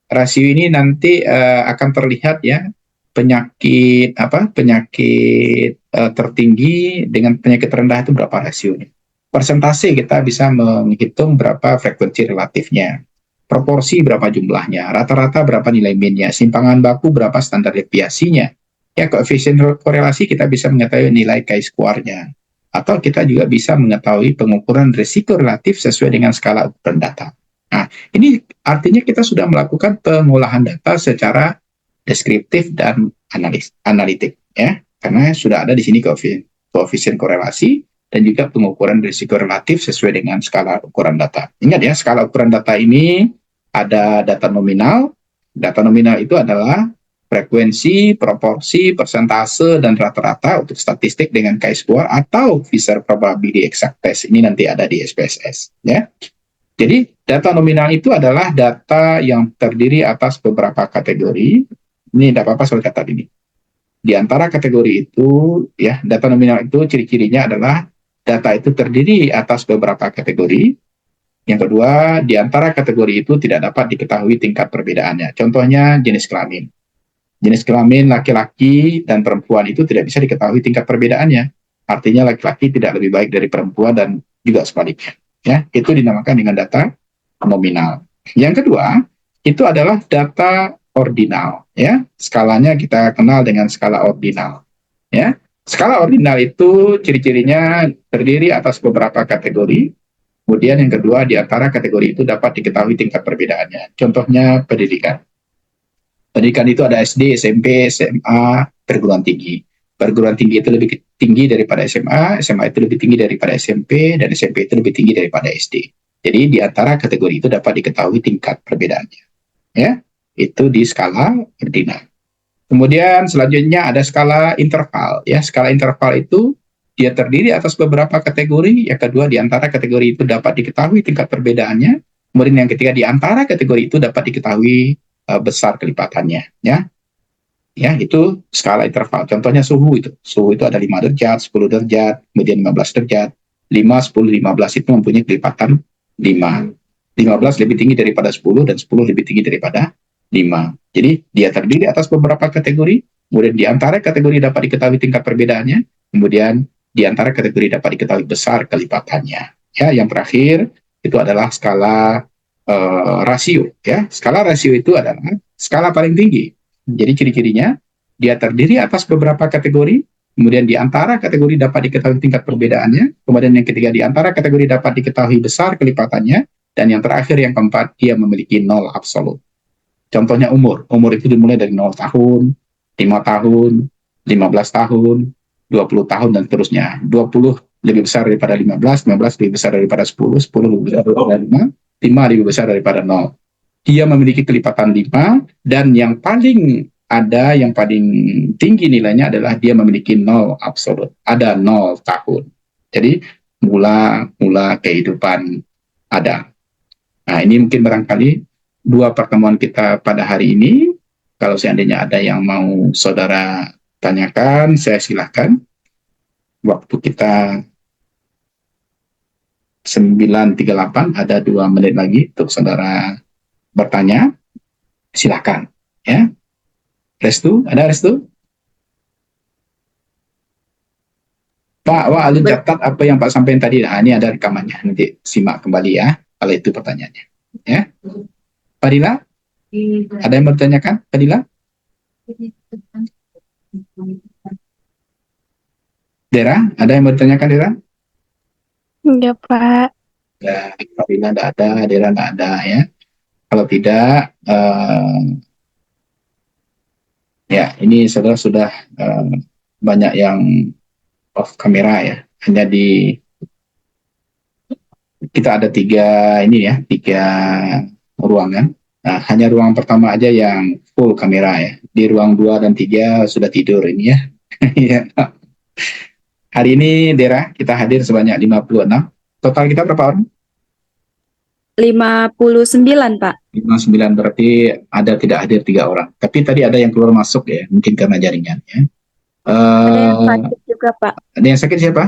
rasio ini nanti akan terlihat ya penyakit tertinggi dengan penyakit rendah itu berapa rasionya. Persentase kita bisa menghitung berapa frekuensi relatifnya. Proporsi berapa jumlahnya, rata-rata berapa nilai mean-nya, simpangan baku berapa standar deviasinya. Ya, koefisien korelasi kita bisa mengetahui nilai chi-square-nya. Atau kita juga bisa mengetahui pengukuran risiko relatif sesuai dengan skala ukuran data. Nah, ini artinya kita sudah melakukan pengolahan data secara deskriptif dan analitik, ya. Karena sudah ada di sini koefisien korelasi dan juga pengukuran risiko relatif sesuai dengan skala ukuran data. Ingat ya, skala ukuran data ini ada data nominal. Data nominal itu adalah frekuensi, proporsi, persentase, dan rata-rata untuk statistik dengan chi-square atau Fisher probability exact test. Ini nanti ada di SPSS, ya. Jadi data nominal itu adalah data yang terdiri atas beberapa kategori. Ini tidak apa-apa soal kata ini. Di antara kategori itu, ya, data nominal itu ciri-cirinya adalah data itu terdiri atas beberapa kategori. Yang kedua, di antara kategori itu tidak dapat diketahui tingkat perbedaannya. Contohnya jenis kelamin. Jenis kelamin laki-laki dan perempuan itu tidak bisa diketahui tingkat perbedaannya. Artinya laki-laki tidak lebih baik dari perempuan dan juga sebaliknya. Ya, itu dinamakan dengan data nominal. Yang kedua, itu adalah data ordinal, ya. Skalanya kita kenal dengan skala ordinal, ya. Skala ordinal itu ciri-cirinya terdiri atas beberapa kategori. Kemudian yang kedua, di antara kategori itu dapat diketahui tingkat perbedaannya. Contohnya pendidikan. Pendidikan itu ada SD, SMP, SMA, perguruan tinggi. Perguruan tinggi itu lebih tinggi daripada SMA, SMA itu lebih tinggi daripada SMP, dan SMP itu lebih tinggi daripada SD. Jadi di antara kategori itu dapat diketahui tingkat perbedaannya, ya. Itu di skala ordinal. Kemudian selanjutnya ada skala interval, ya. Skala interval itu dia terdiri atas beberapa kategori. Yang kedua, di antara kategori itu dapat diketahui tingkat perbedaannya. Kemudian yang ketiga, di antara kategori itu dapat diketahui besar kelipatannya, ya. Ya, itu skala interval. Contohnya suhu itu. Suhu itu ada 5 derajat, 10 derajat, kemudian 15 derajat. 5, 10, 15 itu mempunyai kelipatan 5. 15 lebih tinggi daripada 10 dan 10 lebih tinggi daripada 5. Jadi dia terdiri atas beberapa kategori, kemudian di antara kategori dapat diketahui tingkat perbedaannya, kemudian di antara kategori dapat diketahui besar kelipatannya. Ya, yang terakhir itu adalah skala rasio, ya. Skala rasio itu adalah skala paling tinggi. Jadi ciri-cirinya dia terdiri atas beberapa kategori, kemudian di antara kategori dapat diketahui tingkat perbedaannya, kemudian yang ketiga di antara kategori dapat diketahui besar kelipatannya, dan yang terakhir yang keempat dia memiliki 0 absolut. Contohnya umur itu dimulai dari 0 tahun, 5 tahun, 15 tahun, 20 tahun, dan seterusnya. 20 lebih besar daripada 15, 15 lebih besar daripada 10, 10 lebih besar daripada 5, 5 lebih besar daripada 0. Dia memiliki kelipatan 5, dan yang paling tinggi nilainya adalah dia memiliki 0 absolut. Ada 0 tahun. Jadi mula kehidupan ada. Nah, ini mungkin barangkali 2 pertemuan kita pada hari ini. Kalau seandainya ada yang mau saudara tanyakan, saya silahkan. Waktu kita 9.38, ada 2 menit lagi untuk saudara bertanya. Silahkan. Ya. Restu? Ada Restu? Pak, Alun catat apa yang Pak sampaikan tadi. Nah, ini ada rekamannya. Nanti simak kembali ya, kalau itu pertanyaannya. Ya. Fadila? Ada yang bertanyakan, Fadila? Dera? Ada yang bertanyakan, Dera? Enggak, Pak. Ya, Fadila tidak ada, Dera tidak ada ya. Kalau tidak, ya ini saudara sudah banyak yang off kamera ya. Hanya kita ada 3 ruangan. Nah, hanya ruang pertama aja yang full kamera ya. Di ruang 2 dan 3 sudah tidur ini ya. Hari ini Dera kita hadir sebanyak 56. Total kita berapa orang? 59, Pak. 59, berarti ada tidak hadir 3 orang. Tapi tadi ada yang keluar masuk ya, mungkin karena jaringan ya. Ada yang sakit juga, Pak. Ada yang sakit siapa?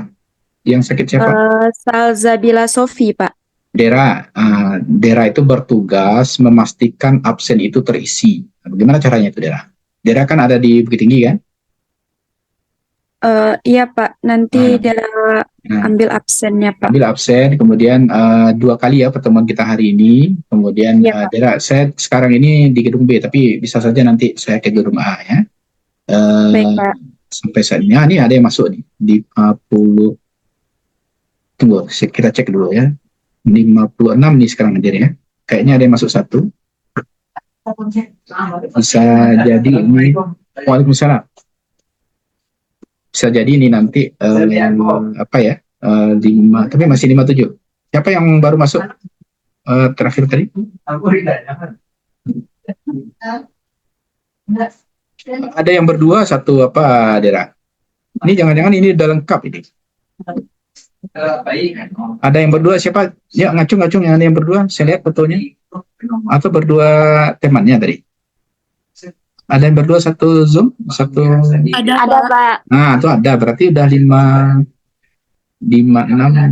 Yang sakit siapa? Salzabila Sofi, Pak. Dera itu bertugas memastikan absen itu terisi. Bagaimana caranya itu, Dera? Dera kan ada di Bukit Tinggi kan? Iya, Pak. Nanti dia ambil absennya, Pak. Ambil absen, kemudian 2 kali ya pertemuan kita hari ini. Kemudian Iya, Pak. Dera, saya sekarang ini di gedung B, tapi bisa saja nanti saya ke gedung A ya. Baik, Pak. Sampai saat ini, ini ada yang masuk nih di 50. Tunggu, kita cek dulu ya. 56 nih sekarang hadir ya. Kayaknya ada yang masuk 1. Bisa jadi ini. Waalaikumsalam. Bisa jadi ini nanti apa ya? 5, tapi masih 57. Siapa yang baru masuk terakhir tadi? Ada yang berdua, 1 apa, Dera? Ini jangan-jangan ini udah lengkap ini. Ada yang berdua siapa? Ya, ngacung-ngacung yang ada yang berdua. Saya lihat fotonya. Atau berdua temannya tadi. Ada yang berdua 1 Zoom, 1. Ada, Pak. Nah, itu ada. Berarti udah 5, 6,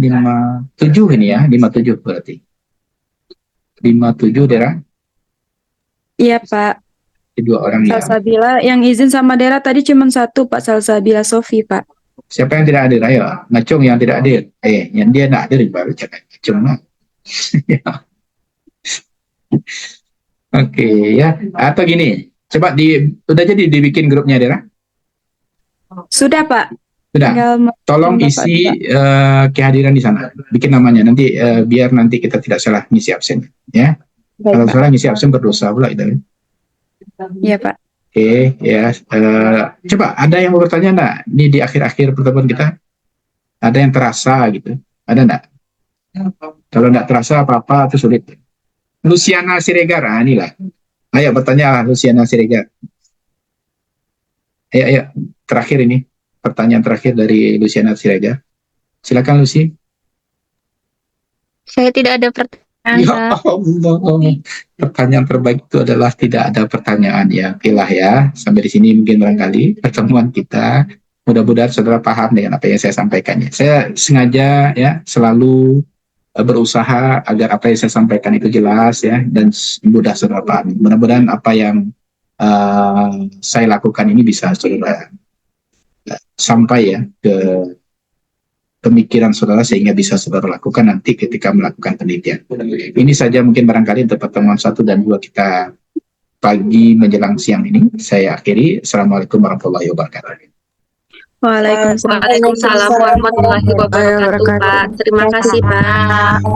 5, 7 ini ya. 57 berarti. 57, Dera. Iya, Pak. 2 orang ya. Salsabila yang izin sama Dera tadi cuma 1, Pak. Salsabila Sofi, Pak. Siapa yang tidak hadir? Ayo, ngacung yang tidak hadir. Yang dia tidak hadir baru cakap ngacung. Oke, ya. Atau gini, coba udah jadi dibikin grupnya, Dera? Sudah, Pak. Sudah. Tinggal Tolong Bapak, isi kehadiran di sana. Bikin namanya nanti biar nanti kita tidak salah ngisi absen. Ya. Baik, Kalau Pak. salah ngisi absen berdosa pula itu. Iya, Pak. Oke, ya. Coba ada yang mau bertanya enggak? Ini di akhir-akhir pertemuan kita. Ada yang terasa gitu? Ada enggak? Kalau enggak terasa apa-apa itu sulit. Luciana Siregar, inilah. Ayo bertanya Luciana Siregar. Ayo. Terakhir ini. Pertanyaan terakhir dari Luciana Siregar. Silakan Lucy. Saya tidak ada pertanyaan. Ya Allah, pertanyaan terbaik itu adalah tidak ada pertanyaan ya. Oke lah ya, sampai di sini mungkin barangkali pertemuan kita. Mudah-mudahan saudara paham dengan apa yang saya sampaikan ya. Saya sengaja ya selalu berusaha agar apa yang saya sampaikan itu jelas ya dan mudah saudara paham. Mudah-mudahan apa yang saya lakukan ini bisa saudara sampai ya ke pemikiran saudara sehingga bisa saudara lakukan nanti ketika melakukan penelitian. Ini saja mungkin barangkali untuk pertemuan 1 dan 2 kita pagi menjelang siang ini. Saya akhiri. Assalamualaikum warahmatullahi wabarakatuh. Waalaikumsalam warahmatullahi wabarakatuh, Pak. Terima kasih, Pak.